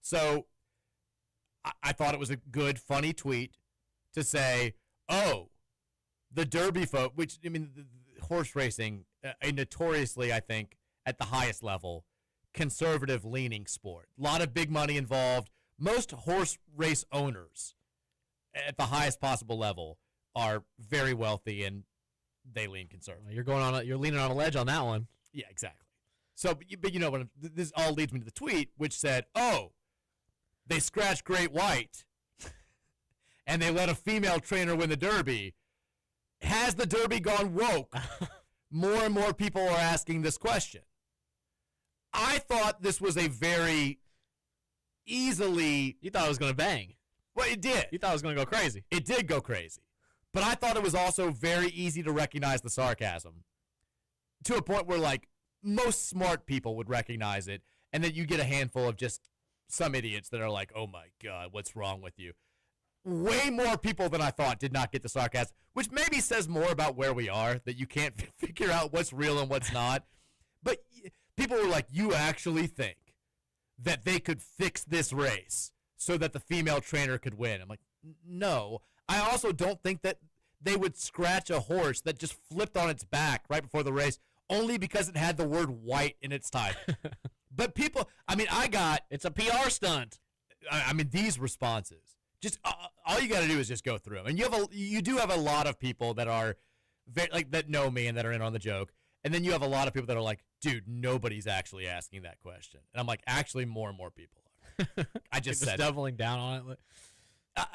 So I thought it was a good, funny tweet to say, oh, the Derby folk, which, I mean, horse racing, a notoriously, I think, at the highest level, conservative-leaning sport. A lot of big money involved. Most horse race owners at the highest possible level are very wealthy and they lean conservative. You're leaning on a ledge on that one. Yeah, exactly. So, but you know what? This all leads me to the tweet, which said, "Oh, they scratched Great White, and they let a female trainer win the Derby. Has the Derby gone woke?" More and more people are asking this question. I thought this was a very easily... You thought it was going to bang. Well, it did. You thought it was going to go crazy. It did go crazy. But I thought it was also very easy to recognize the sarcasm to a point where, like, most smart people would recognize it, and then you get a handful of just some idiots that are like, oh, my God, what's wrong with you? Way more people than I thought did not get the sarcasm, which maybe says more about where we are, that you can't figure out what's real and what's not. But people were like, you actually think that they could fix this race so that the female trainer could win? I'm like, no. I also don't think that they would scratch a horse that just flipped on its back right before the race only because it had the word white in its title. But people, I mean, it's a PR stunt. I mean, these responses. Just all you got to do is just go through them, and you do have a lot of people that are that know me and that are in on the joke, and then you have a lot of people that are like, dude, nobody's actually asking that question, and I'm like, actually, more and more people are. I just said doubling down on it.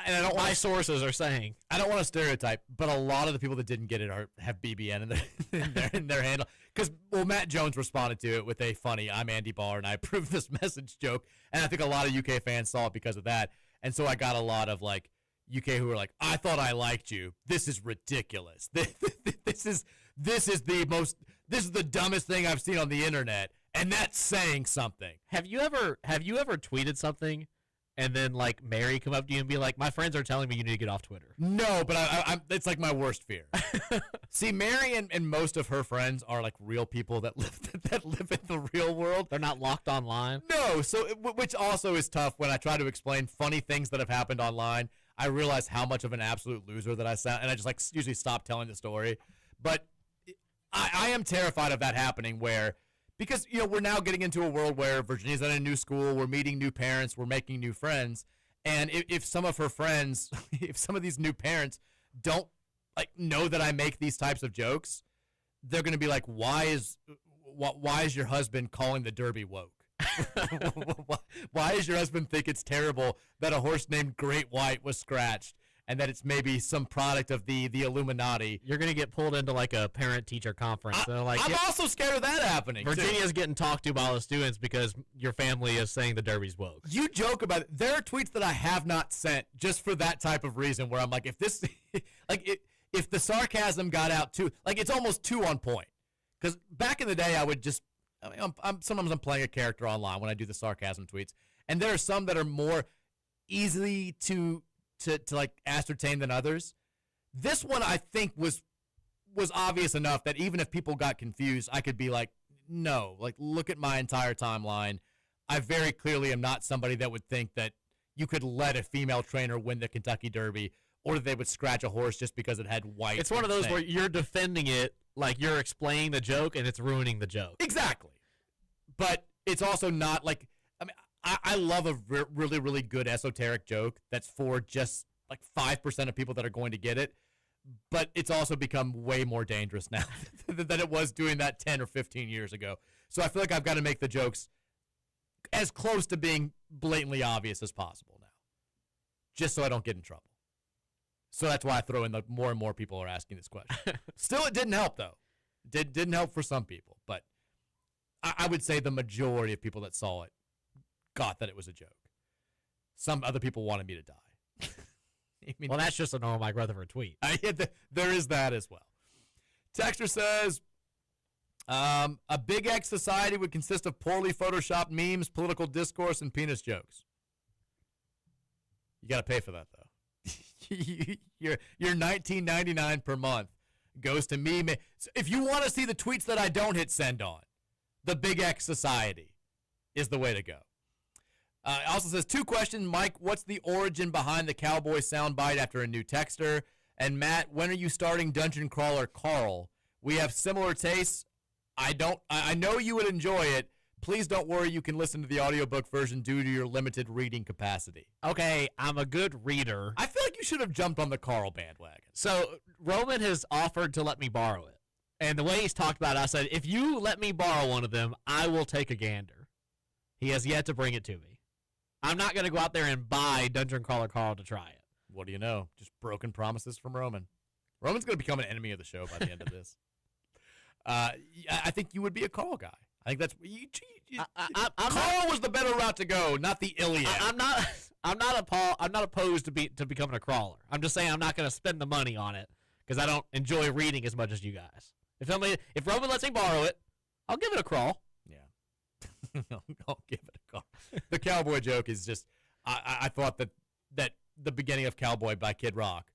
And I don't. My sources are saying I don't want to stereotype, but a lot of the people that didn't get it have BBN in their handle. Because Matt Jones responded to it with a funny "I'm Andy Barr and I approve this message" joke, and I think a lot of UK fans saw it because of that. And so I got a lot of like UK who were like, "I thought I liked you. This is ridiculous. This is the dumbest thing I've seen on the internet, and that's saying something." Have you ever tweeted something and then like Mary come up to you and be like, "My friends are telling me you need to get off Twitter"? No, but I'm it's like my worst fear. See, Mary and most of her friends are like real people that live in the real world. They're not locked online. No, so which also is tough when I try to explain funny things that have happened online. I realize how much of an absolute loser that I sound, and I just like usually stop telling the story. But I am terrified of that happening because we're now getting into a world where Virginia's at a new school, we're meeting new parents, we're making new friends, and if some of her friends, if some of these new parents don't like know that I make these types of jokes, they're going to be like, why is your husband calling the Derby woke? Why does your husband think it's terrible that a horse named Great White was scratched and that it's maybe some product of the Illuminati? You're going to get pulled into like a parent-teacher conference. I'm also scared of that happening. Virginia's getting talked to by all the students because your family is saying the Derby's woke. You joke about it. There are tweets that I have not sent just for that type of reason where I'm like, if this, if the sarcasm got out too, like it's almost too on point. Because back in the day, I would just, sometimes I'm playing a character online when I do the sarcasm tweets, and there are some that are more easily to like ascertain than others. This one I think was obvious enough that even if people got confused, I could be like, no, like look at my entire timeline. I very clearly am not somebody that would think that you could let a female trainer win the Kentucky Derby, or that they would scratch a horse just because it had white. It's one of those where you're defending it like you're explaining the joke and it's ruining the joke. Exactly. But it's also not like, I mean, I love a really, really good esoteric joke that's for just like 5% of people that are going to get it. But it's also become way more dangerous now than it was doing that 10 or 15 years ago. So I feel like I've got to make the jokes as close to being blatantly obvious as possible now, just so I don't get in trouble. So that's why I throw in the more and more people are asking this question. Still, it didn't help, though. Didn't help for some people. But I would say the majority of people that saw it got that it was a joke. Some other people wanted me to die. I mean, well, that's just a normal Mike Rutherford tweet. There is that as well. Texter says, a big X society would consist of poorly photoshopped memes, political discourse, and penis jokes. You got to pay for that, though. Your $19.99 per month goes to me. If you want to see the tweets that I don't hit send on, the Big X Society is the way to go. It also says, 2 questions. Mike, what's the origin behind the cowboy soundbite after a new texter? And Matt, when are you starting Dungeon Crawler Carl? We have similar tastes. I know you would enjoy it. Please don't worry, you can listen to the audiobook version due to your limited reading capacity. Okay, I'm a good reader. I feel like you should have jumped on the Carl bandwagon. So Roman has offered to let me borrow it. And the way he's talked about it, I said, if you let me borrow one of them, I will take a gander. He has yet to bring it to me. I'm not going to go out there and buy Dungeon Crawler Carl to try it. What do you know? Just broken promises from Roman. Roman's going to become an enemy of the show by the end of this. I think you would be a Carl guy. I think that's Carl was the better route to go, not the Iliad. I'm not opposed to becoming a crawler. I'm just saying I'm not going to spend the money on it because I don't enjoy reading as much as you guys. If Roman lets me borrow it, I'll give it a crawl. Yeah, I'll give it a crawl. The cowboy joke is just I thought that the beginning of Cowboy by Kid Rock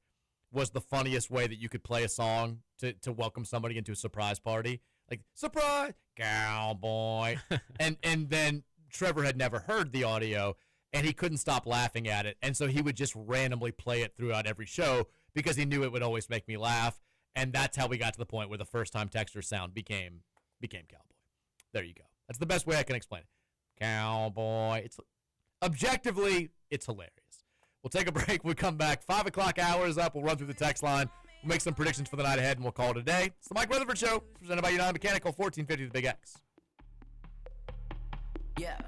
was the funniest way that you could play a song to welcome somebody into a surprise party. Like, surprise, cowboy. and then Trevor had never heard the audio, and he couldn't stop laughing at it. And so he would just randomly play it throughout every show because he knew it would always make me laugh. And that's how we got to the point where the first-time texter sound became cowboy. There you go. That's the best way I can explain it. Cowboy. Objectively, it's hilarious. We'll take a break. We'll come back. 5 o'clock hour is up. We'll run through the text line. We'll make some predictions for the night ahead, and we'll call it a day. It's the Mike Rutherford Show, presented by United Mechanical, 1450 The Big X. Yeah.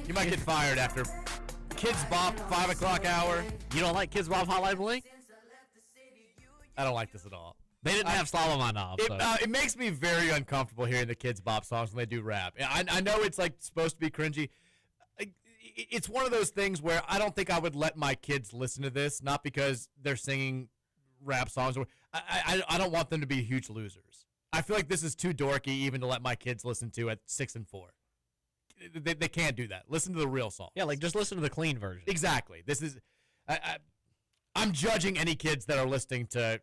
You might get fired after Kids Bop 5 o'clock hour. You don't like Kids Bop Hotline Bling? I don't like this at all. They didn't have Solomonov. It makes me very uncomfortable hearing the kids bop songs when they do rap. I know it's like supposed to be cringy. It's one of those things where I don't think I would let my kids listen to this, not because they're singing rap songs. I don't want them to be huge losers. I feel like this is too dorky even to let my kids listen to at 6 and 4. They can't do that. Listen to the real song. Yeah, like just listen to the clean version. Exactly. This is I'm judging any kids that are listening to.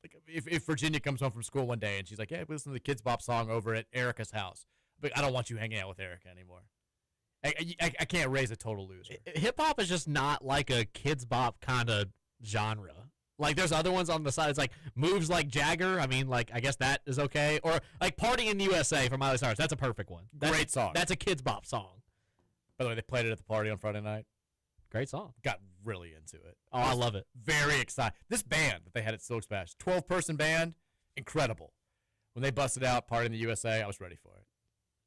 Like if Virginia comes home from school one day and she's like, "Yeah, we listen to the Kids Bop song over at Erica's house," but I don't want you hanging out with Erica anymore. I can't raise a total loser. Hip hop is just not like a Kids Bop kind of genre. Like there's other ones on the side. It's like moves like Jagger. I mean, like I guess that is okay. Or like Party in the USA from Miley Cyrus. That's a perfect one. Great song. That's a Kids Bop song. By the way, they played it at the party on Friday night. Great song. Got really into it. Oh, I love it. Very excited. This band that they had at Silk Splash, 12-person band, incredible. When they busted out Party in the USA, I was ready for it.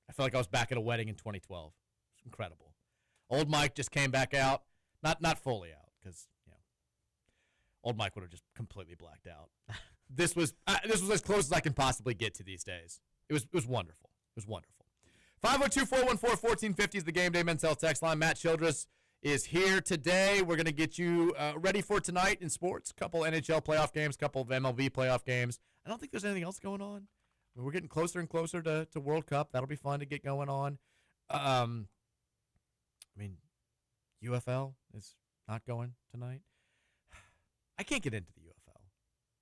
I felt like I was back at a wedding in 2012. It's incredible. Old Mike just came back out. Not fully out, because, Old Mike would have just completely blacked out. This was as close as I can possibly get to these days. It was wonderful. It was wonderful. 502-414-1450 is the Game Day Men's Health text line. Matt Childress is here today. We're going to get you ready for tonight in sports. Couple NHL playoff games, couple of MLB playoff games. I don't think there's anything else going on. We're getting closer and closer to World Cup. That'll be fun to get going on. I mean, UFL is not going tonight. I can't get into the UFL.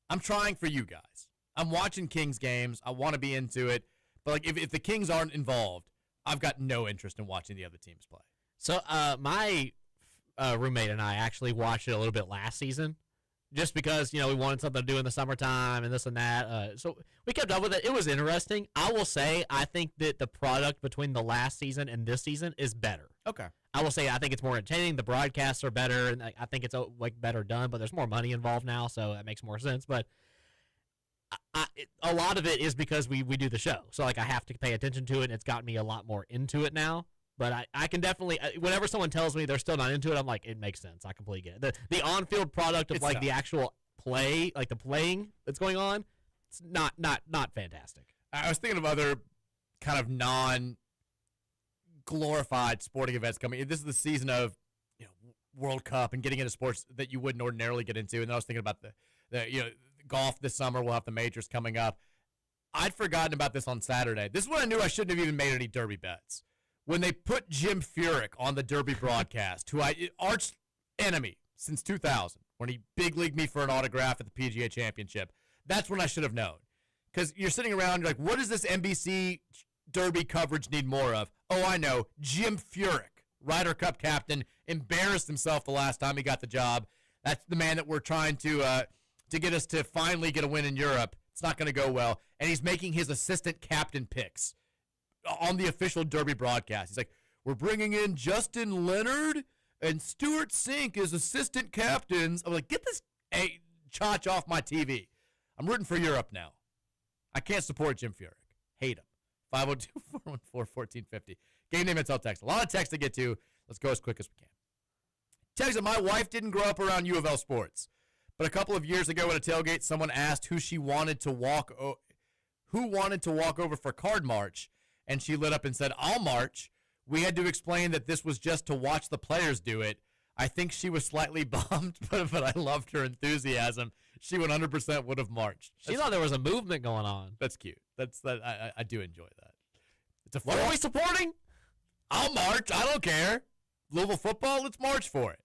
I'm trying for you guys. I'm watching Kings games. I want to be into it. But like, if the Kings aren't involved, I've got no interest in watching the other teams play. So my roommate and I actually watched it a little bit last season just because, we wanted something to do in the summertime and this and that. So we kept up with it. It was interesting. I will say I think that the product between the last season and this season is better. Okay. I will say I think it's more entertaining. The broadcasts are better, and I think it's like better done, but there's more money involved now, so that makes more sense. But a lot of it is because we do the show. So, like, I have to pay attention to it, and it's gotten me a lot more into it now. But I can definitely, whenever someone tells me they're still not into it, I'm like, it makes sense. I completely get it. The on-field product of, the actual play, like the playing that's going on, it's not fantastic. I was thinking of other kind of non-glorified sporting events coming. This is the season of, World Cup and getting into sports that you wouldn't ordinarily get into. And then I was thinking about the golf this summer. We'll have the majors coming up. I'd forgotten about this on Saturday. This is when I knew I shouldn't have even made any Derby bets. When they put Jim Furyk on the Derby broadcast, who arch enemy since 2000, when he big leagued me for an autograph at the PGA Championship, that's when I should have known. Because you're sitting around, you're like, what does this NBC Derby coverage need more of? Oh, I know. Jim Furyk, Ryder Cup captain, embarrassed himself the last time he got the job. That's the man that we're trying to get us to finally get a win in Europe. It's not going to go well. And he's making his assistant captain picks on the official Derby broadcast. He's like, we're bringing in Justin Leonard and Stuart Sink as assistant captains. I'm like, get this chotch off my TV. I'm rooting for Europe now. I can't support Jim Furyk. Hate him. 502-414-1450. Game Day Mens Health text. A lot of text to get to. Let's go as quick as we can. Text that my wife didn't grow up around U of L sports, but a couple of years ago at a tailgate, someone asked who wanted to walk over for card march, and she lit up and said, I'll march. We had to explain that this was just to watch the players do it. I think she was slightly bummed, but I loved her enthusiasm. She 100% would have marched. She thought there was a movement going on. That's cute. I do enjoy that. It's what are we supporting? I'll march. I don't care. Louisville football, let's march for it.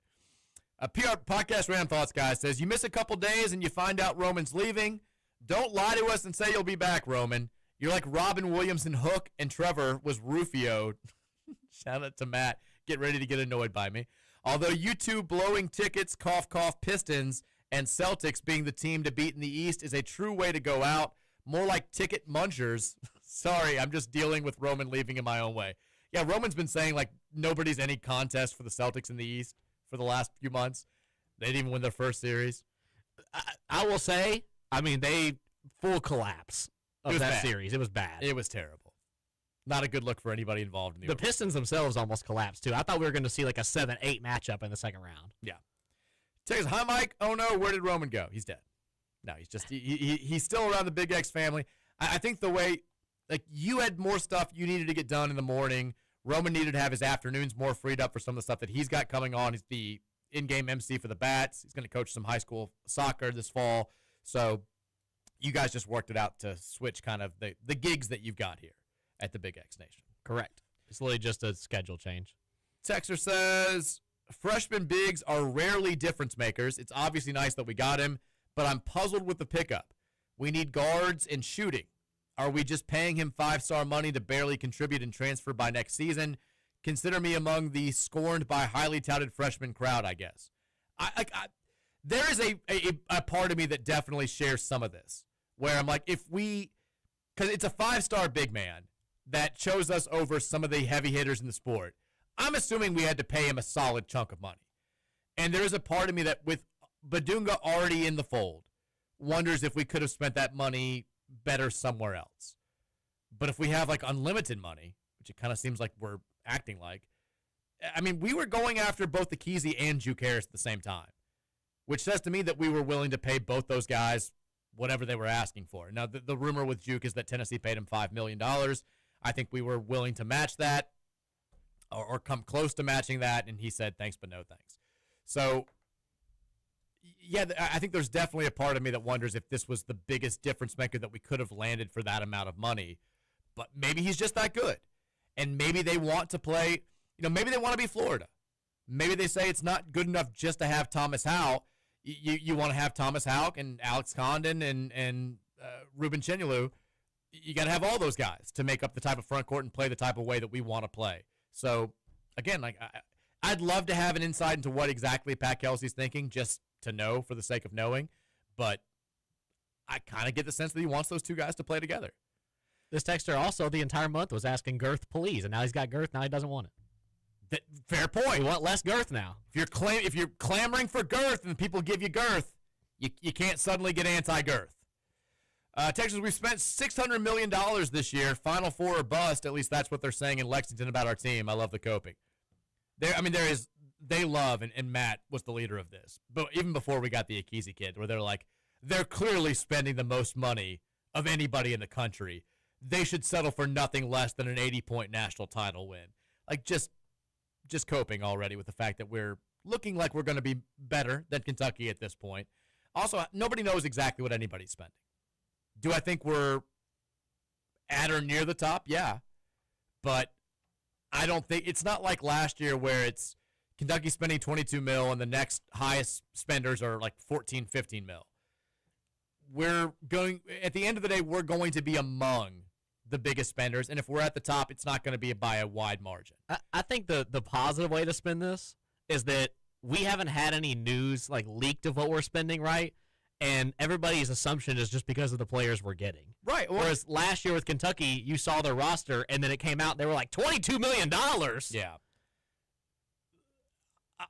PR Podcast Random Thoughts guy says, you miss a couple days and you find out Roman's leaving. Don't lie to us and say you'll be back, Roman. You're like Robin Williams in Hook, and Trevor was Rufio. Shout out to Matt. Get ready to get annoyed by me. Although you two blowing tickets, cough, cough, Pistons, and Celtics being the team to beat in the East is a true way to go out. More like ticket munchers. Sorry, I'm just dealing with Roman leaving in my own way. Yeah, Roman's been saying, like, nobody's any contest for the Celtics in the East for the last few months. They didn't even win their first series. I will say, I mean, they full collapse of that series. It was bad. It was terrible. Not a good look for anybody involved in the Pistons themselves almost collapsed, too. I thought we were going to see, like, a 7-8 matchup in the second round. Yeah. Text, hi, Mike. Oh, no, where did Roman go? He's dead. No, he's just he's still around the Big X family. I think the way, like, you had more stuff you needed to get done in the morning. Roman needed to have his afternoons more freed up for some of the stuff that he's got coming on. He's the in-game MC for the Bats. He's going to coach some high school soccer this fall. So you guys just worked it out to switch kind of the gigs that you've got here at the Big X Nation. Correct. It's literally just a schedule change. Texter says, freshman bigs are rarely difference makers. It's obviously nice that we got him, but I'm puzzled with the pickup. We need guards and shooting. Are we just paying him 5-star money to barely contribute and transfer by next season? Consider me among the scorned by highly touted freshman crowd, I guess. There is a part of me that definitely shares some of this, where I'm like, because it's a 5-star big man that chose us over some of the heavy hitters in the sport, I'm assuming we had to pay him a solid chunk of money. And there is a part of me that, with Badunga already in the fold, wonders if we could have spent that money better somewhere else. But if we have like unlimited money, which it kind of seems like we're acting like, I mean, we were going after both the Keyzy and Juke Harris at the same time, which says to me that we were willing to pay both those guys whatever they were asking for. Now, the rumor with Juke is that Tennessee paid him $5 million. I think we were willing to match that or come close to matching that, and he said thanks but no thanks. So, yeah, I think there's definitely a part of me that wonders if this was the biggest difference maker that we could have landed for that amount of money. But maybe he's just that good. And maybe they want to play, maybe they want to be Florida. Maybe they say it's not good enough just to have Thomas Howell. You want to have Thomas Houck and Alex Condon and Ruben Chenyalu. You got to have all those guys to make up the type of front court and play the type of way that we want to play. So, again, I'd love to have an insight into what exactly Pat Kelsey's thinking, just to know for the sake of knowing. But I kind of get the sense that he wants those two guys to play together. This texter also the entire month was asking girth, please, and now he's got girth. Now he doesn't want it. Fair point. You want less girth now. If you're clamoring for girth and people give you girth, you can't suddenly get anti-girth. Texas, we've spent $600 million this year. Final Four or bust. At least that's what they're saying in Lexington about our team. I love the coping. They love, and Matt was the leader of this, but even before we got the Keyzy kid, where they're like, they're clearly spending the most money of anybody in the country. They should settle for nothing less than an 80-point national title win. Like, just coping already with the fact that we're looking like we're going to be better than Kentucky at this point. Also, nobody knows exactly what anybody's spending. Do I think we're at or near the top? Yeah. But I don't think, it's not like last year where it's Kentucky spending $22 million and the next highest spenders are like 14, 15 million. We're going, at the end of the day, we're going to be among the biggest spenders, and if we're at the top, it's not going to be by a wide margin. I think the positive way to spend this is that we haven't had any news like leaked of what we're spending, right? And everybody's assumption is just because of the players we're getting. Right. Well, whereas last year with Kentucky, you saw their roster, and then it came out, they were like $22 million. Yeah.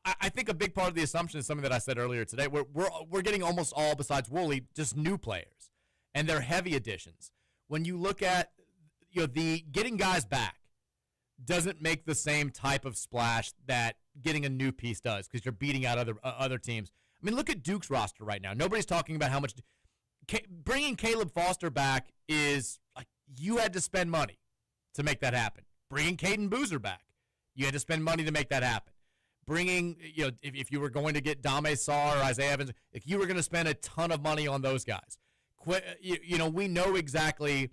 I think a big part of the assumption is something that I said earlier today. We're getting almost all, besides Woolley, just new players, and they're heavy additions. When you look at the getting guys back doesn't make the same type of splash that getting a new piece does, because you're beating out other teams. I mean, look at Duke's roster right now. Nobody's talking about how much bringing Caleb Foster back is like you had to spend money to make that happen. Bringing Caden Boozer back, you had to spend money to make that happen. Bringing, if you were going to get Dame Sarr or Isaiah Evans, if you were going to spend a ton of money on those guys, we know exactly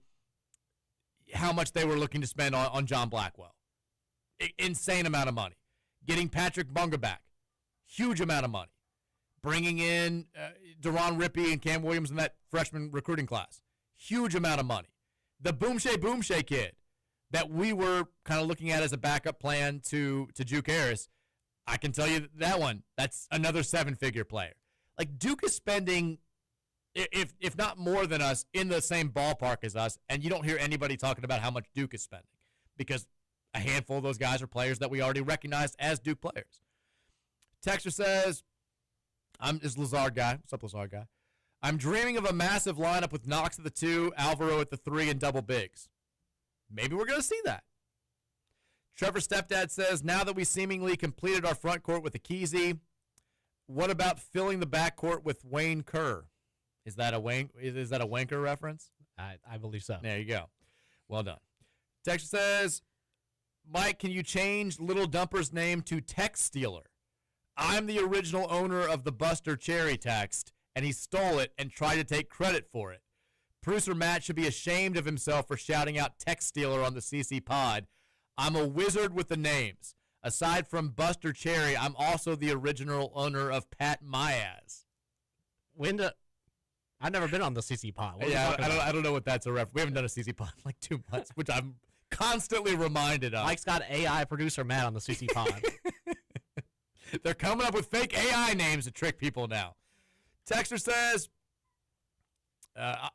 how much they were looking to spend on John Blackwell. Insane amount of money. Getting Patrick Bunga back, huge amount of money. Bringing in Deron Rippey and Cam Williams in that freshman recruiting class, huge amount of money. The Boomshay kid that we were kind of looking at as a backup plan to Juke Harris, I can tell you that's another 7-figure player. Like, Duke is spending, if not more than us, in the same ballpark as us, and you don't hear anybody talking about how much Duke is spending, because a handful of those guys are players that we already recognized as Duke players. Texter says, is Lazard guy. What's up, Lazard guy? I'm dreaming of a massive lineup with Knox at the 2, Alvaro at the 3, and double bigs. Maybe we're going to see that. Trevor Stepdad says, now that we seemingly completed our front court with the Keyzy, what about filling the backcourt with Wayne Kerr? Is that a wanker reference? I believe so. There you go. Well done. Texture says, Mike, can you change Little Dumper's name to Text Stealer? I'm the original owner of the Buster Cherry text, and he stole it and tried to take credit for it. Producer Matt should be ashamed of himself for shouting out Text Stealer on the CC pod. I'm a wizard with the names. Aside from Buster Cherry, I'm also the original owner of Pat Myaz. I've never been on the CC pod. I don't know what that's a reference. We haven't done a CC pod in like 2 months, which I'm constantly reminded of. Mike's got AI producer Matt on the CC pod. They're coming up with fake AI names to trick people now. Texter says,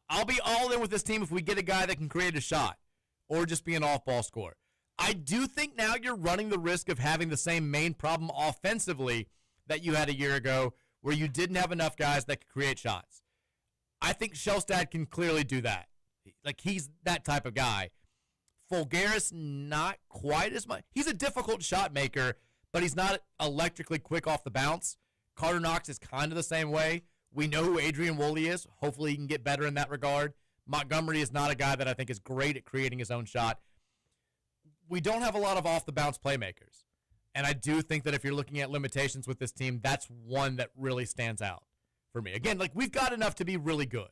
I'll be all in with this team if we get a guy that can create a shot or just be an off-ball scorer. I do think now you're running the risk of having the same main problem offensively that you had a year ago where you didn't have enough guys that could create shots. I think Shelstad can clearly do that. Like, he's that type of guy. Fulgaris, not quite as much. He's a difficult shot maker, but he's not electrically quick off the bounce. Carter Knox is kind of the same way. We know who Adrian Woolley is. Hopefully he can get better in that regard. Montgomery is not a guy that I think is great at creating his own shot. We don't have a lot of off-the-bounce playmakers. And I do think that if you're looking at limitations with this team, that's one that really stands out for me. Again, like, we've got enough to be really good.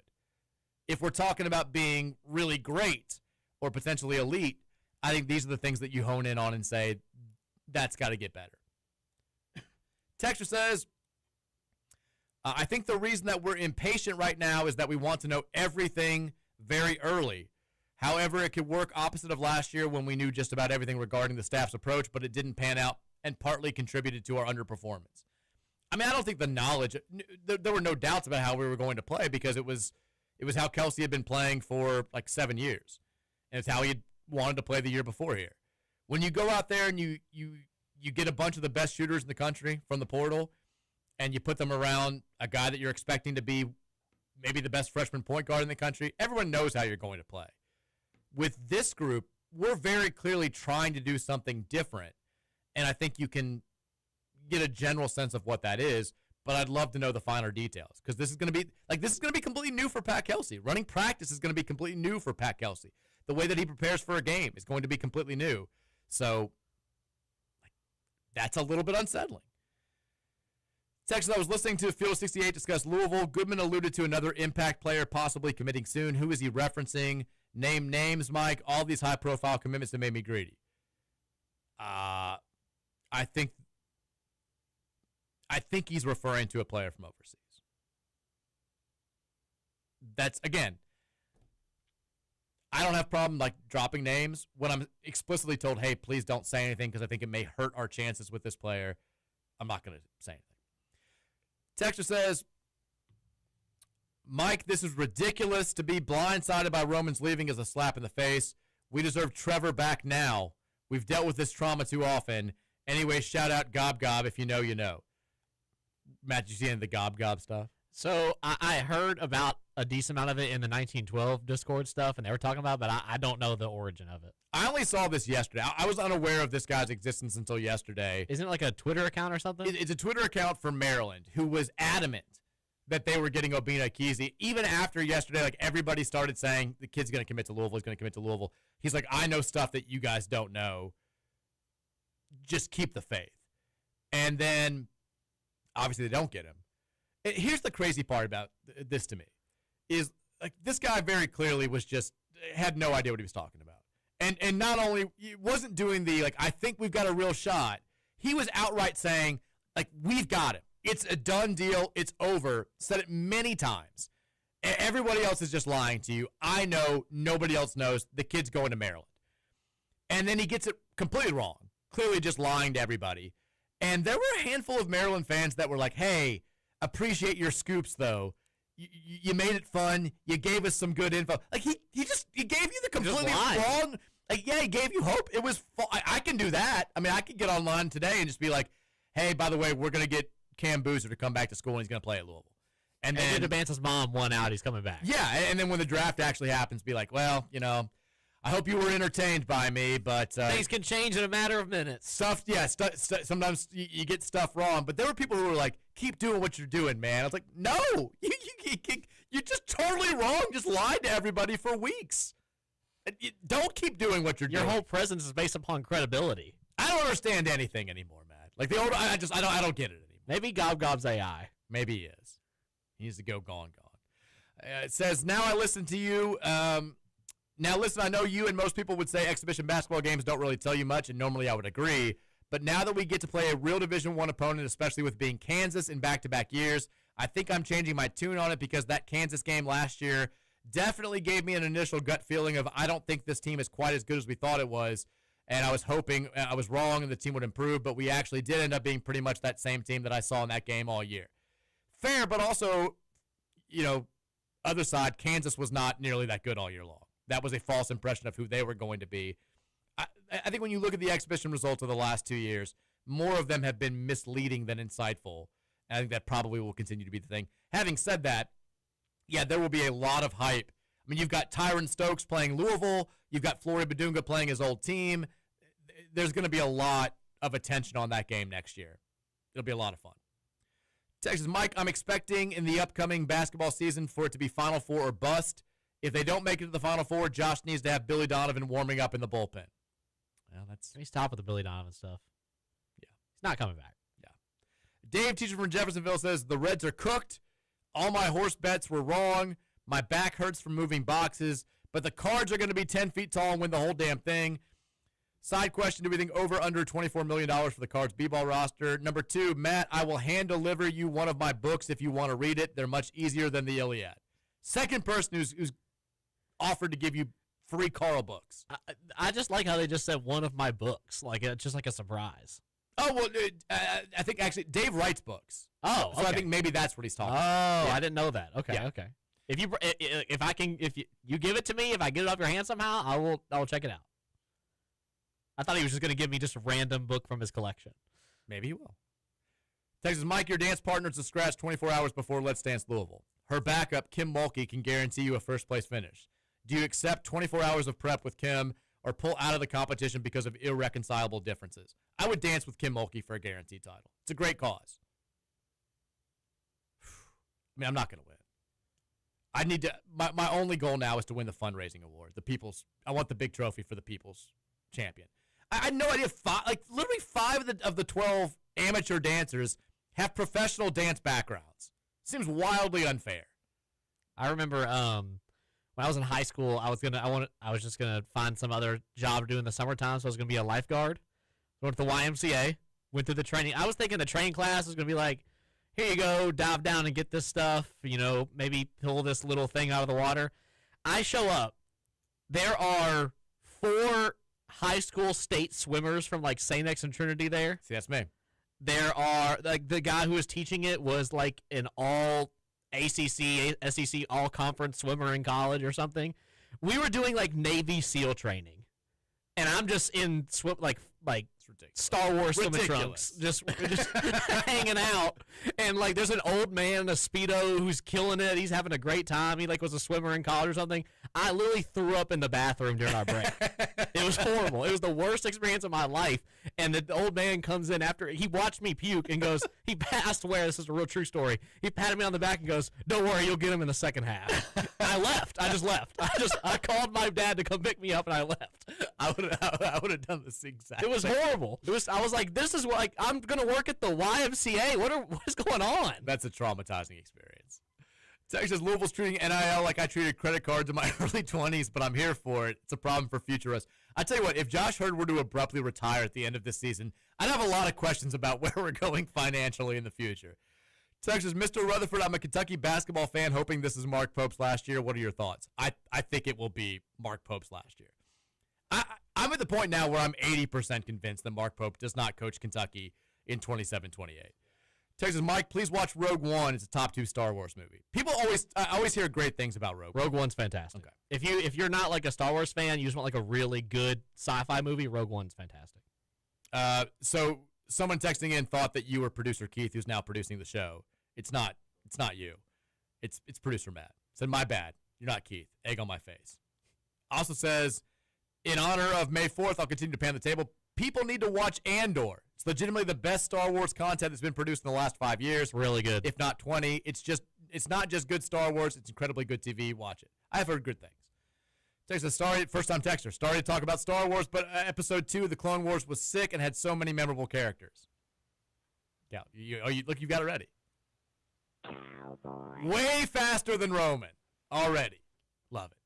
If we're talking about being really great or potentially elite, I think these are the things that you hone in on and say, that's got to get better. Texture says, I think the reason that we're impatient right now is that we want to know everything very early. However, it could work opposite of last year when we knew just about everything regarding the staff's approach, but it didn't pan out and partly contributed to our underperformance. I mean, I don't think the knowledge, there were no doubts about how we were going to play because it was how Kelsey had been playing for like 7 years. And it's how he had wanted to play the year before here. When you go out there and you get a bunch of the best shooters in the country from the portal and you put them around a guy that you're expecting to be maybe the best freshman point guard in the country, everyone knows how you're going to play. With this group, we're very clearly trying to do something different, and I think you can get a general sense of what that is, but I'd love to know the finer details because this is going to be completely new for Pat Kelsey. Running practice is going to be completely new for Pat Kelsey. The way that he prepares for a game is going to be completely new. So that's a little bit unsettling. Texas, I was listening to Field 68 discuss Louisville. Goodman alluded to another impact player possibly committing soon. Who is he referencing? Name names, Mike. All these high-profile commitments that made me greedy. I think he's referring to a player from overseas. That's, again, I don't have a problem like dropping names when I'm explicitly told, hey, please don't say anything because I think it may hurt our chances with this player. I'm not going to say anything. Texture says, Mike, this is ridiculous. To be blindsided by Romans leaving is a slap in the face. We deserve Trevor back now. We've dealt with this trauma too often. Anyway, shout out Gob Gob if you know, you know. Matt, did you see any of the Gob Gob stuff? So I heard about a decent amount of it in the 1912 Discord stuff, and they were talking about it, but I don't know the origin of it. I only saw this yesterday. I was unaware of this guy's existence until yesterday. Isn't it like a Twitter account or something? It's a Twitter account from Maryland who was adamant that they were getting Obina Keyzy. Even after yesterday, like, everybody started saying the kid's going to commit to Louisville, he's going to commit to Louisville. He's like, I know stuff that you guys don't know. Just keep the faith. And then, obviously, they don't get him. Here's the crazy part about this to me, is like this guy very clearly was just had no idea what he was talking about. And not only he wasn't doing the, like, I think we've got a real shot. He was outright saying, like, we've got him. It's a done deal. It's over. Said it many times. Everybody else is just lying to you. I know. Nobody else knows. The kid's going to Maryland. And then he gets it completely wrong. Clearly just lying to everybody. And there were a handful of Maryland fans that were like, hey, appreciate your scoops, though. You made it fun. You gave us some good info. Like, he gave you the completely wrong. Like, yeah, he gave you hope. It was I can do that. I mean, I could get online today and just be like, hey, by the way, we're going to get Cam Boozer to come back to school and he's going to play at Louisville. And then DeBance's mom won out. He's coming back. Yeah, and then when the draft actually happens, be like, well, you know, I hope you were entertained by me, but things can change in a matter of minutes. Sometimes you get stuff wrong, but there were people who were like, keep doing what you're doing, man. I was like, no, you You're just totally wrong. Just lied to everybody for weeks. Don't keep doing what you're doing. Your whole presence is based upon credibility. I don't understand anything anymore, Matt. Like the old, I don't get it anymore. Maybe Gob Gob's AI. Maybe he is. He needs to go gone. It says, now I listen to you. Now listen, I know you and most people would say exhibition basketball games don't really tell you much, and normally I would agree. But now that we get to play a real Division I opponent, especially with being Kansas in back-to-back years, I think I'm changing my tune on it because that Kansas game last year definitely gave me an initial gut feeling of I don't think this team is quite as good as we thought it was. And I was hoping I was wrong and the team would improve, but we actually did end up being pretty much that same team that I saw in that game all year. Fair, but also, other side, Kansas was not nearly that good all year long. That was a false impression of who they were going to be. I think when you look at the exhibition results of the last 2 years, more of them have been misleading than insightful. And I think that probably will continue to be the thing. Having said that, yeah, there will be a lot of hype. I mean, you've got Tyron Stokes playing Louisville. You've got Flory Badunga playing his old team. There's going to be a lot of attention on that game next year. It'll be a lot of fun. Texas Mike, I'm expecting in the upcoming basketball season for it to be Final Four or bust. If they don't make it to the Final Four, Josh needs to have Billy Donovan warming up in the bullpen. Well, Let me stop with the Billy Donovan stuff. Yeah. He's not coming back. Yeah. Dave, teacher from Jeffersonville, says, the Reds are cooked. All my horse bets were wrong. My back hurts from moving boxes. But the Cards are going to be 10 feet tall and win the whole damn thing. Side question, do we think over under $24 million for the Cards B-ball roster? Number 2, Matt, I will hand deliver you one of my books if you want to read it. They're much easier than the Iliad. Second person who's offered to give you free Carl books. I just like how they just said one of my books, like it's just like a surprise. Oh, well, I think actually Dave writes books. Oh, so I think maybe that's what he's talking about. Oh, Yeah. I didn't know that. Okay, Yeah. okay. If you give it to me, if I get it off your hand somehow, I will check it out. I thought he was just going to give me just a random book from his collection. Maybe he will. Texas Mike, your dance partner's a scratch 24 hours before Let's Dance Louisville. Her backup, Kim Mulkey, can guarantee you a first-place finish. Do you accept 24 hours of prep with Kim or pull out of the competition because of irreconcilable differences? I would dance with Kim Mulkey for a guaranteed title. It's a great cause. I mean, I'm not going to win. I need to. My only goal now is to win the fundraising award. I want the big trophy for the People's Champion. I had no idea. Literally 5 of the 12 amateur dancers have professional dance backgrounds. Seems wildly unfair. I remember when I was in high school, I was just gonna find some other job to do in the summertime, so I was gonna be a lifeguard. Went to the YMCA, went through the training. I was thinking the training class was gonna be like, here you go, dive down and get this stuff, maybe pull this little thing out of the water. I show up. There are 4 high school state swimmers from like St. X and Trinity there. See, that's me. There are, like, the guy who was teaching it was like an all ACC, SEC, all conference swimmer in college or something. We were doing like Navy SEAL training, and I'm just in Star Wars swimming trunks, just hanging out. And like, there's an old man in a Speedo who's killing it. He's having a great time. He like was a swimmer in college or something. I literally threw up in the bathroom during our break. It was horrible. It was the worst experience of my life. And the old man comes in after he watched me puke and goes, I swear this is a real true story. He patted me on the back and goes, don't worry, you'll get him in the second half. I left. I just left. I called my dad to come pick me up and I left. I would have done this exactly. It was horrible. I was like, this is like, I'm going to work at the YMCA. What is going on? That's a traumatizing experience. Texas, Louisville's treating NIL like I treated credit cards in my early 20s, but I'm here for it. It's a problem for future us. I tell you what, if Josh Hurd were to abruptly retire at the end of this season, I'd have a lot of questions about where we're going financially in the future. Texas, Mr. Rutherford, I'm a Kentucky basketball fan, hoping this is Mark Pope's last year. What are your thoughts? I think it will be Mark Pope's last year. I'm at the point now where I'm 80% convinced that Mark Pope does not coach Kentucky in 27-28. Texas Mike, please watch Rogue One. It's a top 2 Star Wars movie. I always hear great things about Rogue One. Rogue One's fantastic. Okay. If you're not like a Star Wars fan, you just want like a really good sci-fi movie, Rogue One's fantastic. So someone texting in thought that you were producer Keith, who's now producing the show. It's not you. It's producer Matt. Said, my bad. You're not Keith. Egg on my face. Also says, in honor of May 4th, I'll continue to pan the table. People need to watch Andor. It's legitimately the best Star Wars content that's been produced in the last 5 years. Really good. If not 20. It's just It's not just good Star Wars. It's incredibly good TV. Watch it. I've heard good things. First-time texter. Started to talk about Star Wars, but episode 2, The Clone Wars, was sick and had so many memorable characters. Yeah, look, you've got it ready. Way faster than Roman already. Love it.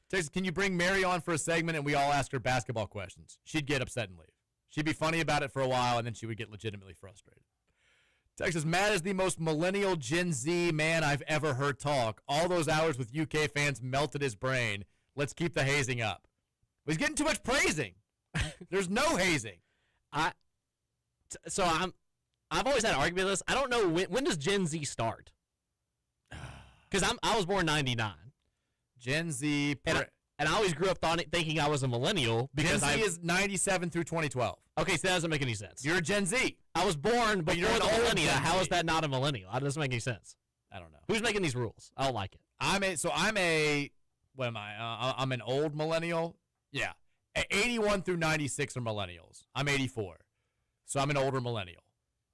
Texas, can you bring Mary on for a segment and we all ask her basketball questions? She'd get upset and leave. She'd be funny about it for a while, and then she would get legitimately frustrated. Texas, Matt is the most millennial Gen Z man I've ever heard talk. All those hours with UK fans melted his brain. Let's keep the hazing up. He's getting too much praising. There's no hazing. I've always had an argument with this. I don't know when does Gen Z start? Because I was born 99. Gen Z. And I always grew up thinking I was a millennial. Because Gen Z is 97 through 2012. Okay, so that doesn't make any sense. You're a Gen Z. I was born before you're the millennia. How is that not a millennial? That doesn't make any sense. I don't know. Who's making these rules? I don't like it. What am I? I'm an old millennial. Yeah. 81 through 96 are millennials. I'm 84. So I'm an older millennial.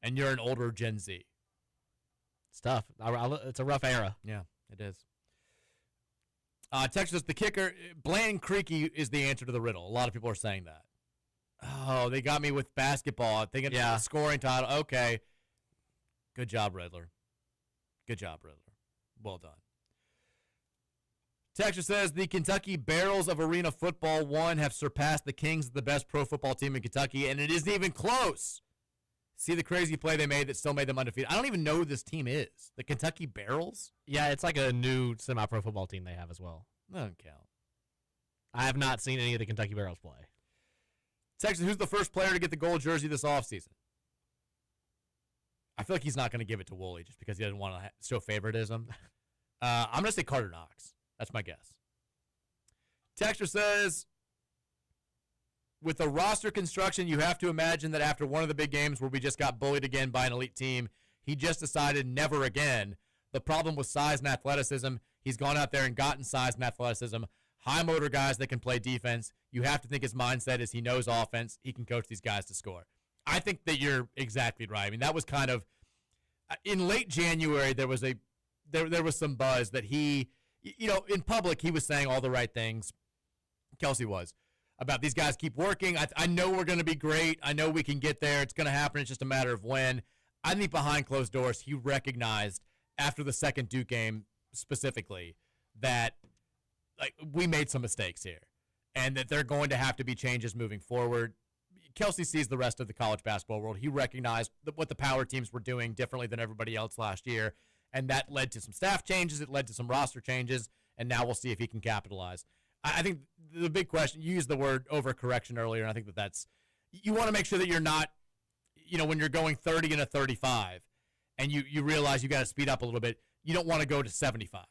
And you're an older Gen Z. It's tough. It's a rough era. Yeah, it is. Texas, the kicker, Bland Creaky is the answer to the riddle. A lot of people are saying that. Oh, they got me with basketball. Thinking the scoring title. Okay. Good job, Riddler. Good job, Riddler. Well done. Texas says the Kentucky Barrels of Arena Football 1 have surpassed the Kings, the best pro football team in Kentucky, and it isn't even close. See the crazy play they made that still made them undefeated. I don't even know who this team is. The Kentucky Barrels? Yeah, it's like a new semi-pro football team they have as well. That doesn't count. I have not seen any of the Kentucky Barrels play. Texas, who's the first player to get the gold jersey this offseason? I feel like he's not going to give it to Woolley just because he doesn't want to show favoritism. I'm going to say Carter Knox. That's my guess. Texter says, with the roster construction, you have to imagine that after one of the big games where we just got bullied again by an elite team, he just decided never again. The problem was size and athleticism. He's gone out there and gotten size and athleticism. High motor guys that can play defense. You have to think his mindset is he knows offense. He can coach these guys to score. I think that you're exactly right. I mean, that was kind of in late January. There was some buzz that he, in public he was saying all the right things. Kelsey was about these guys keep working. I know we're going to be great. I know we can get there. It's going to happen. It's just a matter of when. I think behind closed doors he recognized after the second Duke game specifically that we made some mistakes here and that there are going to have to be changes moving forward. Kelsey sees the rest of the college basketball world. He recognized what the power teams were doing differently than everybody else last year, and that led to some staff changes. It led to some roster changes, and now we'll see if he can capitalize. I think the big question, you used the word overcorrection earlier, and I think that's you want to make sure that you're not, when you're going 30 and a 35 and you realize you got to speed up a little bit, you don't want to go to 75.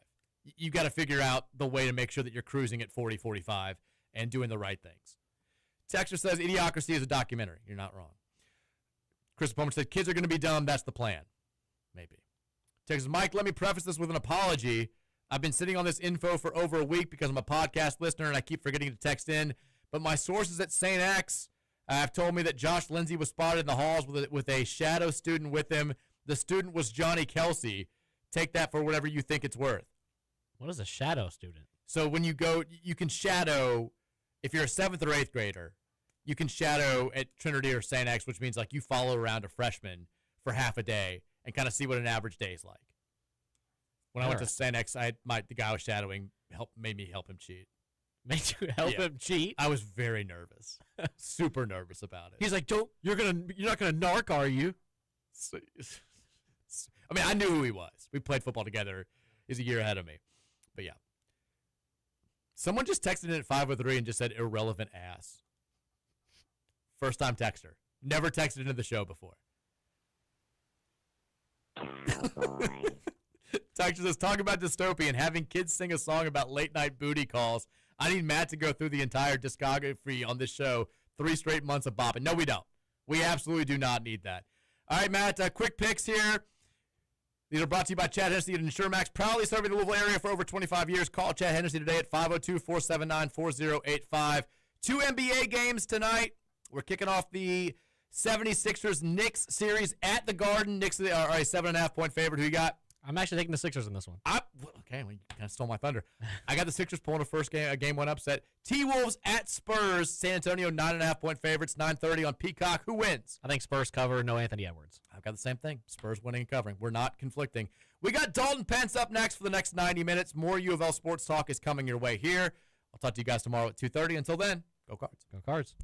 You got to figure out the way to make sure that you're cruising at 40, 45 and doing the right things. Texter says Idiocracy is a documentary. You're not wrong. Chris Palmer said kids are going to be dumb. That's the plan. Maybe. Texas Mike, let me preface this with an apology. I've been sitting on this info for over a week because I'm a podcast listener and I keep forgetting to text in. But my sources at St. X have told me that Josh Lindsay was spotted in the halls with a shadow student with him. The student was Johnny Kelsey. Take that for whatever you think it's worth. What is a shadow student? So when you go, you can shadow, if you're a 7th or 8th grader, you can shadow at Trinity or St. X, which means you follow around a freshman for half a day and kind of see what an average day is like. When I went to St. X, the guy I was shadowing made me help him cheat. Made you help him cheat? I was very nervous. Super nervous about it. He's like, you're not gonna narc, are you? I knew who he was. We played football together. He's a year ahead of me. But yeah. Someone just texted in at 503 and just said irrelevant ass. First time texter. Never texted into the show before. Texter says, talk about dystopian. Having kids sing a song about late night booty calls. I need Matt to go through the entire discography on this show. 3 straight months of bopping. No, we don't. We absolutely do not need that. All right, Matt, quick picks here. These are brought to you by Chad Hennessy at InsureMax. Proudly serving the Louisville area for over 25 years. Call Chad Hennessy today at 502-479-4085. 2 NBA games tonight. We're kicking off the 76ers Knicks series at the Garden. Knicks are a 7.5-point favorite. Who you got? I'm actually taking the Sixers in this one. Okay, well, you kind of stole my thunder. I got the Sixers pulling a game one upset. T-Wolves at Spurs. San Antonio 9.5-point favorites. 9:30 on Peacock. Who wins? I think Spurs cover. No Anthony Edwards. I've got the same thing. Spurs winning and covering. We're not conflicting. We got Dalton Pence up next for the next 90 minutes. More U of L sports talk is coming your way here. I'll talk to you guys tomorrow at 2:30. Until then, go Cards. Go Cards.